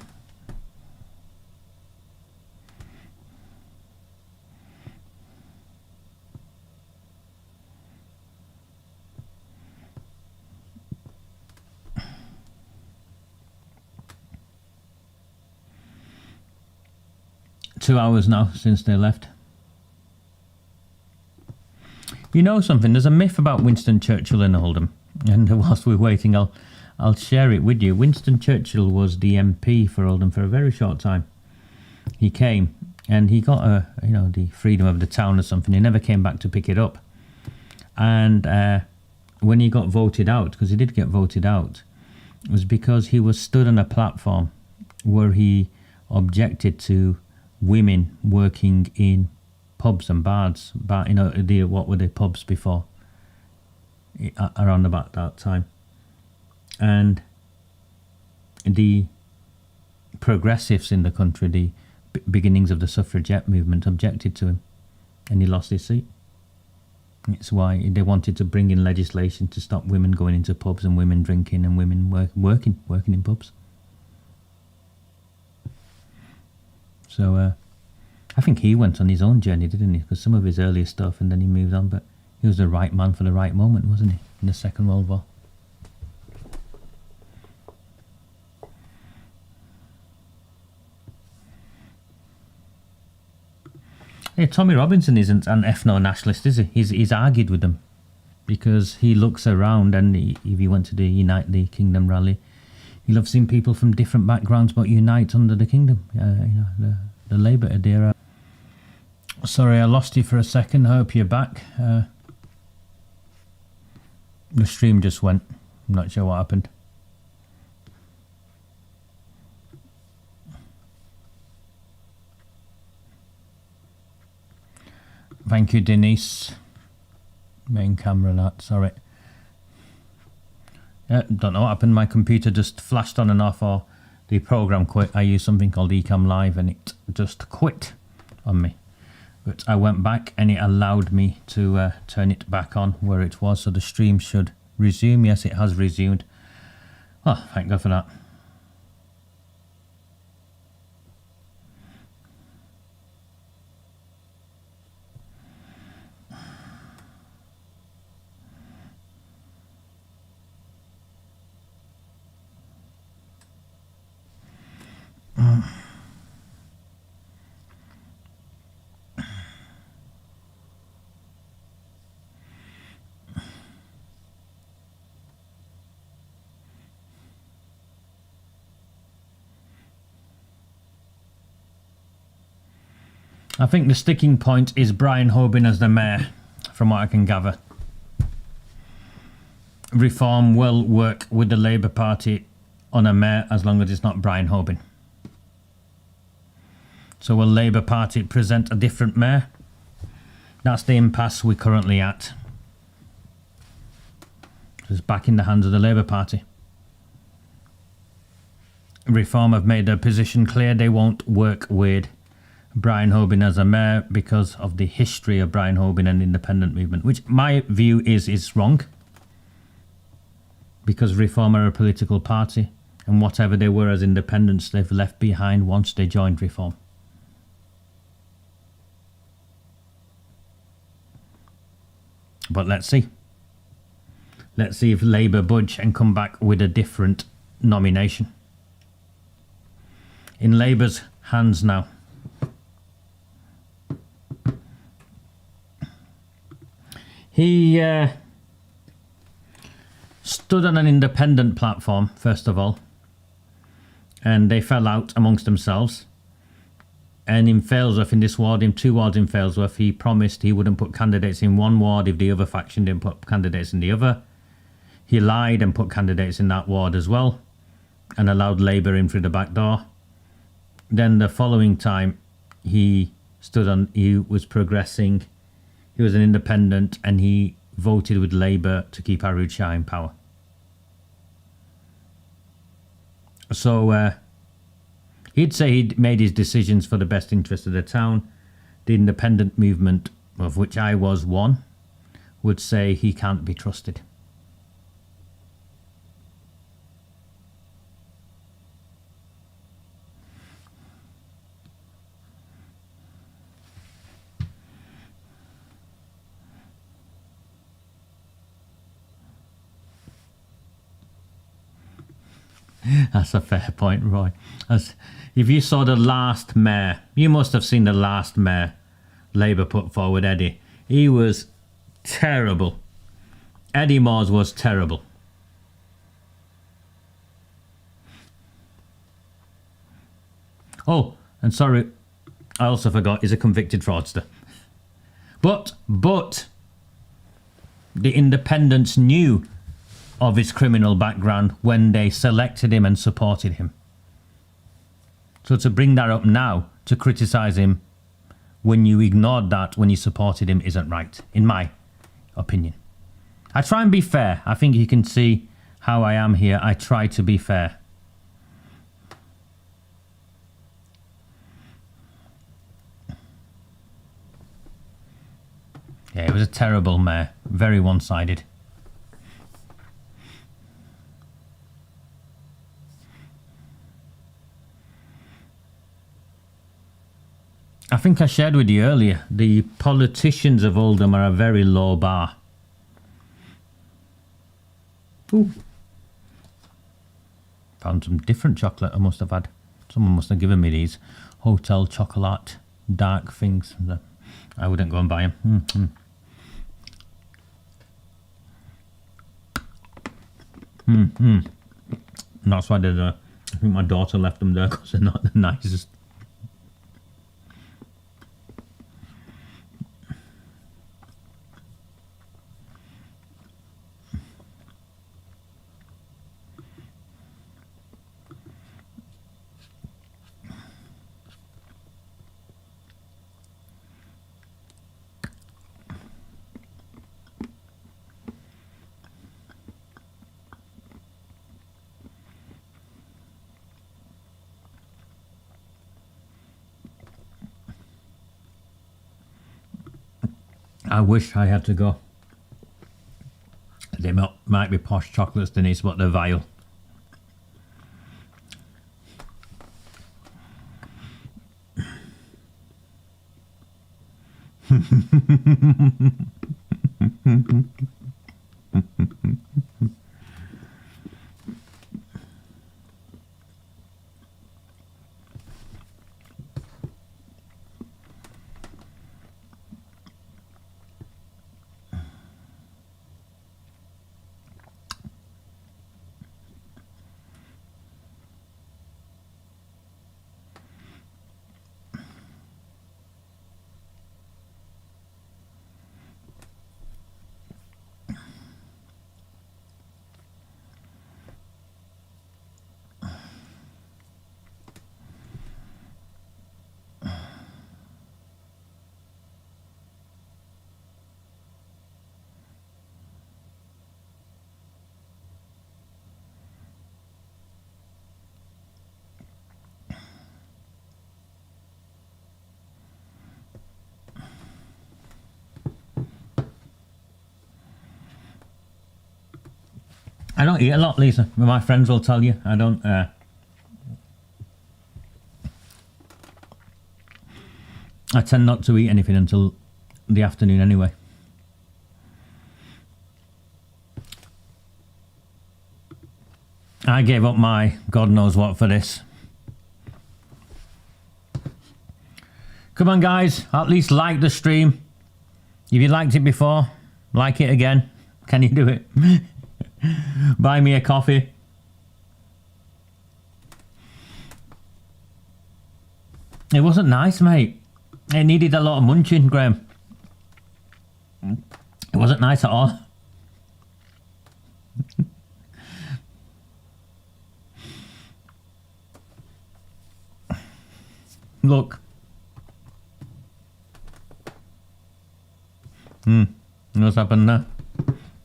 Two hours now since they left. You know something? There's a myth about Winston Churchill in Oldham, and whilst we're waiting, I'll share it with you. Winston Churchill was the MP for Oldham for a very short time. He came and he got the freedom of the town or something. He never came back to pick it up. And when he got voted out, because he did get voted out, it was because he was stood on a platform where he objected to women working in pubs and bars, what were the pubs before, around about that time. And the progressives in the country, the beginnings of the suffragette movement, objected to him, and he lost his seat. It's why they wanted to bring in legislation to stop women going into pubs and women drinking and women working in pubs. So I think he went on his own journey, didn't he? Because some of his earlier stuff, and then he moved on. But he was the right man for the right moment, wasn't he? In the Second World War. Hey, Tommy Robinson isn't an ethno-nationalist, is he? He's argued with them because he looks around, and if he went to the Unite the Kingdom rally, he loves seeing people from different backgrounds but unite under the kingdom. The Labour idea. Sorry, I lost you for a second. I hope you're back. The stream just went. I'm not sure what happened. Thank you, Denise. Main camera, that. Sorry. Yeah, don't know what happened. My computer just flashed on and off, or the program quit. I use something called Ecamm Live, and it just quit on me. But I went back and it allowed me to turn it back on where it was, so the stream should resume. Yes, it has resumed. Oh, thank God for that. I think the sticking point is Brian Hoban as the mayor, from what I can gather. Reform will work with the Labour Party on a mayor as long as it's not Brian Hoban. So will Labour Party present a different mayor? That's the impasse we're currently at. It's back in the hands of the Labour Party. Reform have made their position clear. They won't work with Brian Hoban as a mayor because of the history of Brian Hoban and the independent movement, which my view is wrong, because Reform are a political party, and whatever they were as independents, they've left behind once they joined Reform. But let's see. Let's see if Labour budge and come back with a different nomination. In Labour's hands now. He stood on an independent platform, first of all, and they fell out amongst themselves. And in Failsworth, in this ward, in 2 wards in Failsworth, he promised he wouldn't put candidates in one ward if the other faction didn't put candidates in the other. He lied and put candidates in that ward as well and allowed Labour in through the back door. Then the following time, he was progressing, he was an independent, and he voted with Labour to keep Arud Shah in power. So he'd say he'd made his decisions for the best interest of the town. The independent movement, of which I was one, would say he can't be trusted. That's a fair point, Roy. If you saw the last mayor, you must have seen the last mayor Labour put forward, Eddie. He was terrible. Eddie Moores was terrible. Oh, and sorry, I also forgot, he's a convicted fraudster. But the independents knew of his criminal background when they selected him and supported him. So to bring that up now, to criticise him when you ignored that when you supported him, isn't right, in my opinion. I try and be fair. I think you can see how I am here. I try to be fair. Yeah, it was a terrible mayor. Very one-sided. I think I shared with you earlier, the politicians of Oldham are a very low bar. Ooh. Found some different chocolate I must have had. Someone must have given me these hotel chocolate dark things. I wouldn't go and buy them. And that's why I think my daughter left them there, because they're not the nicest. I wish I had to go. They might be posh chocolates, Denise, but they're vile. I don't eat a lot, Lisa. My friends will tell you. I don't... I tend not to eat anything until the afternoon anyway. I gave up my God knows what for this. Come on, guys. At least like the stream. If you liked it before, like it again. Can you do it? Buy me a coffee. It wasn't nice, mate. It needed a lot of munching, Graham. It wasn't nice at all. Look. What's happened there?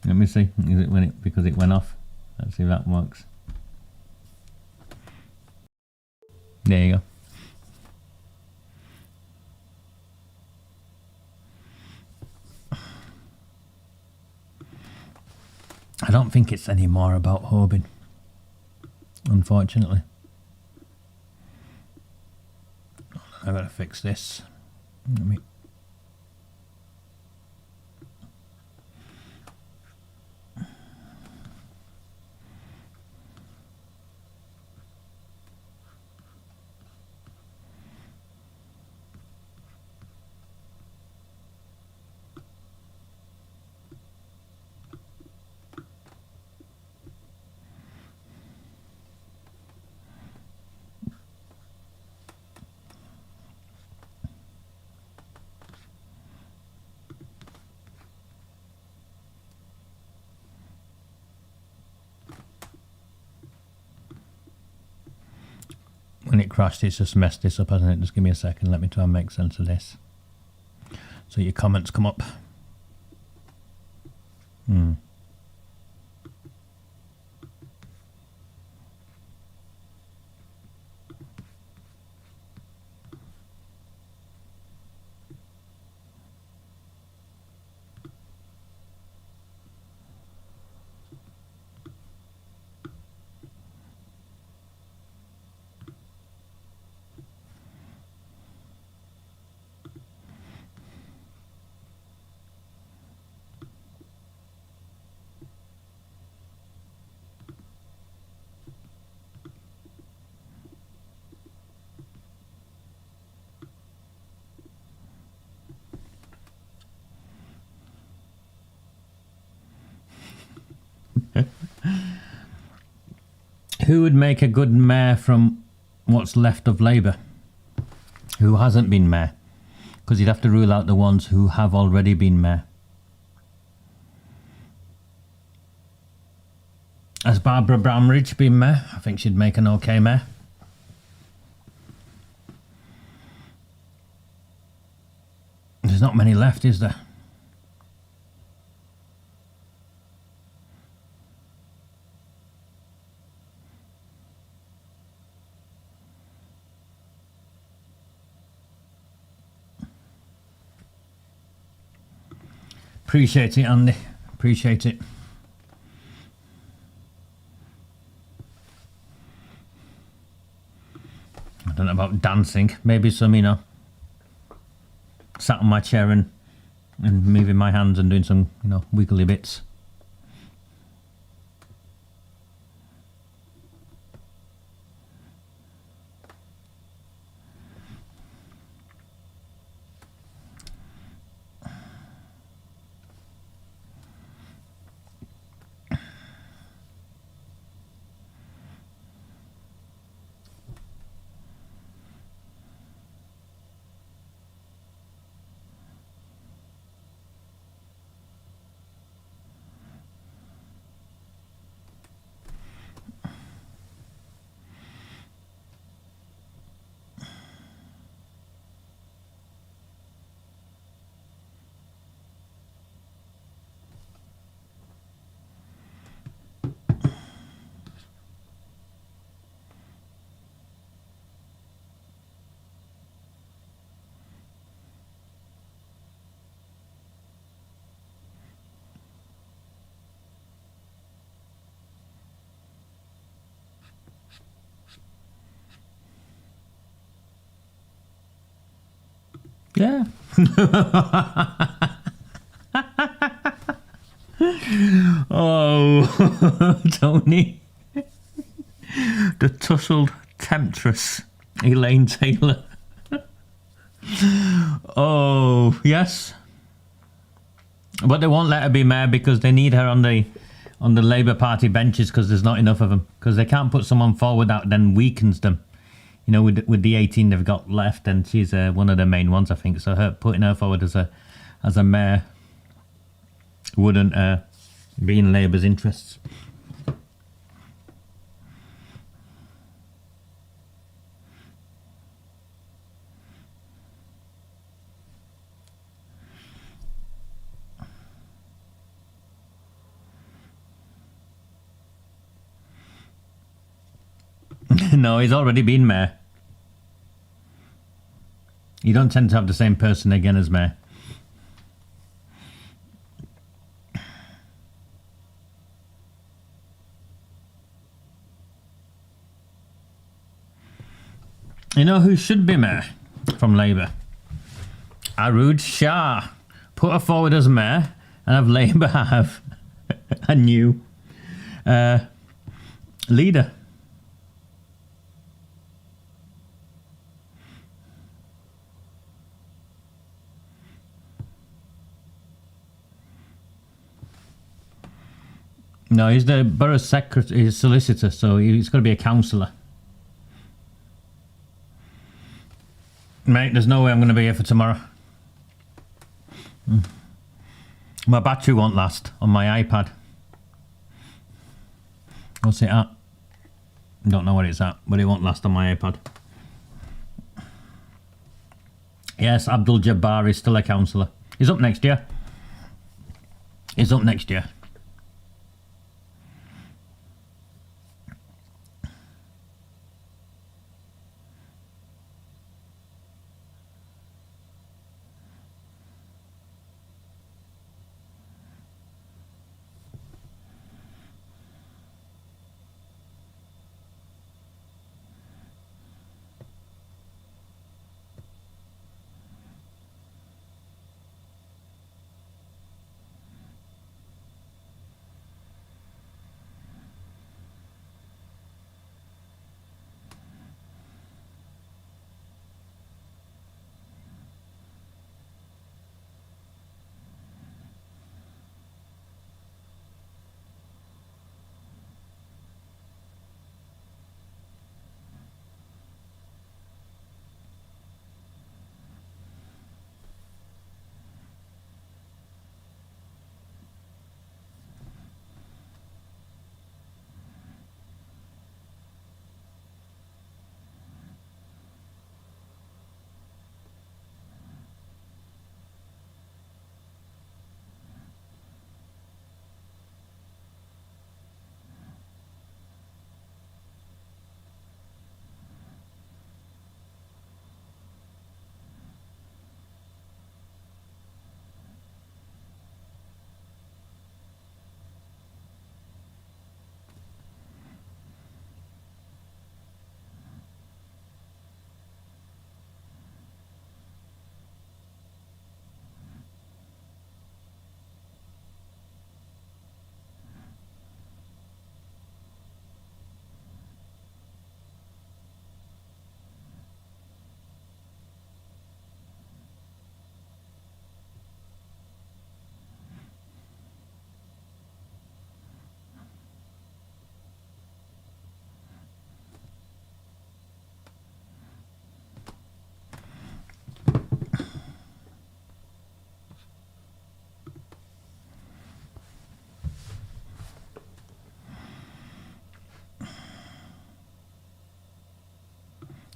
Let me see. Is it when it because it went off? Let's see if that works. There you go. I don't think it's any more about Hobin, unfortunately. I've got to fix this. Let me. When it crashed, it's just messed this up, hasn't it? Just give me a second. Let me try and make sense of this. So your comments come up. Who would make a good mayor from what's left of Labour? Who hasn't been mayor? Because you'd have to rule out the ones who have already been mayor. Has Barbara Bramridge been mayor? I think she'd make an okay mayor. There's not many left, is there? Appreciate it, Andy. Appreciate it. I don't know about dancing. Maybe some, you know, sat on my chair and moving my hands and doing some, you know, wiggly bits. Yeah. Oh, Tony. The tussled temptress, Elaine Taylor. Oh, yes. But they won't let her be mayor because they need her on the Labour Party benches because there's not enough of them. Because they can't put someone forward that then weakens them You know, with the 18 they've got left, and she's one of the main ones, I think. So putting her forward as a mayor wouldn't be in Labour's interests. No, he's already been mayor. You don't tend to have the same person again as mayor. You know who should be mayor from Labour? Arood Shah. Put her forward as mayor and have Labour have a new leader. No, he's the borough secretary, he's solicitor, so he's got to be a councillor. Mate, there's no way I'm going to be here for tomorrow. My battery won't last on my iPad. What's it at? Don't know what it's at, but it won't last on my iPad. Yes, Abdul Jabbar is still a councillor. He's up next year. He's up next year.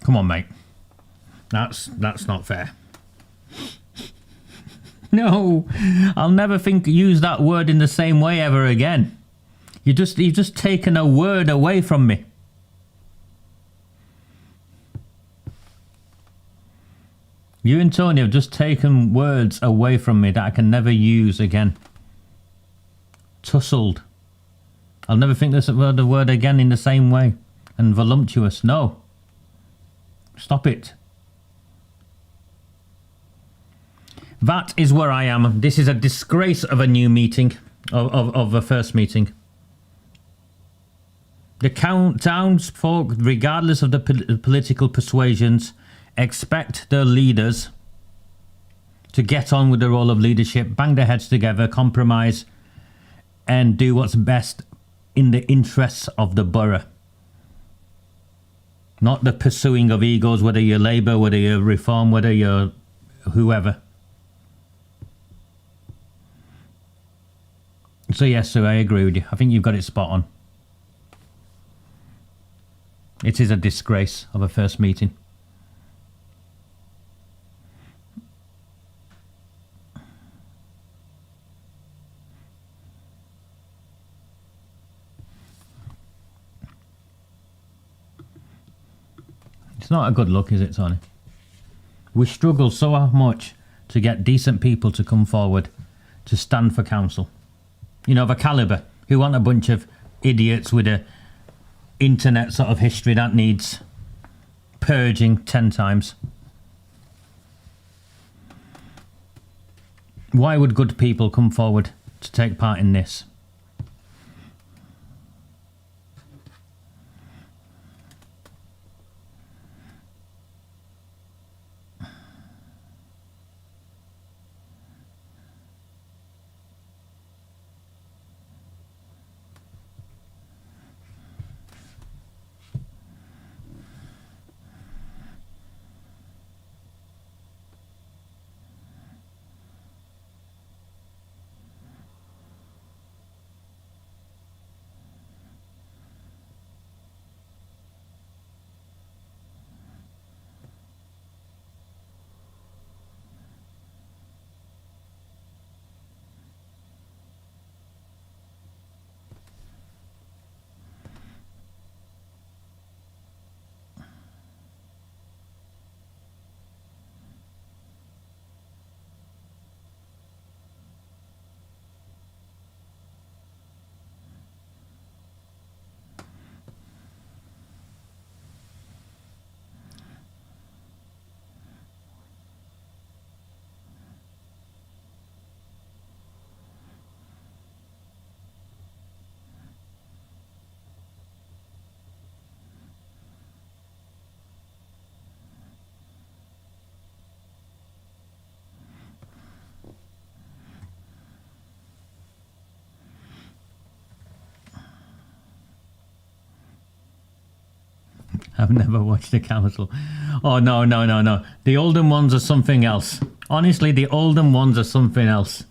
Come on, mate. That's not fair. No, I'll never use that word in the same way ever again. You've just taken a word away from me. You and Tony have just taken words away from me that I can never use again. Tussled. I'll never think this word again in the same way. And voluptuous. No. Stop it. That is where I am. This is a disgrace of a new meeting, of a first meeting. The townsfolk, regardless of the political persuasions, expect their leaders to get on with the role of leadership, bang their heads together, compromise, and do what's best in the interests of the borough. Not the pursuing of egos, whether you're Labour, whether you're Reform, whether you're whoever. So yes, Sue, I agree with you. I think you've got it spot on. It is a disgrace of a first meeting. It's not a good look, is it, Tony? We struggle so much to get decent people to come forward to stand for council. You know, of a calibre, who aren't a bunch of idiots with a internet sort of history that needs purging 10 times. Why would good people come forward to take part in this? I've never watched the council. Oh, no. The Oldham ones are something else. Honestly, the Oldham ones are something else.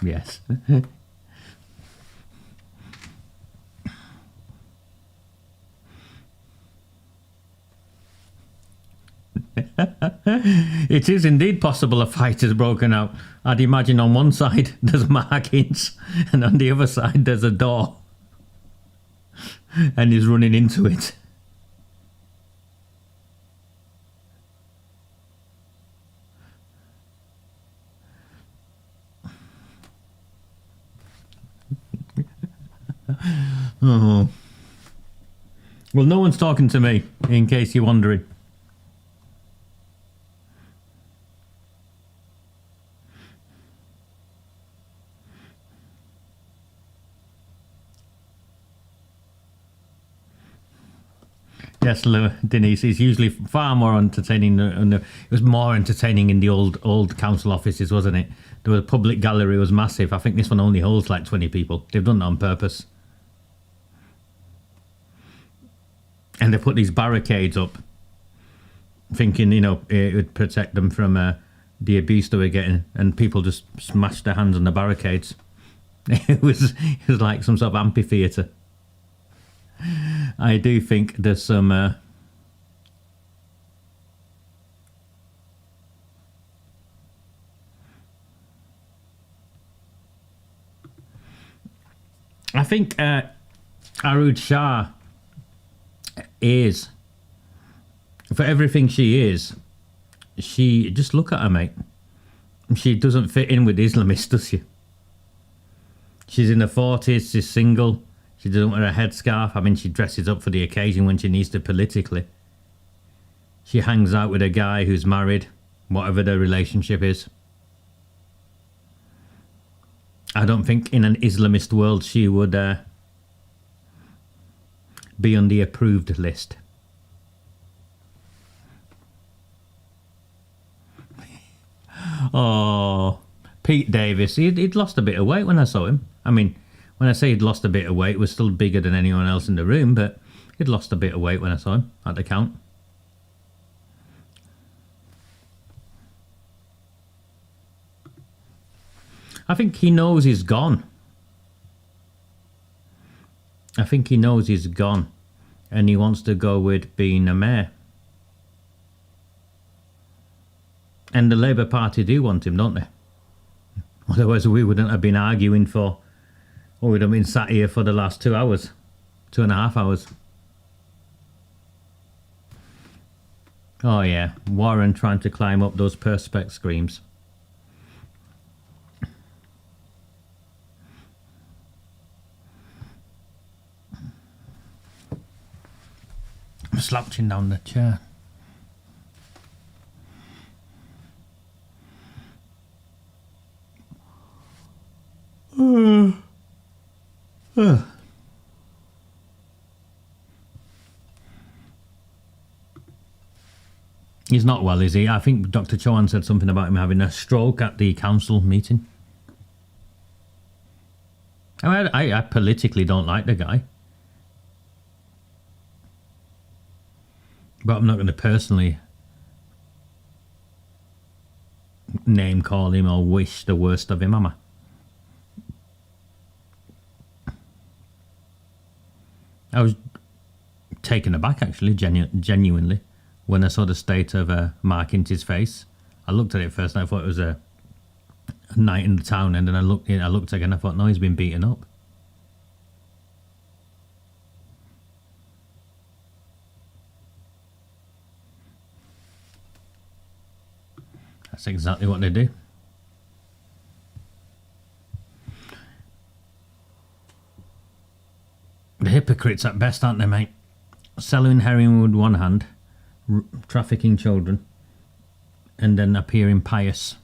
Yes. It is indeed possible a fight has broken out. I'd imagine on one side there's markings and on the other side there's a door. And he's running into it. Oh. Well, no one's talking to me, in case you're wondering. Yes, Denise, it's usually far more entertaining. It was more entertaining in the old council offices, wasn't it? There was a public gallery, it was massive. I think this one only holds like 20 people. They've done it on purpose. And they put these barricades up, thinking, you know, it would protect them from the abuse they were getting. And people just smashed their hands on the barricades. It was like some sort of amphitheatre. I do think there's some... I think Arud Shah is, for everything she is, she, just look at her, mate. She doesn't fit in with Islamists, does she? She's in her 40s, she's single, she doesn't wear a headscarf. I mean, she dresses up for the occasion when she needs to politically. She hangs out with a guy who's married, whatever their relationship is. I don't think in an Islamist world she would be on the approved list. Oh, Pete Davis, he'd lost a bit of weight when I saw him. I mean, when I say he'd lost a bit of weight, he was still bigger than anyone else in the room, but he'd lost a bit of weight when I saw him at the count. I think he knows he's gone. I think he knows he's gone and he wants to go with being a mayor. And the Labour Party do want him, don't they? Otherwise we wouldn't have been arguing for, or we'd have been sat here for the last 2 hours, 2.5 hours. Oh yeah, Warren trying to climb up those perspex screams. I'm slouching down the chair. He's not well, is he? I think Dr. Chauhan said something about him having a stroke at the council meeting. I politically don't like the guy. But I'm not going to personally name call him or wish the worst of him, am I? I was taken aback, actually, genuinely, when I saw the state of Mark Hinty's face. I looked at it first and I thought it was a night in the town, and then I looked again and I thought, no, he's been beaten up. That's exactly what they do. The hypocrites at best, aren't they, mate? Selling heroin with one hand, trafficking children, and then appearing pious.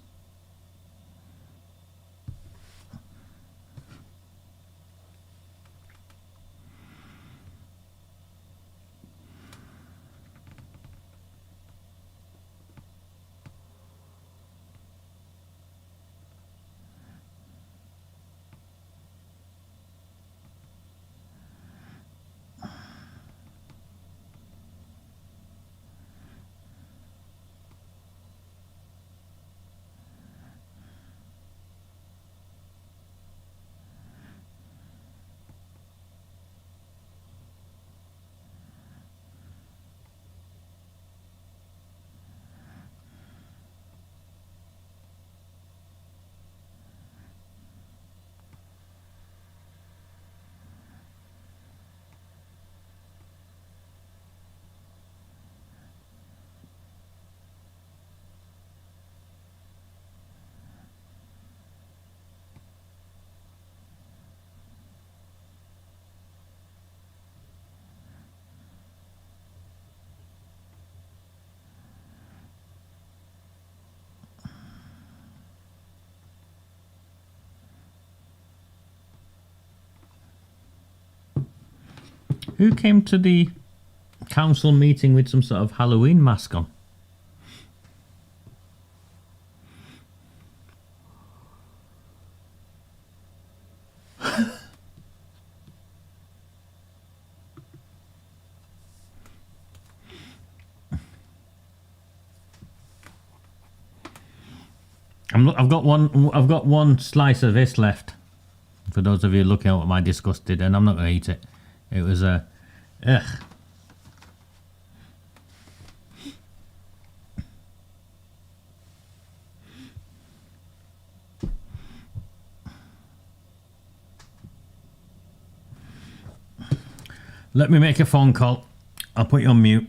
Who came to the council meeting with some sort of Halloween mask on? I've got one slice of this left. For those of you looking at what my disgust did, and I'm not going to eat it. It was a ugh. Let me make a phone call. I'll put you on mute.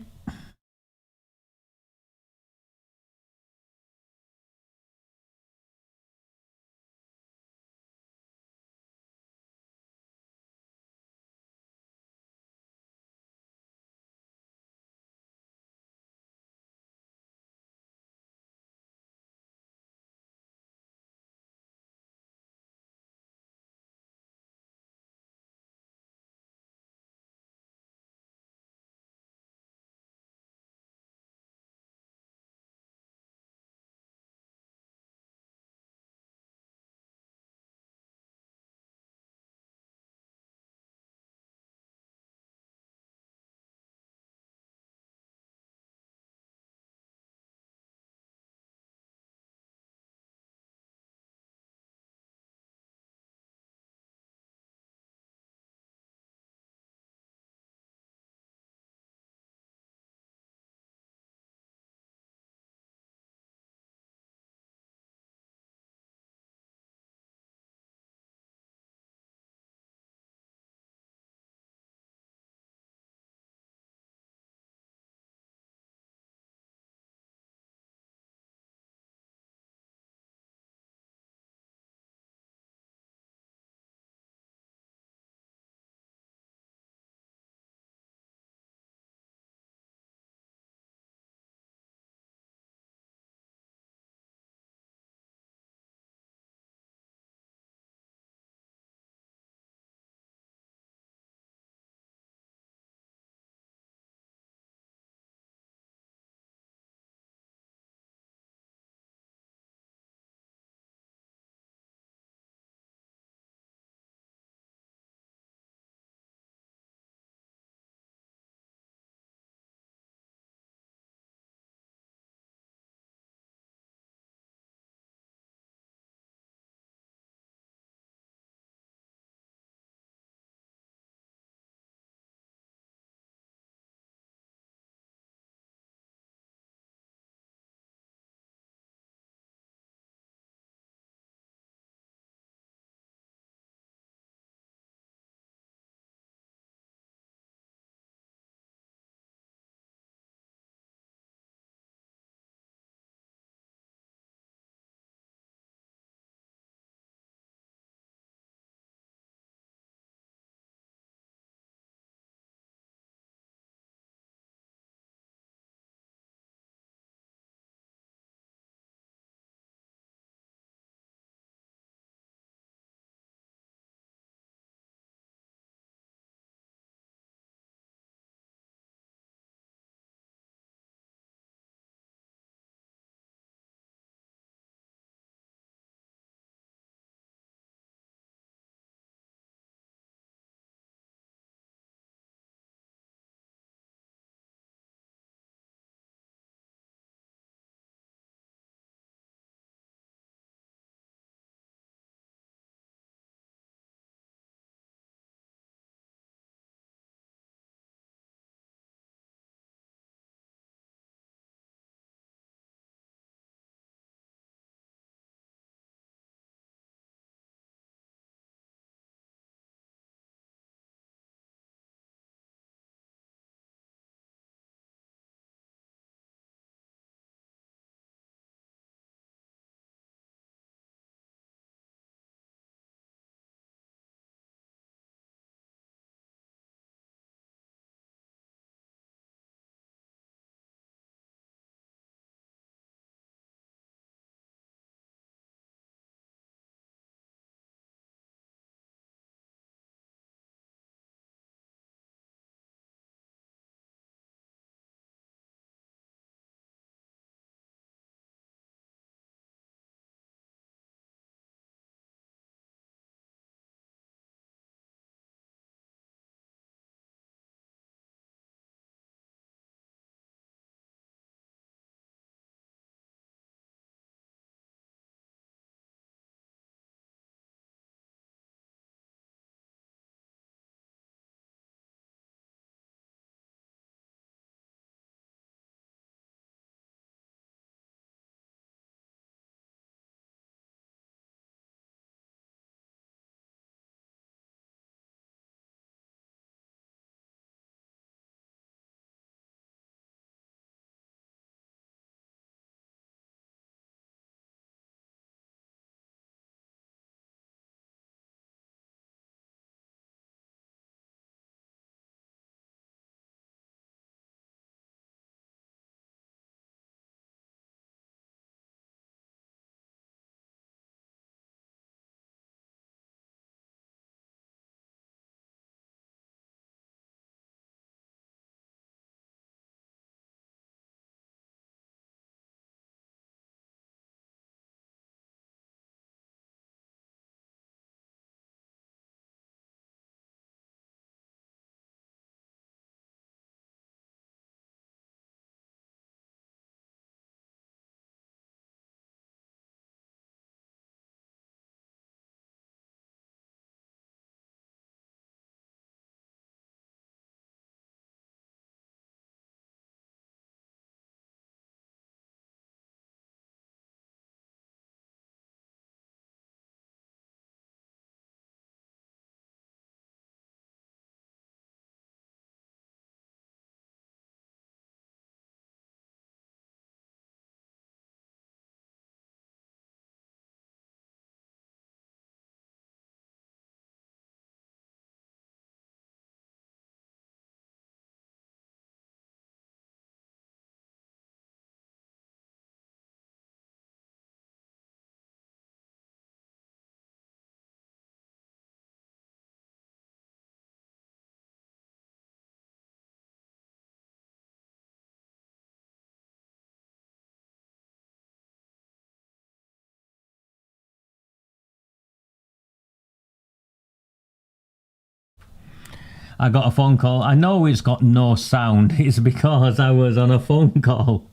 I got a phone call. I know it's got no sound. It's because I was on a phone call.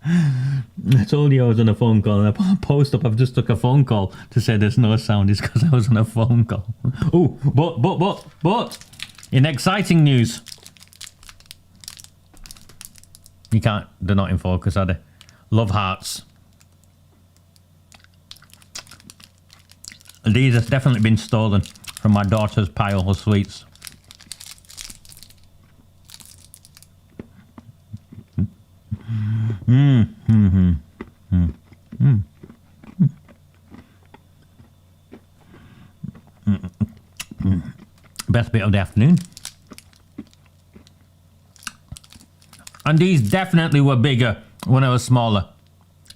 I told you I was on a phone call, and I post up, I've just took a phone call to say there's no sound. It's because I was on a phone call. Oh, but, in exciting news. You can't, they're not in focus, are they? Love hearts. These have definitely been stolen from my daughter's pile of sweets. Best bit of the afternoon. And these definitely were bigger when I was smaller.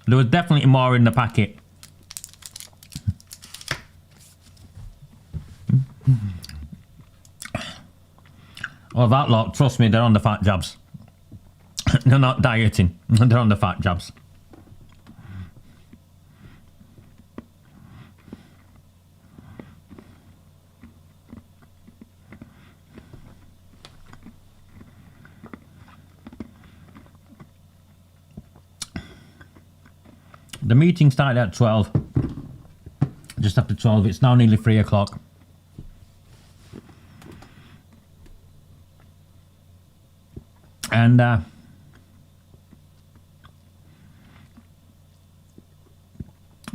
There was definitely more in the packet. Oh, that lot, trust me, they're on the fat jabs. They're not dieting, they're on the fat jabs. The meeting started at 12. Just after 12, it's now nearly 3 o'clock. And I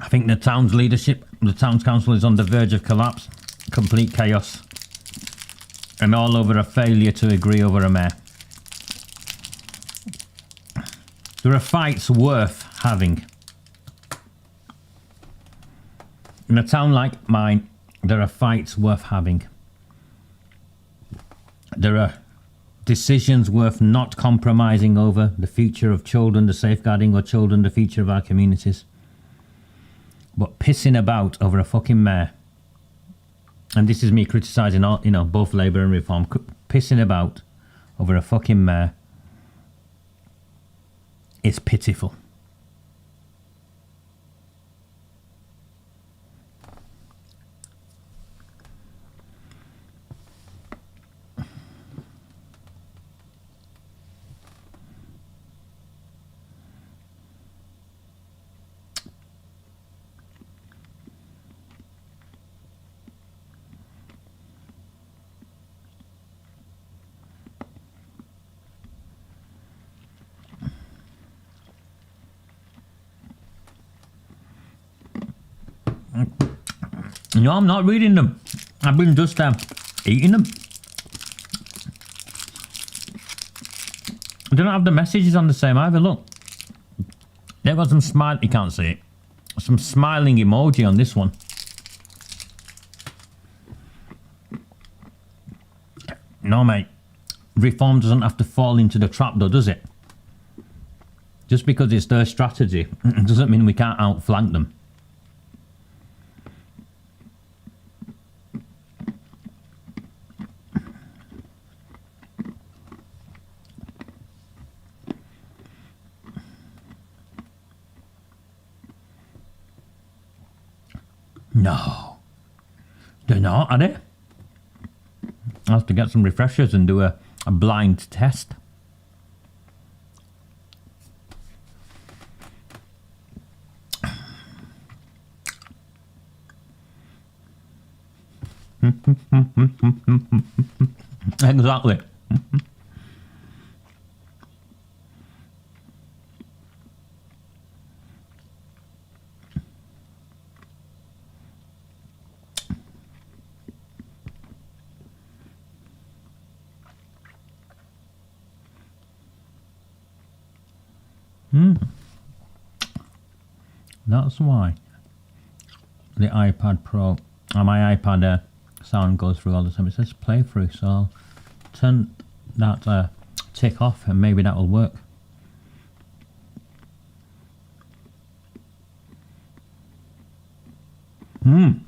think the town's leadership, the town's council is on the verge of collapse, complete chaos, and all over a failure to agree over a mayor. There are fights worth having. In a town like mine, there are fights worth having. There are decisions worth not compromising over: the future of children, the safeguarding of children, the future of our communities. But pissing about over a fucking mayor, and this is me criticising all, you know, both Labour and Reform, pissing about over a fucking mayor is pitiful. No, I'm not reading them. I've been just eating them. I don't have the messages on the same either. Look, there was some smile. You can't see it. Some smiling emoji on this one. No, mate. Reform doesn't have to fall into the trap, though, does it? Just because it's their strategy doesn't mean we can't outflank them. No, they're not, are they? I'll have to get some refreshers and do a blind test. Exactly. That's why the iPad Pro, my iPad sound goes through all the time. It says play through, so I'll turn that tick off and maybe that will work. I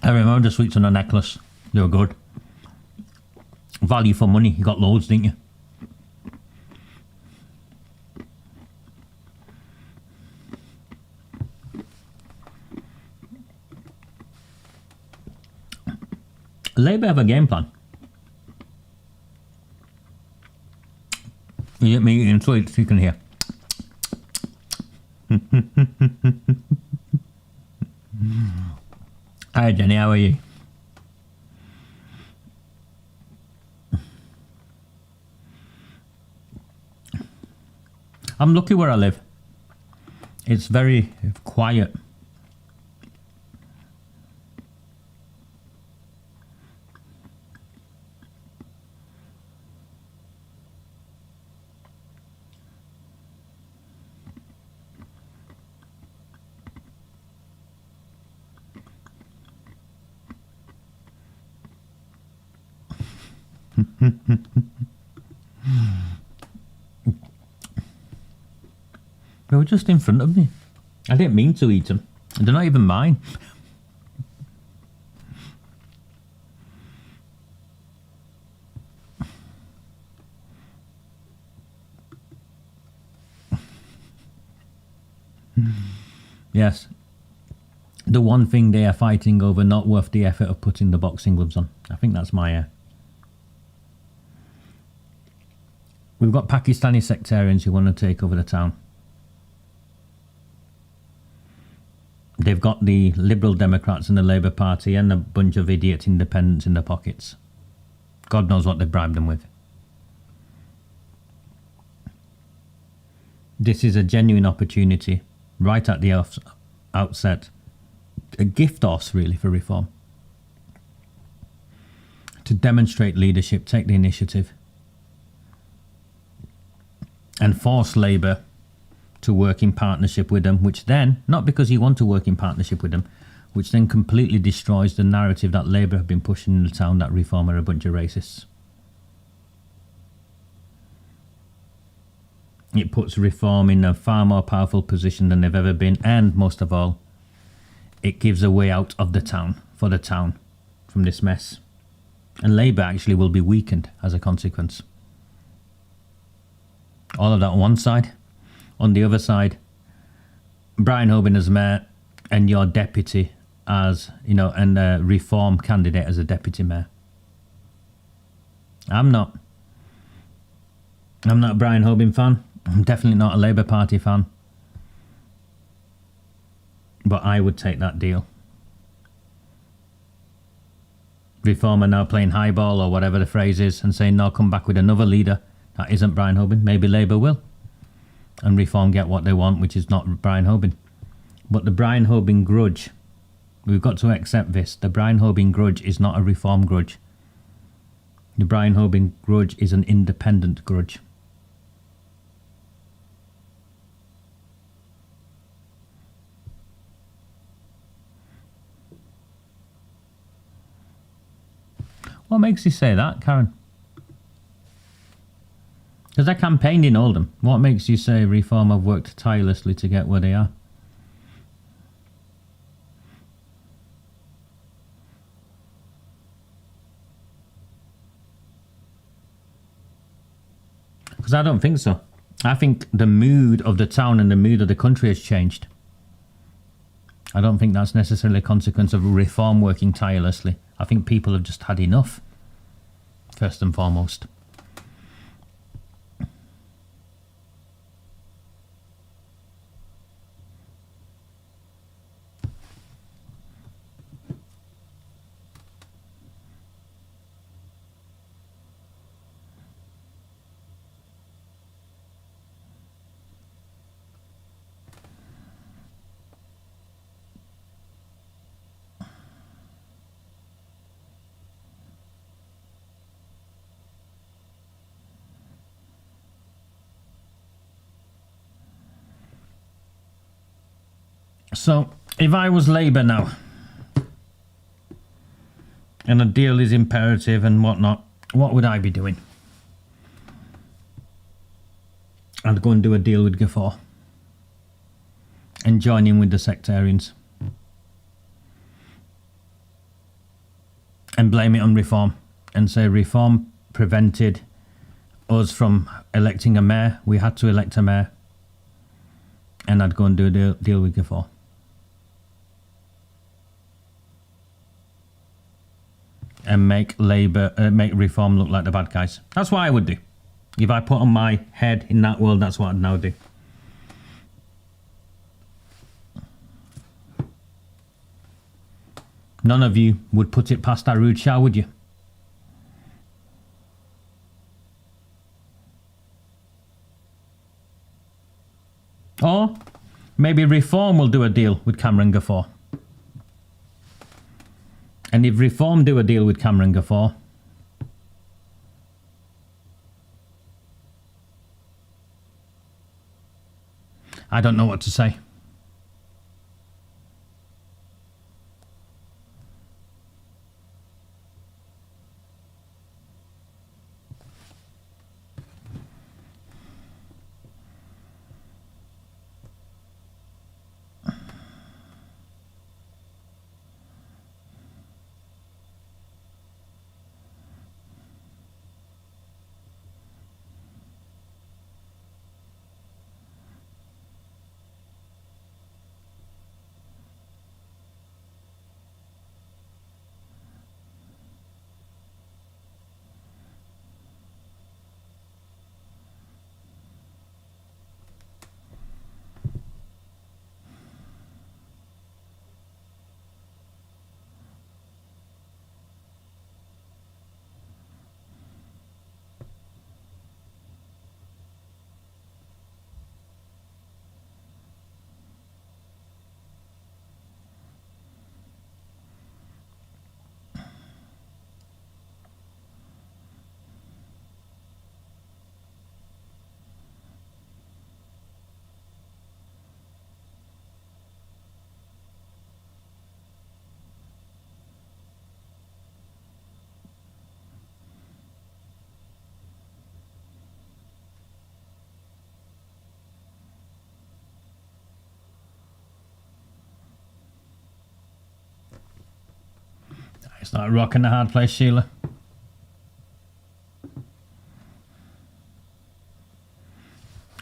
remember the sweets on a necklace. They were good. Value for money. You got loads, didn't you? Labour have a game plan. You get me eating sweets, you can hear. Hi Jenny, how are you? I'm lucky where I live. It's very quiet. They were just in front of me. I didn't mean to eat them. They're not even mine. Yes. The one thing they are fighting over, not worth the effort of putting the boxing gloves on. I think that's my We've got Pakistani sectarians who want to take over the town. They've got the Liberal Democrats and the Labour Party and a bunch of idiot independents in their pockets. God knows what they've bribed them with. This is a genuine opportunity, right at the outset. A gift horse, really, for reform. To demonstrate leadership, take the initiative. And force Labour to work in partnership with them, which then, not because you want to work in partnership with them, which then completely destroys the narrative that Labour have been pushing in the town that Reform are a bunch of racists. It puts Reform in a far more powerful position than they've ever been, and most of all, it gives a way out of the town, for the town, from this mess. And Labour actually will be weakened as a consequence. All of that on one side. On the other side, Brian Hoban as mayor and your deputy as, and a Reform candidate as a deputy mayor. I'm not a Brian Hoban fan. I'm definitely not a Labour Party fan. But I would take that deal. Reform are now playing highball or whatever the phrase is and saying, no, come back with another leader. That isn't Brian Hoban. Maybe Labour will. And Reform get what they want, which is not Brian Hoban. But the Brian Hoban grudge, we've got to accept this. The Brian Hoban grudge is not a Reform grudge. The Brian Hoban grudge is an independent grudge. What makes you say that, Karen? Because I campaigned in Oldham. What makes you say Reform have worked tirelessly to get where they are? Because I don't think so. I think the mood of the town and the mood of the country has changed. I don't think that's necessarily a consequence of Reform working tirelessly. I think people have just had enough, first and foremost. So, if I was Labour now, and a deal is imperative and whatnot, what would I be doing? I'd go and do a deal with Ghafoor and join in with the sectarians and blame it on Reform and say Reform prevented us from electing a mayor. We had to elect a mayor, and I'd go and do a deal with Ghafoor. and make Reform look like the bad guys. That's what I would do. If I put on my head in that world, that's what I'd now do. None of you would put it past Darude Shah, would you? Or maybe Reform will do a deal with Kamran Ghafoor. And if Reform do a deal with Kamran Ghafoor, I don't know what to say. It's not a rock and a hard place, Sheila.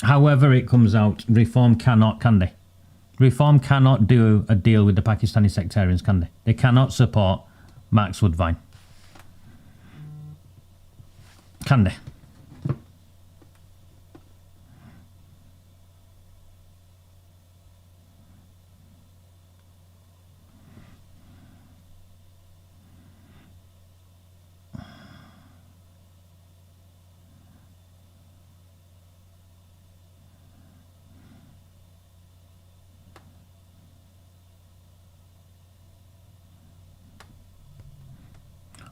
However it comes out, Reform cannot, can they? Reform cannot do a deal with the Pakistani sectarians, can they? They cannot support Max Woodvine. Can they?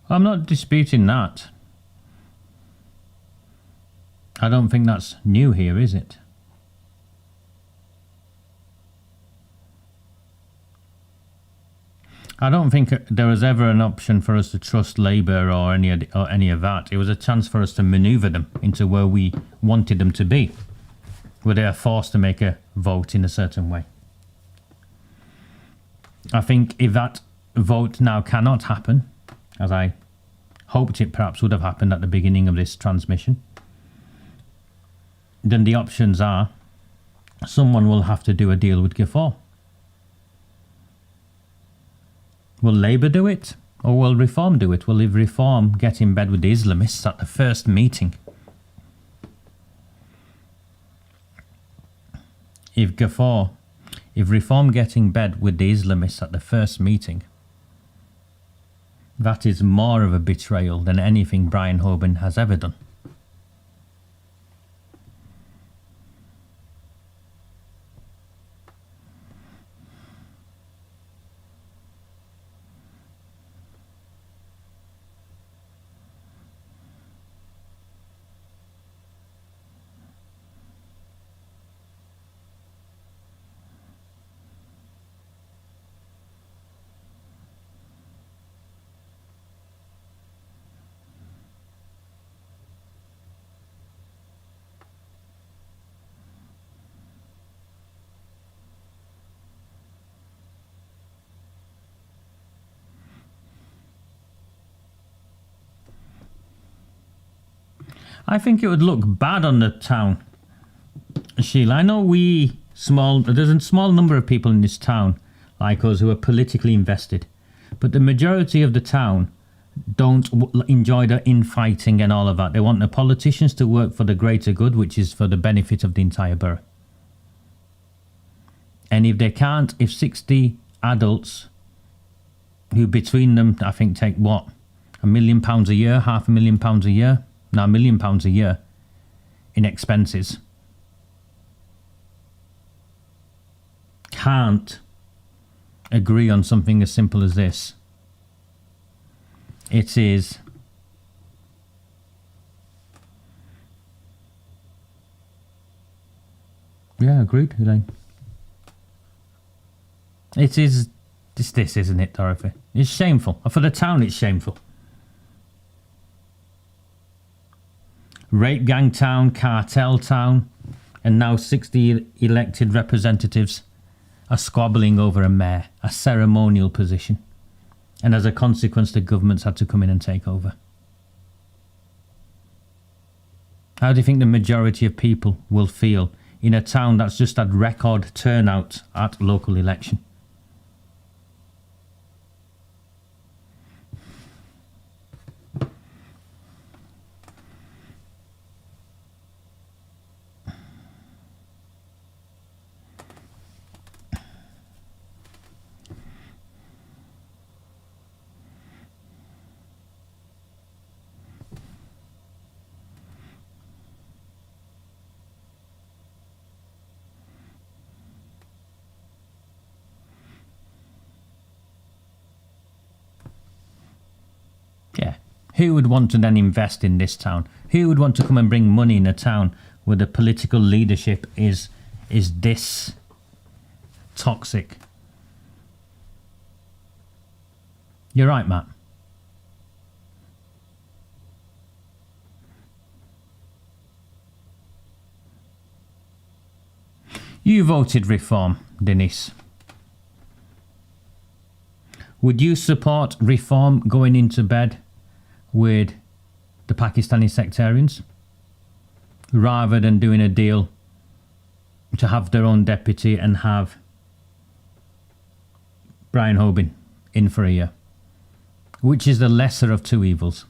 I'm not disputing that. I don't think that's new here, is it? I don't think there was ever an option for us to trust Labour or any of that. It was a chance for us to manoeuvre them into where we wanted them to be, where they are forced to make a vote in a certain way. I think if that vote now cannot happen, as I hoped it perhaps would have happened at the beginning of this transmission, then the options are someone will have to do a deal with Ghafoor. Will Labour do it? Or will Reform do it? Will Reform get in bed with the Islamists at the first meeting? If Reform get in bed with the Islamists at the first meeting, that is more of a betrayal than anything Brian Hoban has ever done. I think it would look bad on the town, Sheila. I know there's a small number of people in this town like us who are politically invested, but the majority of the town don't enjoy the infighting and all of that. They want the politicians to work for the greater good, which is for the benefit of the entire borough. And if they can't, if 60 adults who between them, I think, take what, £1 million a year, £500,000 a year, no, £1 million a year in expenses, can't agree on something as simple as this, it is yeah, agreed, Elaine. It is this, isn't it, Dorothy? It's shameful. For the town, it's shameful. Rape gang town, cartel town, and now 60 elected representatives are squabbling over a mayor, a ceremonial position. And as a consequence, the government's had to come in and take over. How do you think the majority of people will feel in a town that's just had record turnout at local election? Yeah. Who would want to then invest in this town? Who would want to come and bring money in a town where the political leadership is this toxic? You're right, Matt. You voted reform, Denise. Would you support reform going into bed with the Pakistani sectarians rather than doing a deal to have their own deputy and have Brian Hoban in for a year? Which is the lesser of two evils?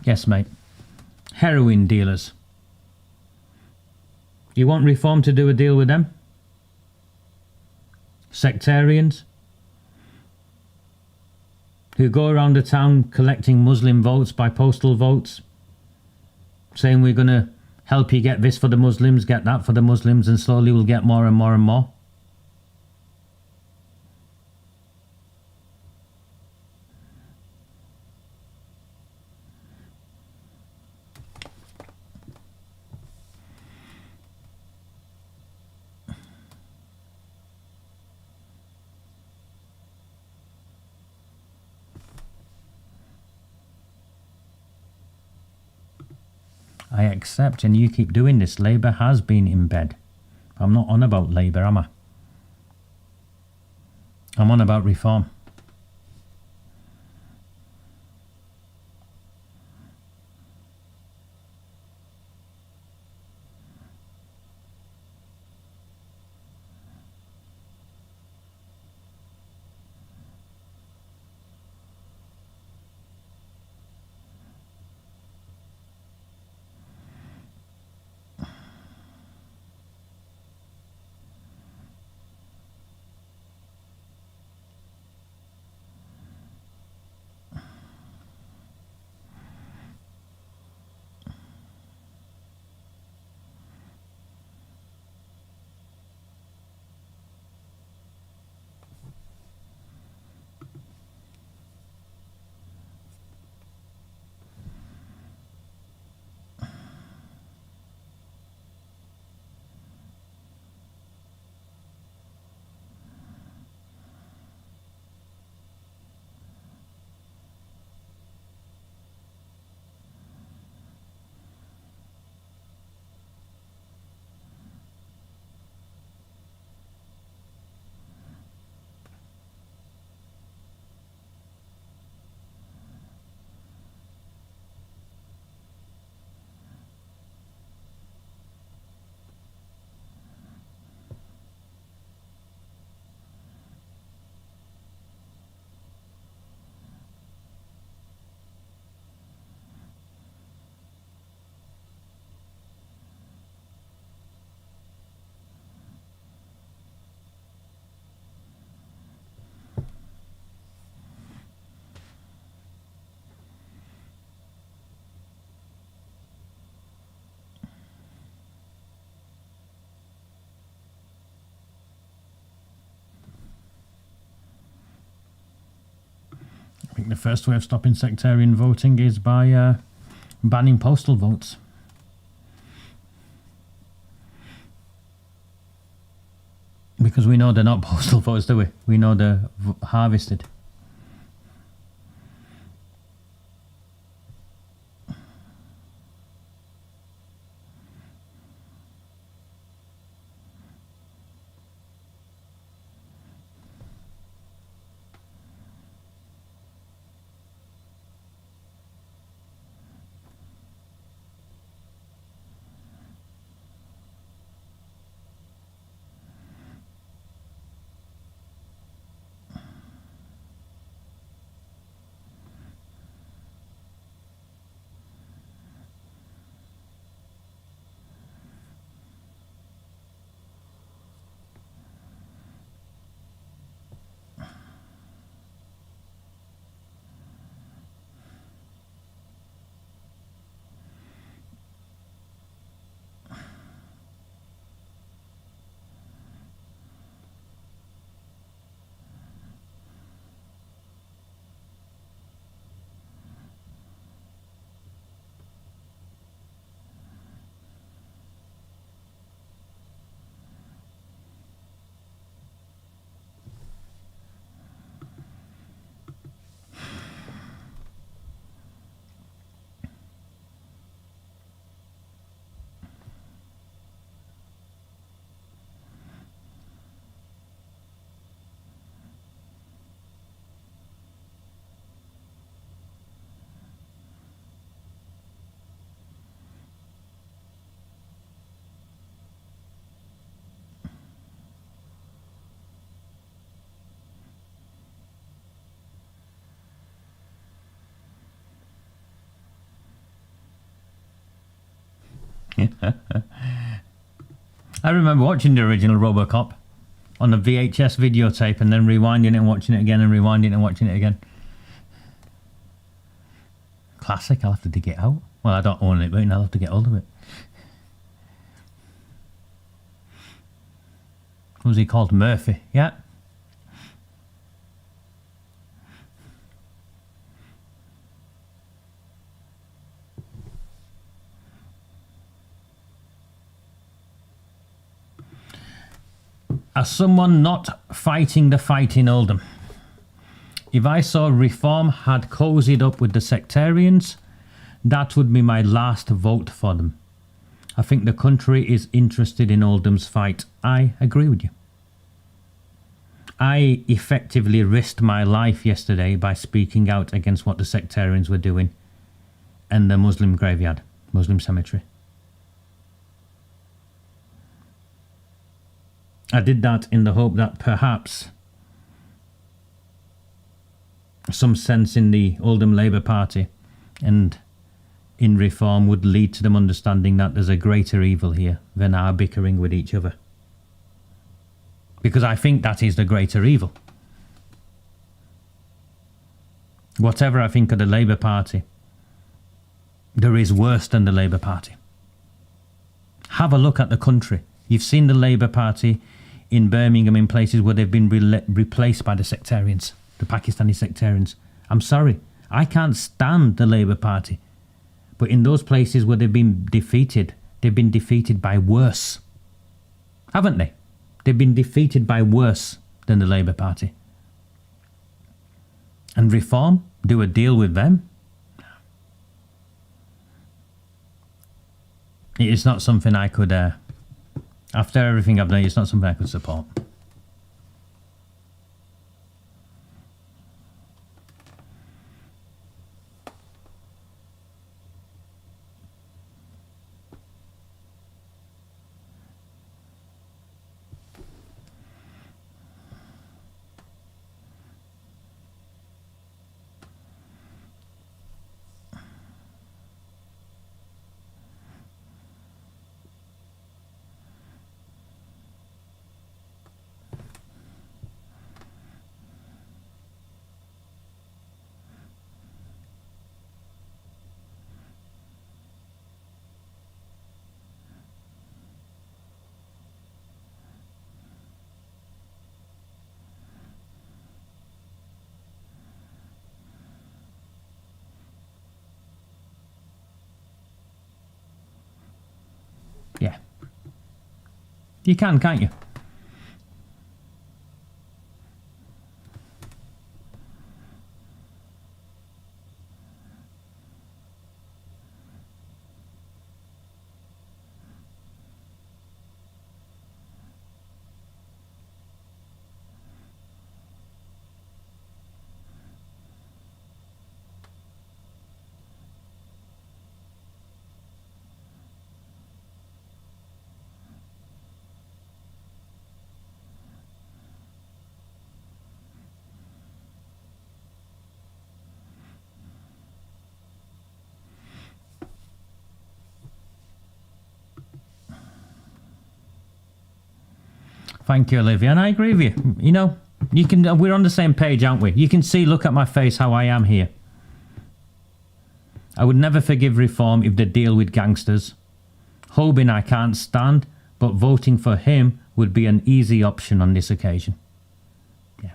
Yes, mate. Heroin dealers. You want reform to do a deal with them? Sectarians who go around the town collecting Muslim votes by postal votes, saying we're going to help you get this for the Muslims, get that for the Muslims, and slowly we'll get more and more and more. I accept, and you keep doing this. Labour has been in bed. I'm not on about Labour, am I? I'm on about reform. I think the first way of stopping sectarian voting is by banning postal votes. Because we know they're not postal votes, do we? We know they're harvested. I remember watching the original RoboCop on a VHS videotape and then rewinding it and watching it again and rewinding it and watching it again. Classic. I'll have to dig it out. Well, I don't own it, but I'll have to get hold of it. What was he called? Murphy. Yeah. As someone not fighting the fight in Oldham, if I saw reform had cozied up with the sectarians, that would be my last vote for them. I think the country is interested in Oldham's fight. I agree with you. I effectively risked my life yesterday by speaking out against what the sectarians were doing and the Muslim graveyard, Muslim cemetery. I did that in the hope that perhaps some sense in the Oldham Labour Party and in reform would lead to them understanding that there's a greater evil here than our bickering with each other. Because I think that is the greater evil. Whatever I think of the Labour Party, there is worse than the Labour Party. Have a look at the country. You've seen the Labour Party in Birmingham in places where they've been replaced by the sectarians, the Pakistani sectarians. I'm sorry, I can't stand the Labour Party. But in those places where they've been defeated by worse. Haven't they? They've been defeated by worse than the Labour Party. And reform? Do a deal with them? It's not something I could, after everything I've done, it's not something I could support. Yeah. You can, can't you? Thank you, Olivia. And I agree with you. You know, you can. We're on the same page, aren't we? You can see, look at my face, how I am here. I would never forgive reform if they deal with gangsters. Hoban I can't stand, but voting for him would be an easy option on this occasion. Yeah.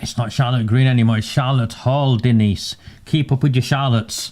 It's not Charlotte Green anymore, it's Charlotte Hall, Denise. Keep up with your Charlottes.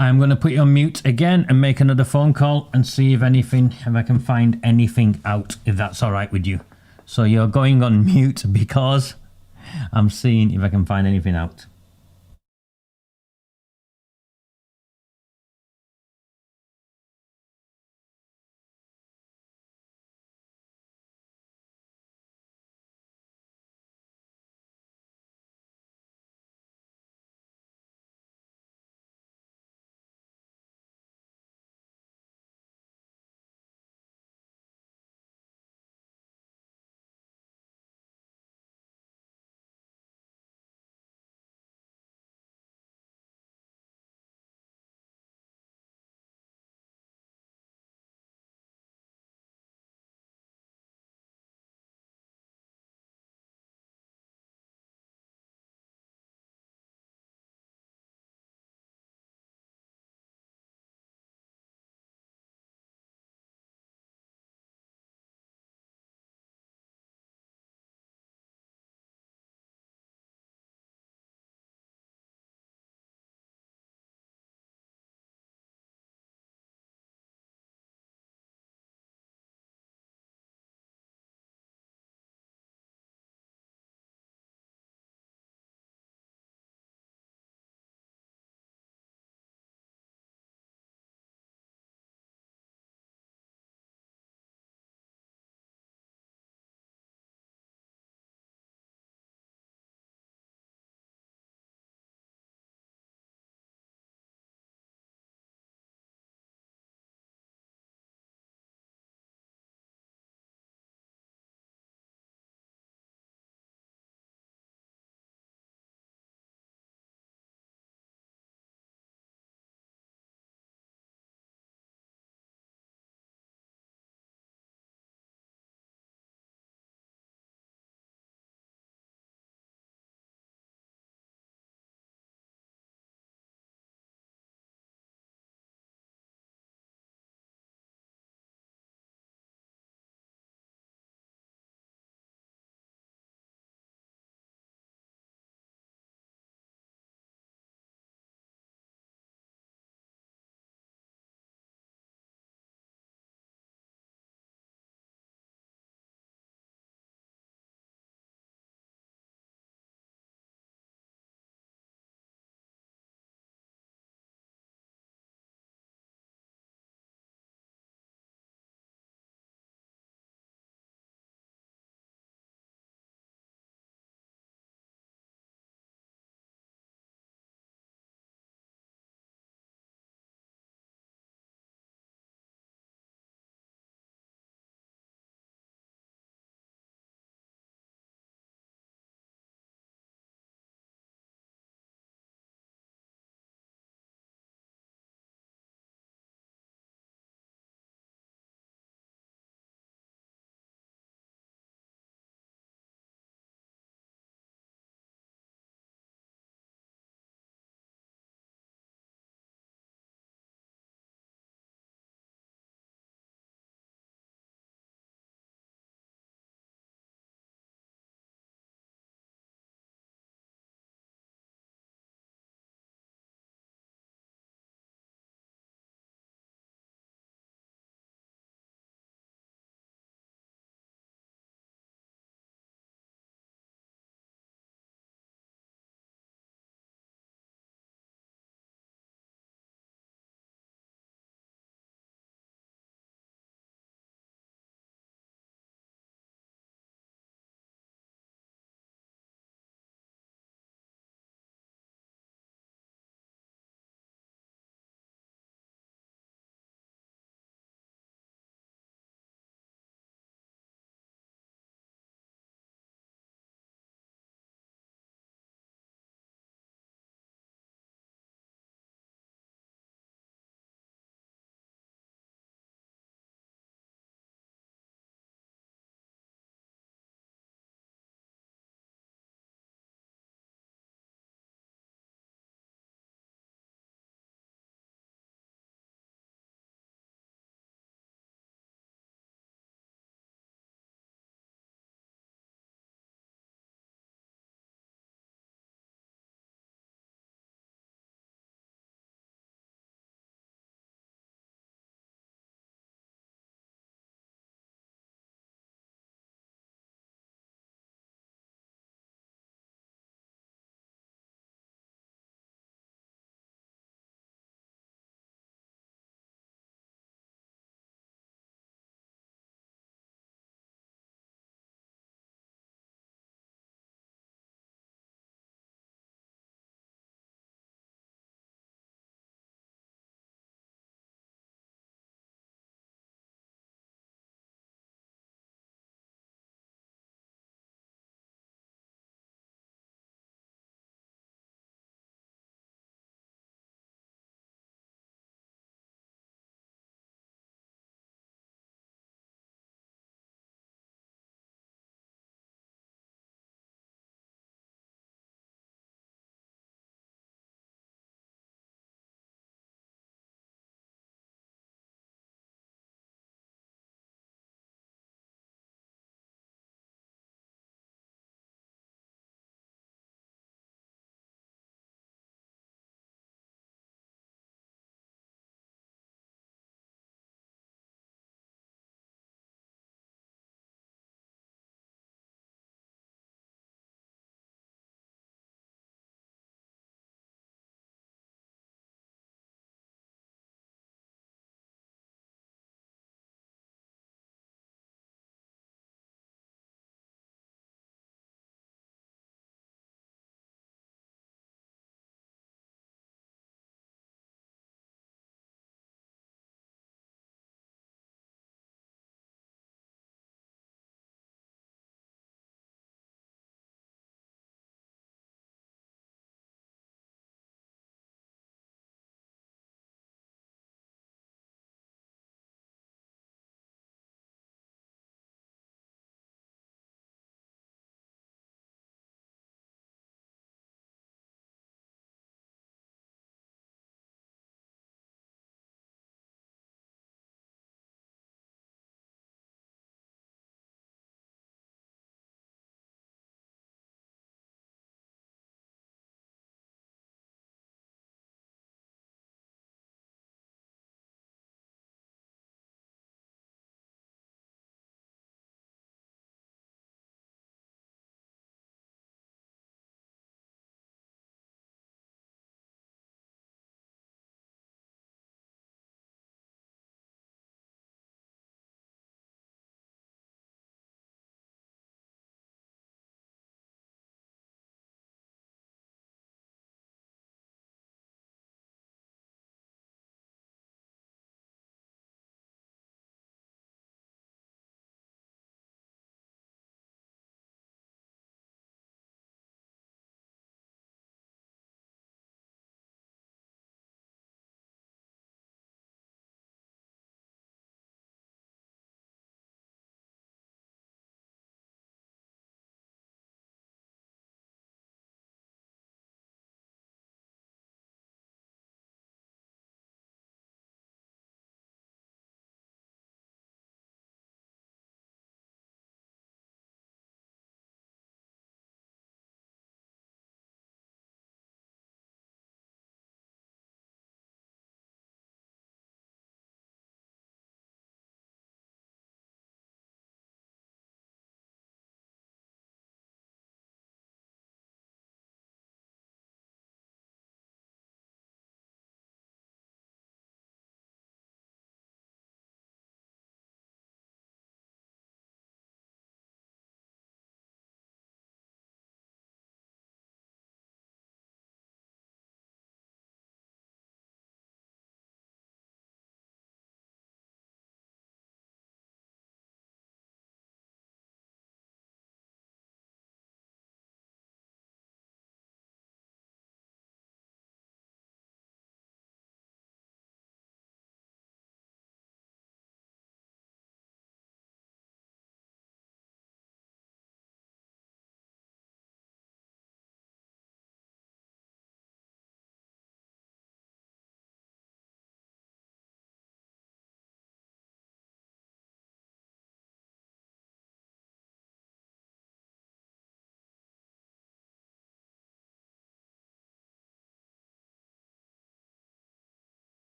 I'm going to put you on mute again and make another phone call and see if I can find anything out, if that's all right with you. So you're going on mute because I'm seeing if I can find anything out.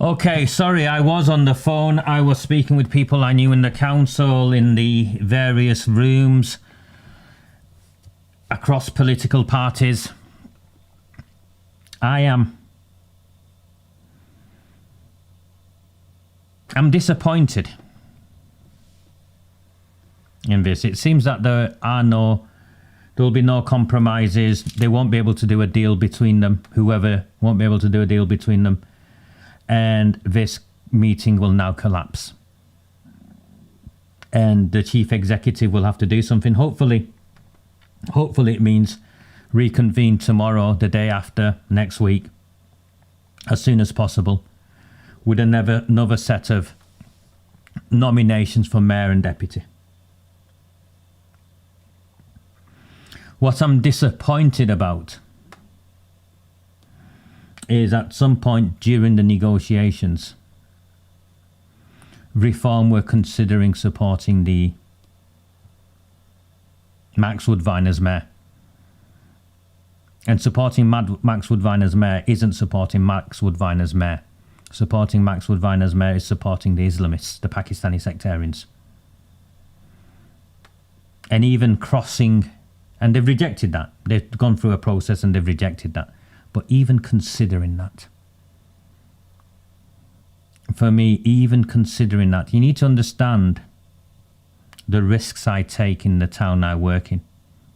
Okay, sorry, I was on the phone. I was speaking with people I knew in the council, in the various rooms, across political parties. I'm disappointed in this. It seems that there'll be no compromises. They won't be able to do a deal between them. Whoever won't be able to do a deal between them. And this meeting will now collapse. And the chief executive will have to do something. Hopefully it means reconvene tomorrow, the day after, next week, as soon as possible, with another set of nominations for mayor and deputy. What I'm disappointed about is at some point during the negotiations, Reform were considering supporting the Max Woodvine as mayor. And supporting Max Woodvine as mayor isn't supporting Max Woodvine as mayor. Supporting Max Woodvine as mayor is supporting the Islamists, the Pakistani sectarians. And even crossing, and they've rejected that. They've gone through a process and they've rejected that. But even considering that, for me, even considering that, you need to understand the risks I take in the town I work in.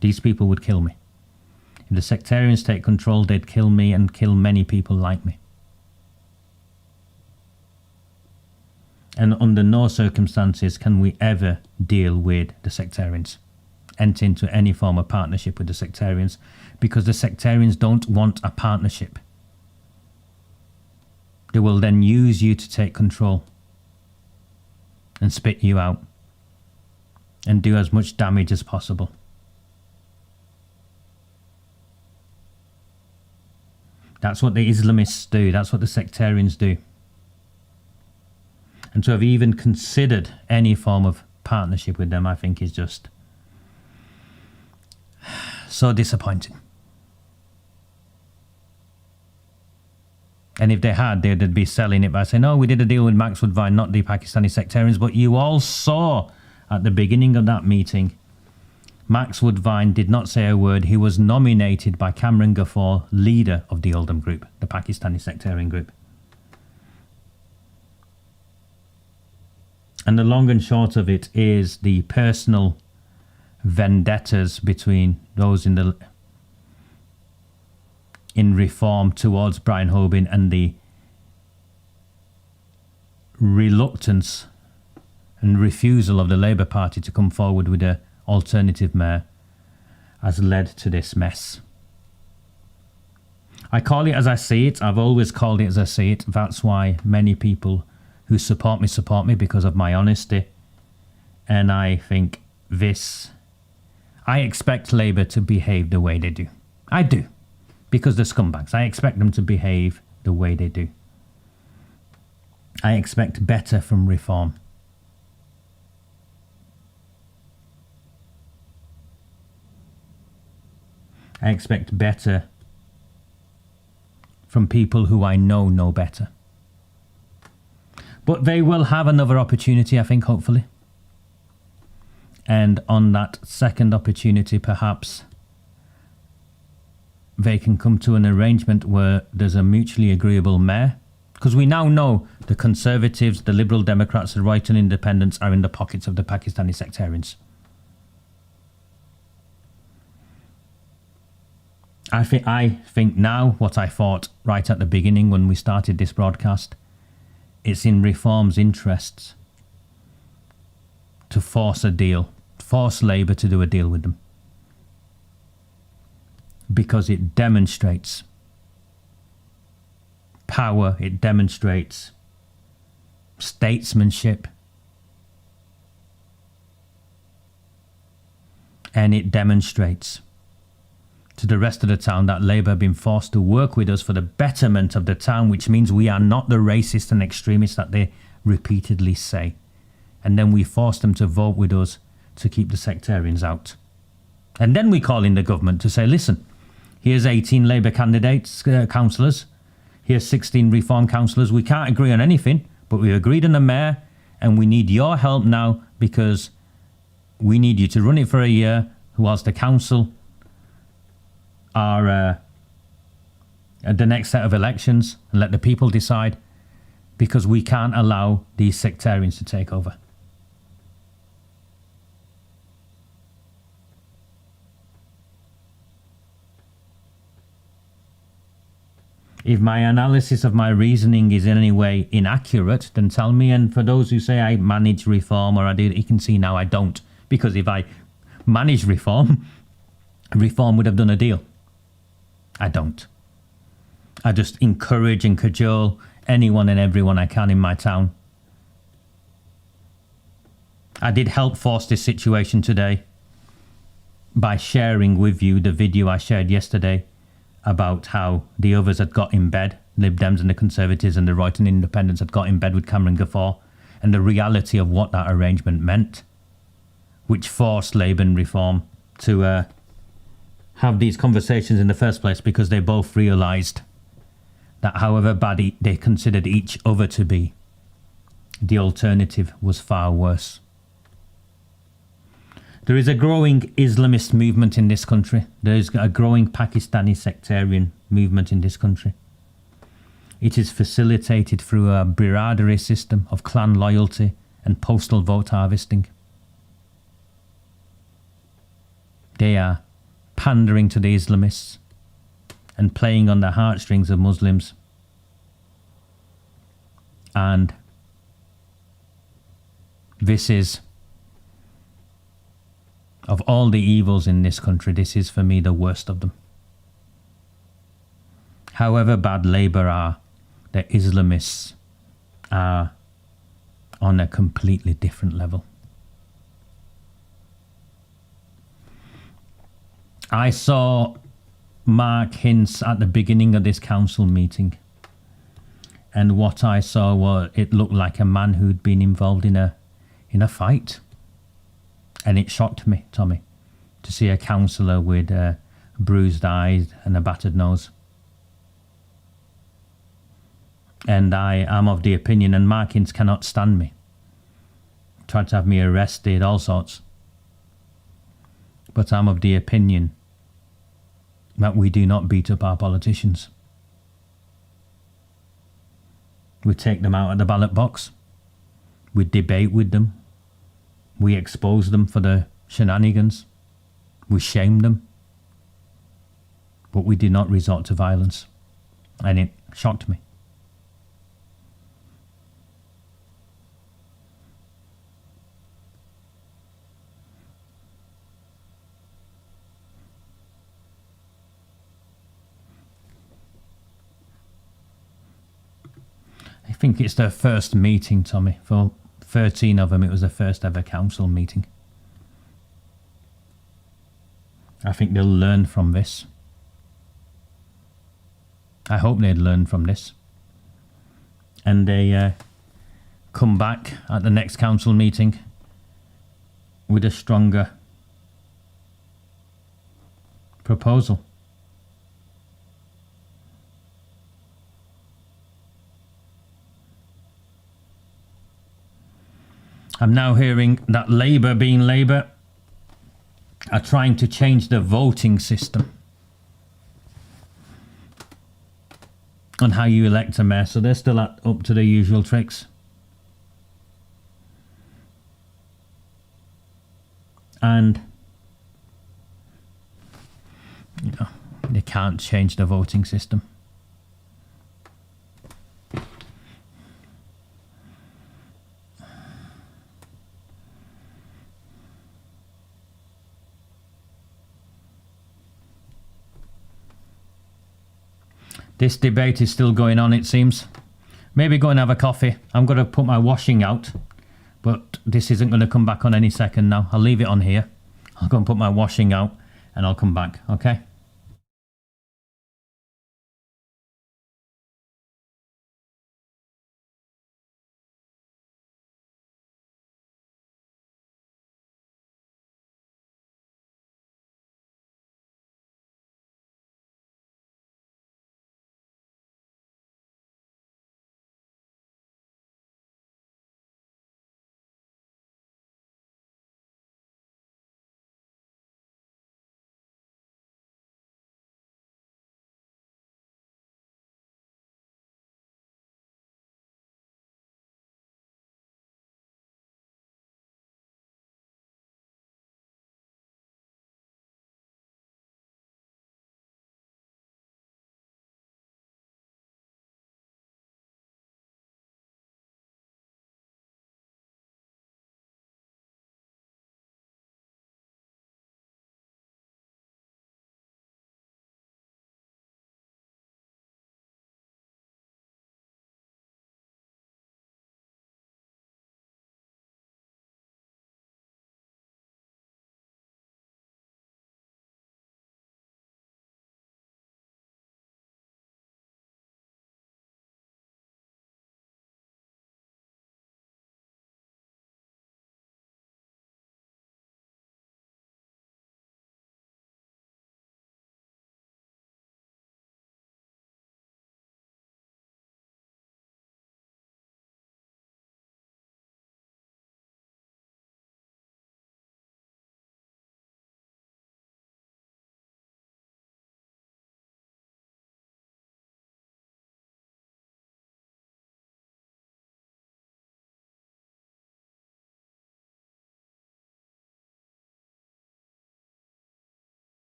These people would kill me. If the sectarians take control, they'd kill me and kill many people like me. And under no circumstances can we ever deal with the sectarians, enter into any form of partnership with the sectarians, because the sectarians don't want a partnership. They will then use you to take control and spit you out and do as much damage as possible. That's what the Islamists do. That's what the sectarians do. And to have even considered any form of partnership with them, I think is just so disappointing. And if they had, they'd be selling it by saying, "No, we did a deal with Max Woodvine, not the Pakistani sectarians." But you all saw at the beginning of that meeting, Max Woodvine did not say a word. He was nominated by Kamran Ghafoor, leader of the Oldham Group, the Pakistani Sectarian Group. And the long and short of it is the personal vendettas between those in Reform towards Brian Hoban, and the reluctance and refusal of the Labour Party to come forward with an alternative mayor has led to this mess. I call it as I see it. I've always called it as I see it. That's why many people who support me because of my honesty. And I think I expect Labour to behave the way they do. I do. Because they're scumbags. I expect them to behave the way they do. I expect better from Reform. I expect better from people who I know better. But they will have another opportunity, I think, hopefully. And on that second opportunity, perhaps they can come to an arrangement where there's a mutually agreeable mayor. Because we now know the Conservatives, the Liberal Democrats, the Royton Independents are in the pockets of the Pakistani sectarians. I think now what I thought right at the beginning when we started this broadcast, it's in Reform's interests to force a deal, force Labour to do a deal with them. Because it demonstrates power, it demonstrates statesmanship, and it demonstrates to the rest of the town that Labour have been forced to work with us for the betterment of the town, which means we are not the racists and extremists that they repeatedly say. And then we force them to vote with us to keep the sectarians out. And then we call in the government to say, listen, here's 18 Labour candidates, councillors. Here's 16 reform councillors. We can't agree on anything, but we agreed on the mayor, and we need your help now because we need you to run it for a year whilst the council are at the next set of elections, and let the people decide, because we can't allow these sectarians to take over. If my analysis of my reasoning is in any way inaccurate, then tell me. And for those who say I manage reform or I did, you can see now I don't. Because if I managed reform, reform would have done a deal. I don't. I just encourage and cajole anyone and everyone I can in my town. I did help force this situation today by sharing with you the video I shared yesterday about how the others had got in bed, Lib Dems and the Conservatives and the Royton Independents had got in bed with Kamran Ghafoor, and the reality of what that arrangement meant, which forced Labour and Reform to have these conversations in the first place, because they both realised that however bad they considered each other to be, the alternative was far worse. There is a growing Islamist movement in this country. There is a growing Pakistani sectarian movement in this country. It is facilitated through a Biraderi system of clan loyalty and postal vote harvesting. They are pandering to the Islamists and playing on the heartstrings of Muslims. And this is, of all the evils in this country, this is for me the worst of them. However bad Labour are, the Islamists are on a completely different level. I saw Mark Hints at the beginning of this council meeting, and what I saw was, it looked like a man who'd been involved in a fight. And it shocked me, Tommy, to see a councillor with bruised eyes and a battered nose. And I am of the opinion, and Markins cannot stand me, tried to have me arrested, all sorts. But I'm of the opinion that we do not beat up our politicians. We take them out of the ballot box. We debate with them. We expose them for the shenanigans. We shame them. But we do not resort to violence. And it shocked me. I think it's their first meeting, Tommy. For 13 of them, it was the first ever council meeting. I think they'll learn from this. I hope they'd learn from this. And they come back at the next council meeting with a stronger proposal. I'm now hearing that Labour, being Labour, are trying to change the voting system on how you elect a mayor. So they're still up to their usual tricks. And, you know, they can't change the voting system. This debate is still going on, it seems. Maybe go and have a coffee. I'm going to put my washing out, but this isn't going to come back on any second now. I'll leave it on here. I'll go and put my washing out and I'll come back, okay?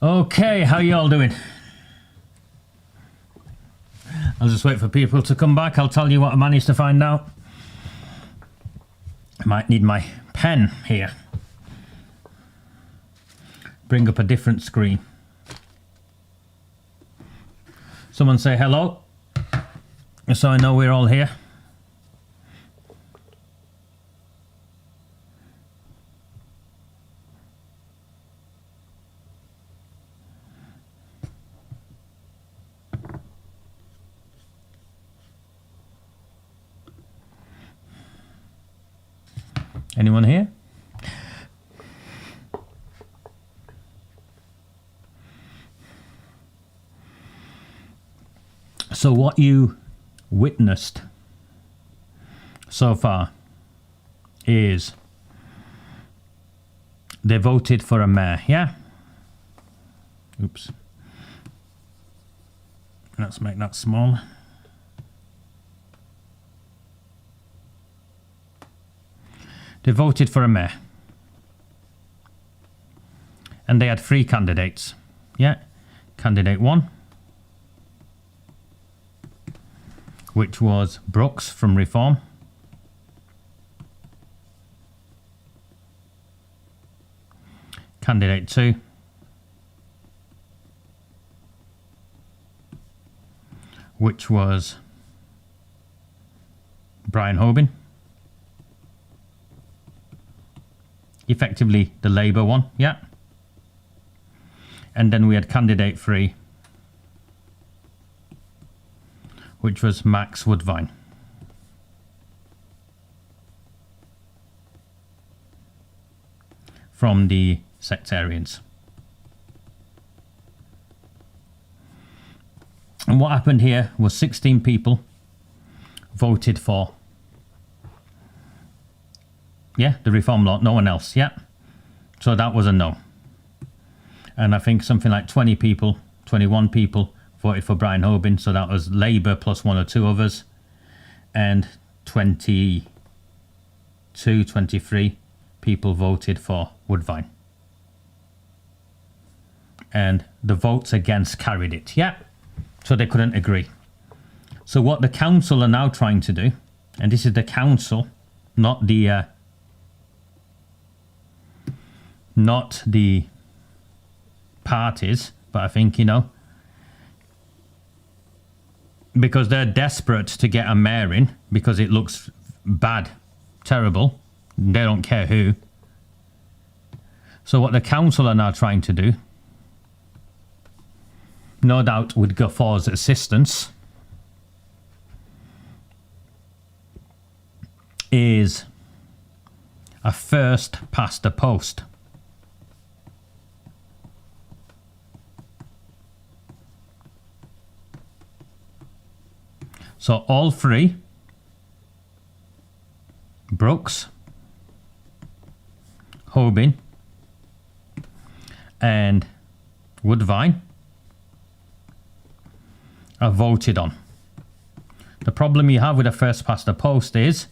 Okay, how you all doing? I'll just wait for people to come back. I'll tell you what I managed to find out. I might need my pen here. Bring up a different screen. Someone say hello, so I know we're all here. Anyone here? So what you witnessed so far is they voted for a mayor, yeah? Oops. Let's make that smaller. They voted for a mayor. And they had 3 candidates. Yeah. Candidate 1, which was Brooks from Reform. Candidate 2, which was Brian Hoban. Effectively the Labour one, yeah. And then we had candidate 3, which was Max Woodvine. From the Sectarians. And what happened here was 16 people voted for, yeah, the reform law, no one else, yeah. So that was a no. And I think something like 20 people, 21 people voted for Brian Hoban, so that was Labour plus 1 or 2 others. And 22, 23 people voted for Woodvine. And the votes against carried it, yeah. So they couldn't agree. So what the council are now trying to do, and this is the council, not the parties, but I think, you know, because they're desperate to get a mayor in because it looks bad, terrible. They don't care who. So what the council are now trying to do, no doubt with Ghafoor's assistance, is a first past the post. So all 3, Brooks, Hoban, and Woodvine, are voted on. The problem you have with a first past the post is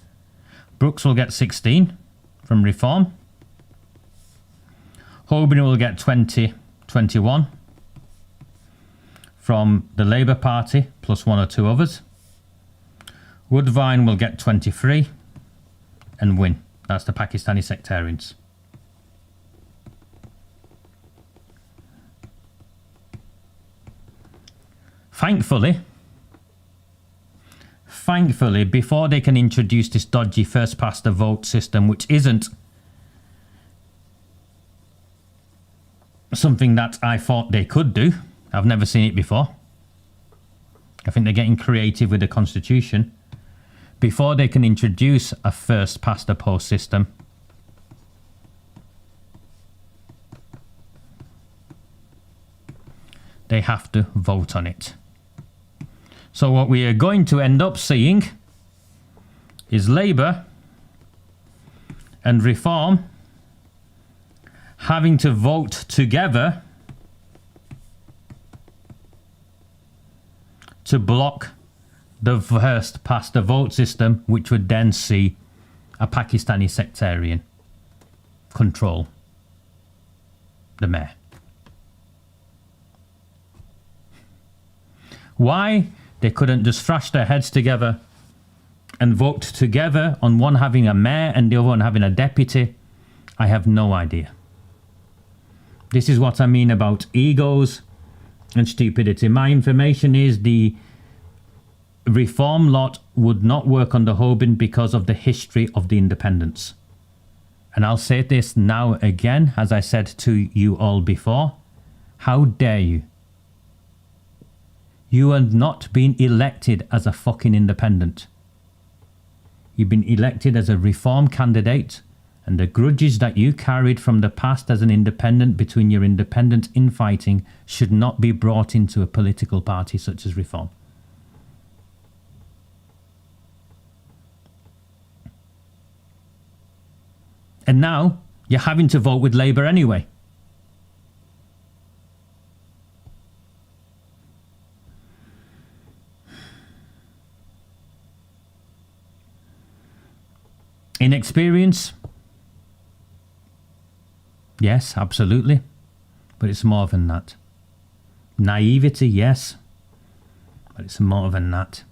Brooks will get 16 from Reform, Hoban will get 20, 21 from the Labour Party plus 1 or 2 others. Woodvine will get 23 and win. That's the Pakistani Sectarians. Thankfully, before they can introduce this dodgy first past the vote system, which isn't something that I thought they could do. I've never seen it before. I think they're getting creative with the constitution. Before they can introduce a first past the post system, they have to vote on it. So what we are going to end up seeing is Labour and Reform having to vote together to block the first past the vote system, which would then see a Pakistani sectarian control the mayor. Why they couldn't just thrash their heads together and vote together on one having a mayor and the other one having a deputy, I have no idea. This is what I mean about egos and stupidity. My information is the reform lot would not work under Hoban because of the history of the independents. And I'll say this now again, as I said to you all before. How dare you? You are not being elected as a fucking independent. You've been elected as a reform candidate, and the grudges that you carried from the past as an independent between your independent infighting should not be brought into a political party such as Reform. And now you're having to vote with Labour anyway. Inexperience? Yes, absolutely. But it's more than that. Naivety, yes. But it's more than that.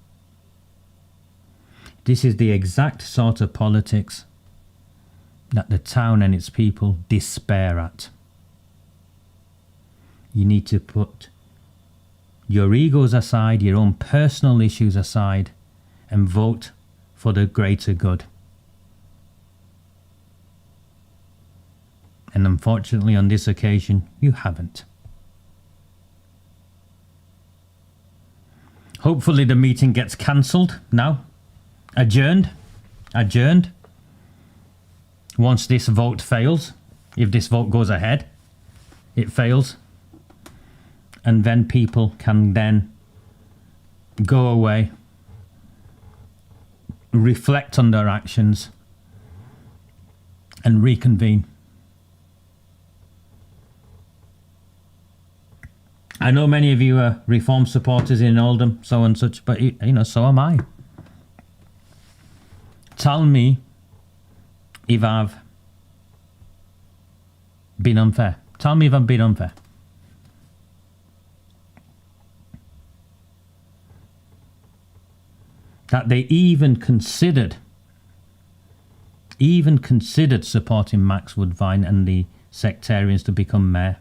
This is the exact sort of politics that the town and its people despair at. You need to put your egos aside, your own personal issues aside, and vote for the greater good. And unfortunately, on this occasion, you haven't. Hopefully the meeting gets cancelled now. Adjourned. Once this vote fails, if this vote goes ahead, it fails. And then people can then go away, reflect on their actions, and reconvene. I know many of you are reform supporters in Oldham, so and such, but you know, so am I. Tell me if I've been unfair. Tell me if I've been unfair. That they even considered supporting Max Woodvine and the sectarians to become mayor,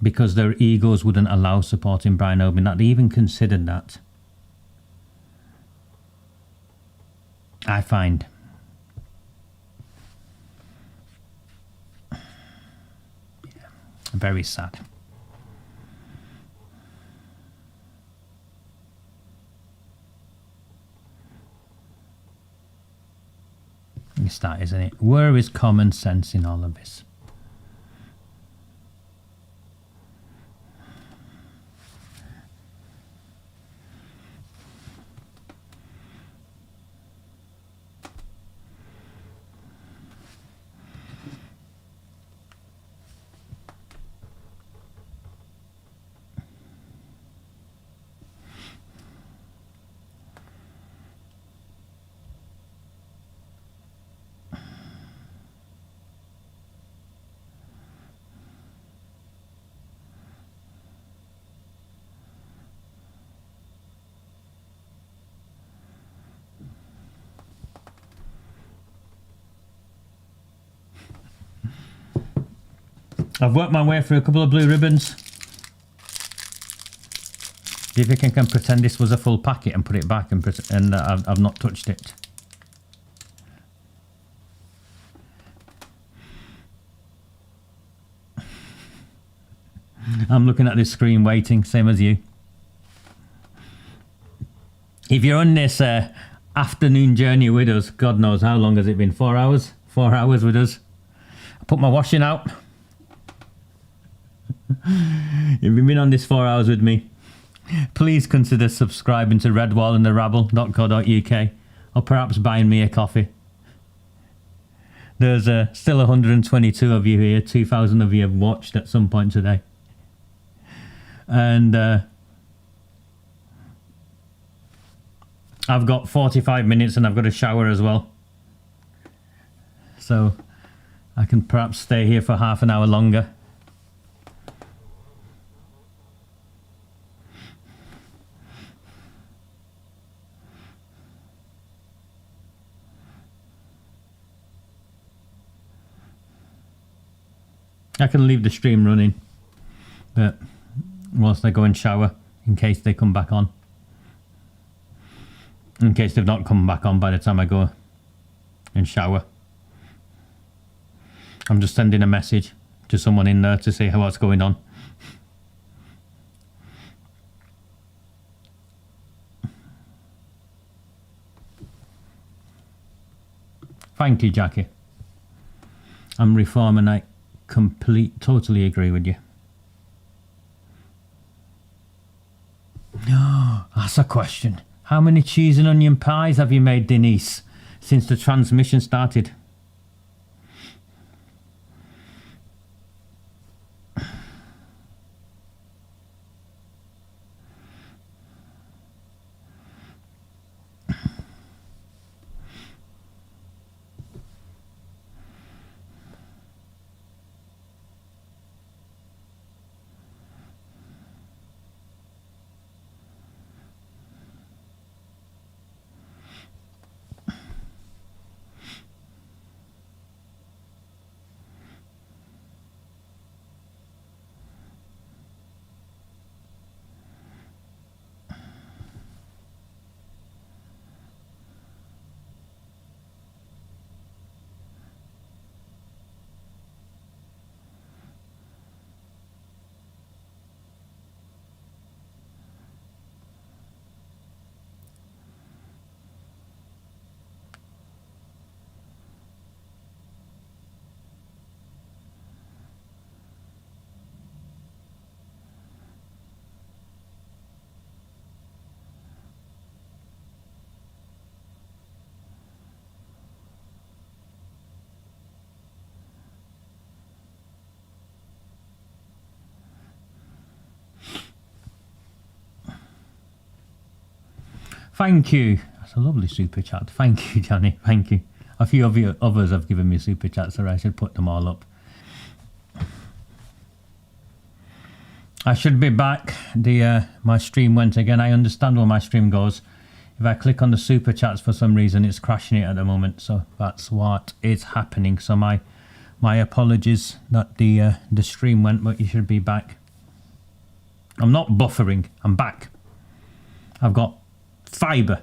because their egos wouldn't allow supporting Brian Oban, that they even considered that, I find very sad. It's that, isn't it? Where is common sense in all of this? I've worked my way through a couple of blue ribbons. See if I can pretend this was a full packet and put it back, and I've not touched it. I'm looking at this screen waiting, same as you. If you're on this afternoon journey with us, God knows how long has it been? 4 hours? 4 hours with us. I put my washing out. If you've been on this 4 hours with me, please consider subscribing to redwallandtherabble.co.uk, or perhaps buying me a coffee. There's still 122 of you here. 2,000 of you have watched at some point today. And I've got 45 minutes and I've got a shower as well. So I can perhaps stay here for half an hour longer. I can leave the stream running, but whilst I go and shower, in case they come back on. In case they've not come back on by the time I go and shower. I'm just sending a message to someone in there to see what's going on. Thank you, Jackie. I'm Reform and I totally agree with you. That's a question. How many cheese and onion pies have you made, Denise, since the transmission started? Thank you. That's a lovely super chat. Thank you, Johnny. Thank you. A few of you others have given me super chats, so I should put them all up. I should be back. My stream went again. I understand where my stream goes. If I click on the super chats for some reason, it's crashing it at the moment. So that's what is happening. So my apologies that the stream went, but you should be back. I'm not buffering. I'm back. I've got fibre.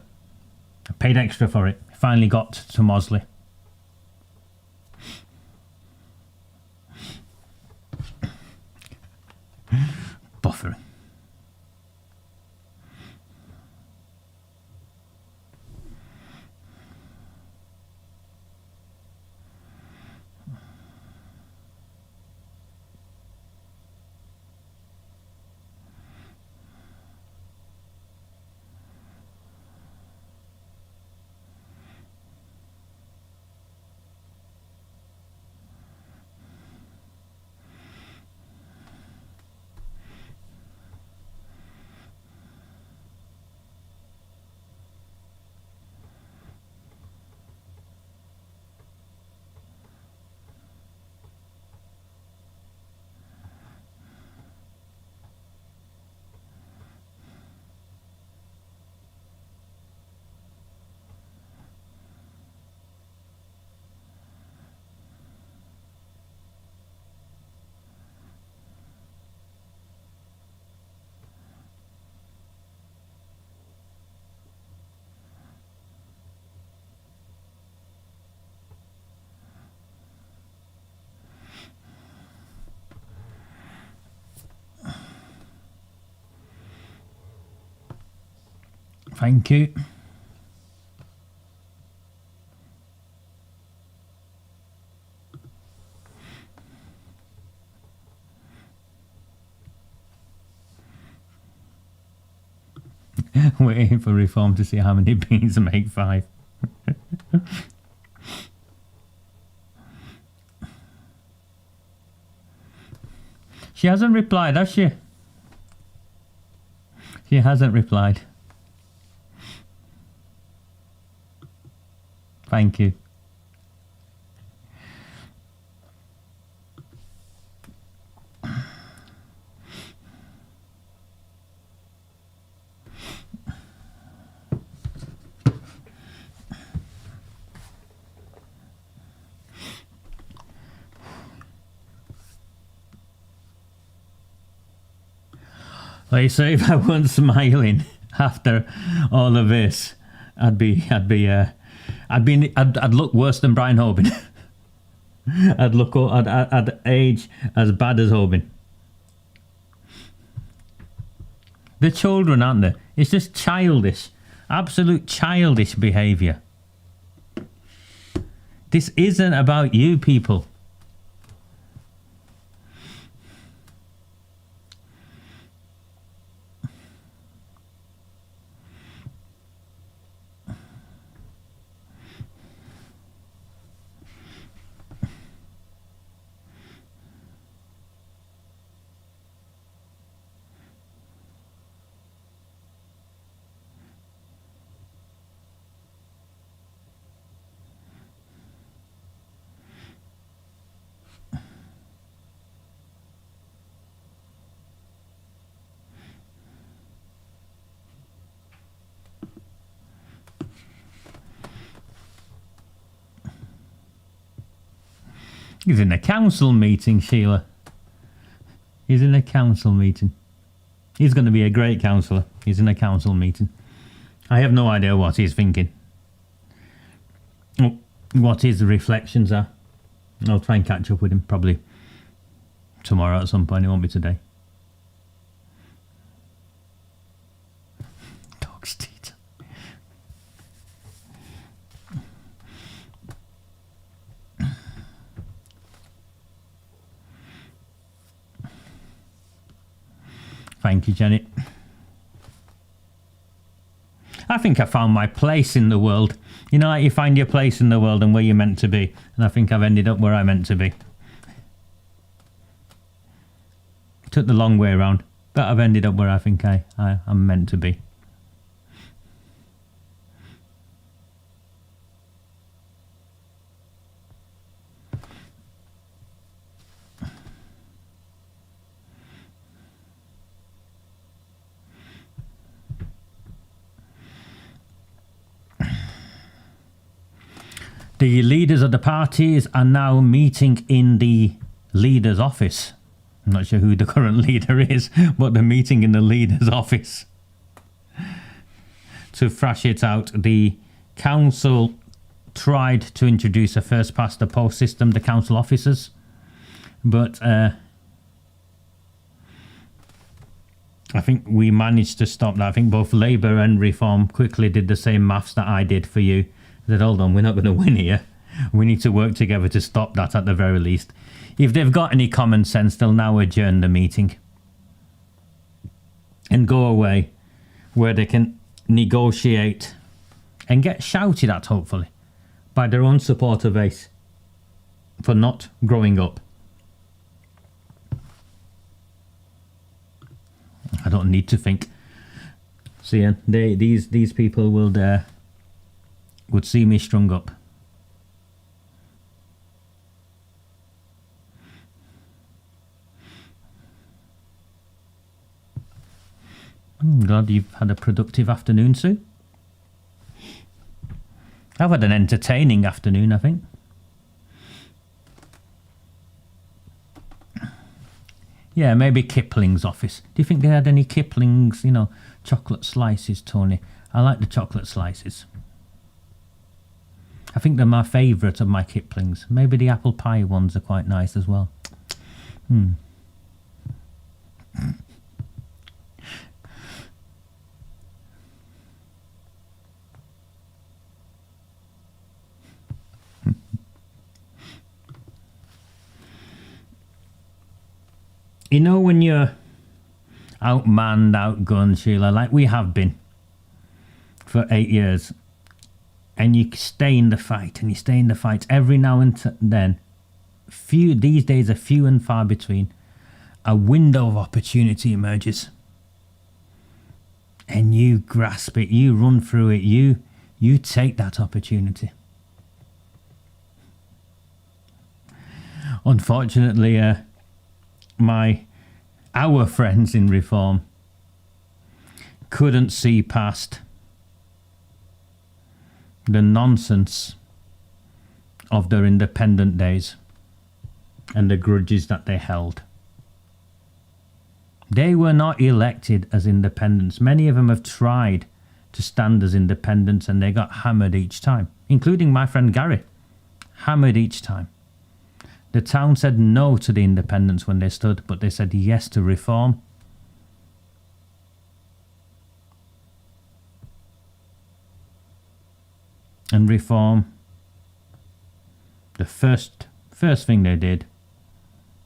I paid extra for it. Finally got to Mosley. Buffering. Thank you. Waiting for Reform to see how many beans make 5. She hasn't replied, has she? She hasn't replied. Thank you. Like, so if I weren't smiling after all of this, I'd look worse than Brian Hoban. I'd age as bad as Hoban. The children, aren't they? It's just childish, absolute childish behaviour. This isn't about you people. He's in a council meeting, Sheila. He's in a council meeting. He's going to be a great councillor. He's in a council meeting. I have no idea what he's thinking. What his reflections are. I'll try and catch up with him probably tomorrow at some point. It won't be today. Dog's teeth. Thank you, Janet. I think I found my place in the world. You know, like you find your place in the world and where you're meant to be. And I think I've ended up where I'm meant to be. Took the long way around, but I've ended up where I think I'm meant to be. The leaders of the parties are now meeting in the leader's office. I'm not sure who the current leader is, but they're meeting in the leader's office to thrash it out. The council tried to introduce a first past the post system, the council officers, but I think we managed to stop that. I think both Labour and Reform quickly did the same maths that I did for you. Said, hold on, we're not going to win here. We need to work together to stop that at the very least. If they've got any common sense, they'll now adjourn the meeting and go away where they can negotiate and get shouted at, hopefully, by their own supporter base for not growing up. I don't need to think. So yeah, these people would see me strung up. I'm glad you've had a productive afternoon, Sue. I've had an entertaining afternoon, I think. Yeah, maybe Kipling's office. Do you think they had any Kipling's, chocolate slices, Tony? I like the chocolate slices. I think they're my favourite of my Kiplings. Maybe the apple pie ones are quite nice as well. You know when you're outmanned, outgunned, Sheila, like we have been for 8 years, and you stay in the fight, and you stay in the fight every now and then, these days are few and far between, a window of opportunity emerges. And you grasp it, you run through it, you take that opportunity. Unfortunately, our friends in Reform couldn't see past the nonsense of their independent days and the grudges that they held. They were not elected as independents. Many of them have tried to stand as independents and they got hammered each time, including my friend Gary. Hammered each time. The town said no to the independents when they stood, but they said yes to reform. And reform, the first thing they did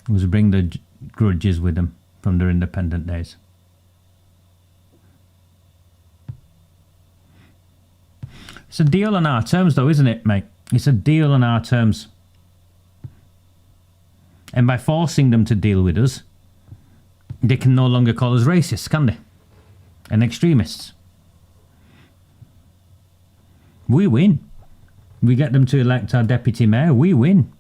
was bring the grudges with them from their independent days. It's a deal on our terms though, isn't it, mate? It's a deal on our terms. And by forcing them to deal with us, they can no longer call us racists, can they? And extremists. We win. We get them to elect our deputy mayor, we win.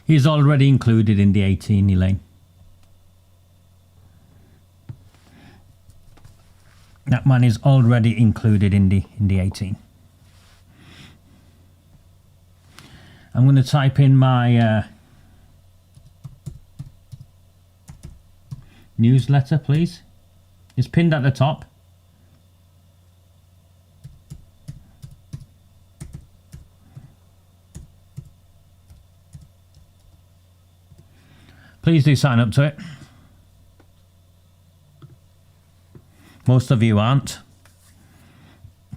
He's already included in the 18, Elaine. That man is already included in the 18. I'm going to type in my newsletter, please. It's pinned at the top. Please do sign up to it. Most of you aren't.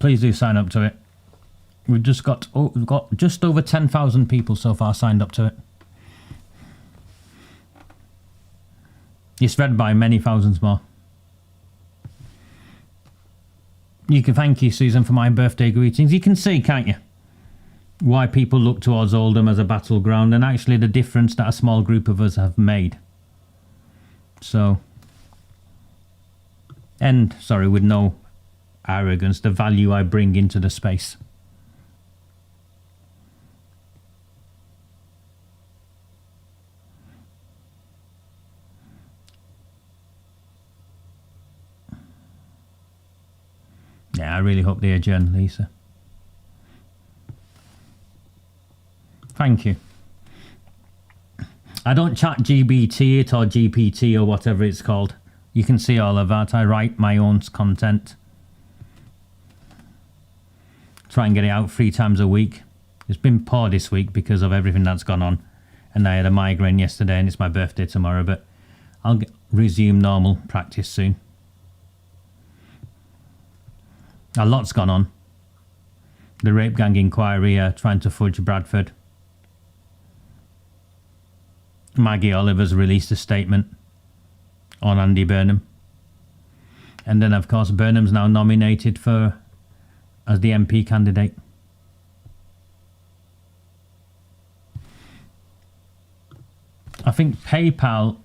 Please do sign up to it. We've got just over 10,000 people so far signed up to it. It's read by many thousands more. You can thank you, Susan, for my birthday greetings. You can see, can't you, why people look towards Oldham as a battleground and actually the difference that a small group of us have made. So, and, sorry, with no arrogance, the value I bring into the space. Yeah, I really hope they adjourn, Lisa. Thank you. I don't chat GBT it or GPT or whatever it's called. You can see all of that. I write my own content. Try and get it out 3 times a week. It's been poor this week because of everything that's gone on. And I had a migraine yesterday and it's my birthday tomorrow. But I'll resume normal practice soon. A lot's gone on. The rape gang inquiry trying to fudge Bradford. Maggie Oliver's released a statement on Andy Burnham. And then, of course, Burnham's now nominated as the MP candidate. I think PayPal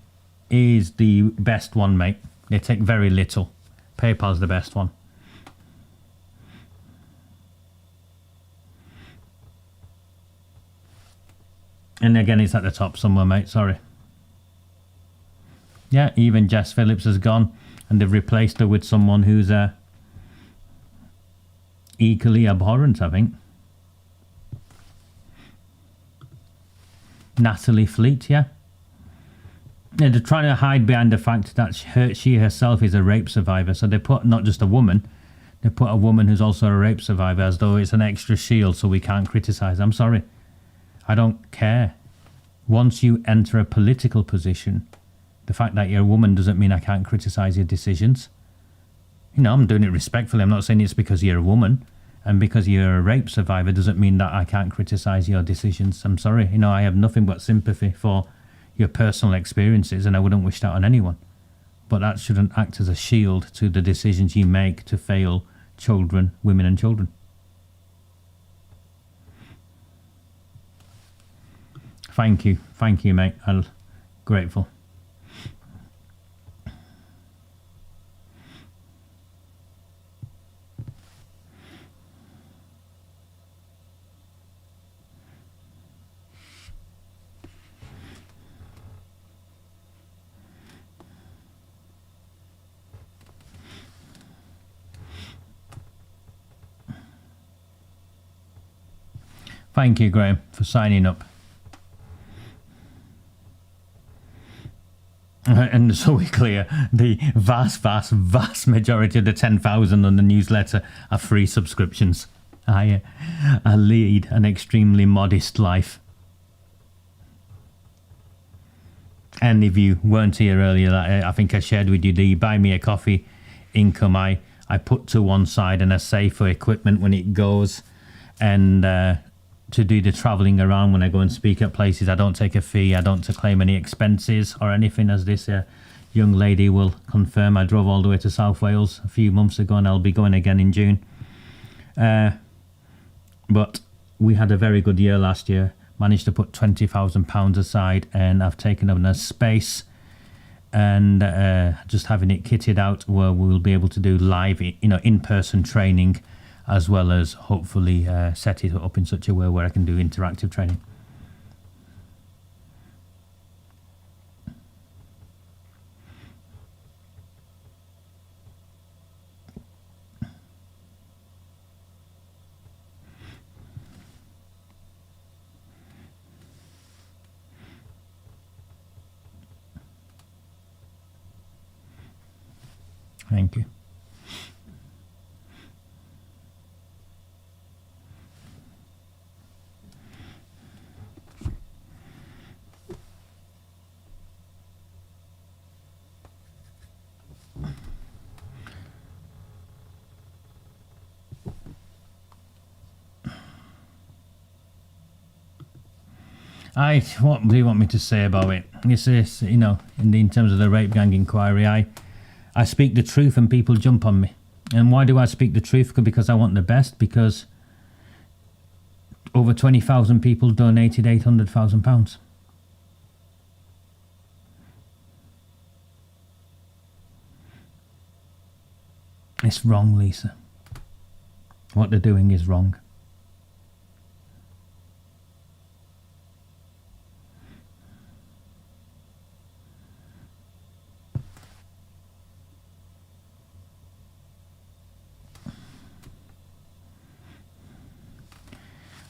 is the best one, mate. They take very little. PayPal's the best one. And again, it's at the top somewhere, mate. Sorry. Yeah, even Jess Phillips has gone. And they've replaced her with someone who's equally abhorrent, I think. Natalie Fleet, yeah. Yeah, they're trying to hide behind the fact that she herself is a rape survivor. So they put not just a woman, they put a woman who's also a rape survivor as though it's an extra shield so we can't criticise. I'm sorry. I don't care. Once you enter a political position, the fact that you're a woman doesn't mean I can't criticise your decisions. You know, I'm doing it respectfully. I'm not saying it's because you're a woman. And because you're a rape survivor doesn't mean that I can't criticise your decisions. I'm sorry. You know, I have nothing but sympathy for your personal experiences and I wouldn't wish that on anyone. But that shouldn't act as a shield to the decisions you make to fail children, women and children. Thank you, mate. I'm grateful. Thank you, Graham, for signing up. And so we're clear, the vast majority of the 10,000 on the newsletter are free subscriptions. I lead an extremely modest life. And if you weren't here earlier, I think I shared with you the buy me a coffee income I put to one side and I save for equipment when it goes. And to do the travelling around when I go and speak at places, I don't take a fee, I don't claim any expenses or anything, as this young lady will confirm. I drove all the way to South Wales a few months ago and I'll be going again in June. But we had a very good year last year, managed to put £20,000 aside, and I've taken up a space and just having it kitted out where we'll be able to do live, in-person training, as well as hopefully set it up in such a way where I can do interactive training. Thank you. What do you want me to say about it? This is, in terms of the rape gang inquiry, I speak the truth and people jump on me. And why do I speak the truth? Because I want the best, because over 20,000 people donated £800,000. It's wrong, Lisa. What they're doing is wrong.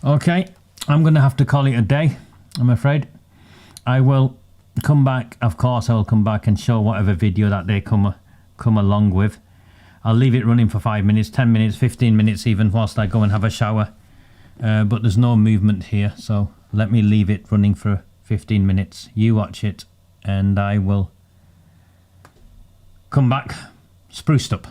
Okay, I'm going to have to call it a day, I'm afraid. I will come back, of course I will come back and show whatever video that they come along with. I'll leave it running for 5 minutes, 10 minutes, 15 minutes even, whilst I go and have a shower. But there's no movement here, so let me leave it running for 15 minutes. You watch it, and I will come back spruced up.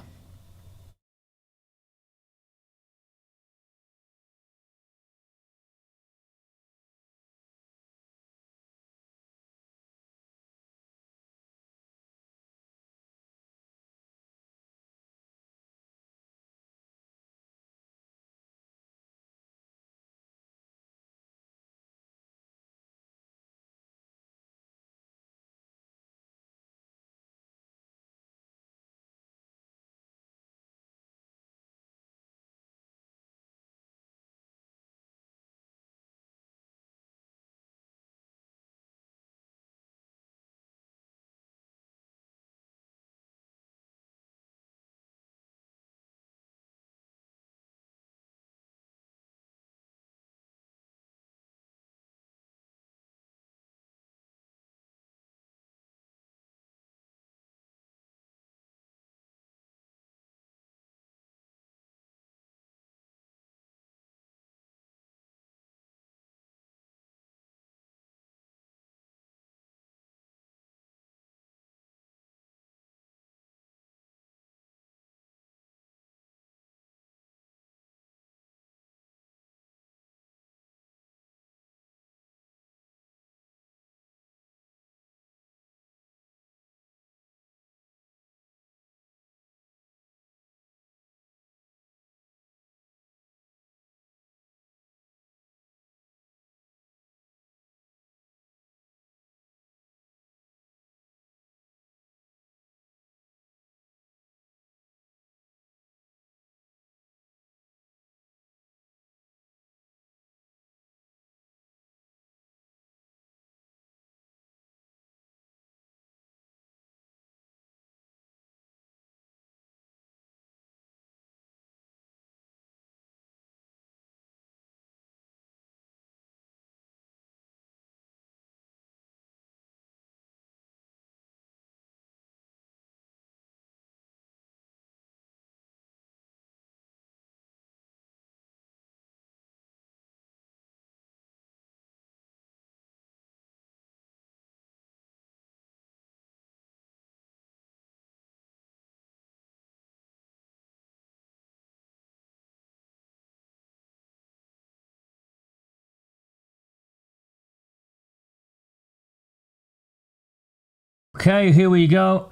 Okay, here we go.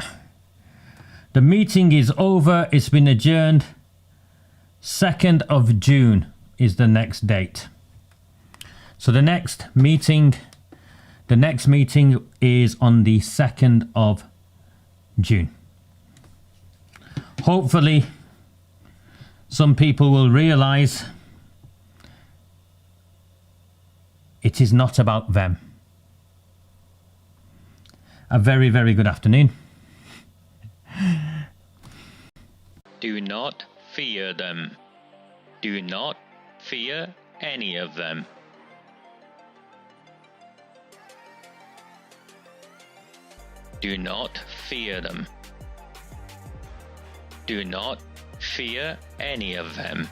The meeting is over. It's been adjourned. 2nd of June is the next date. So the next meeting is on the 2nd of June. Hopefully, some people will realise it is not about them. A very, very good afternoon. Do not fear them. Do not fear any of them. Do not fear them. Do not fear any of them.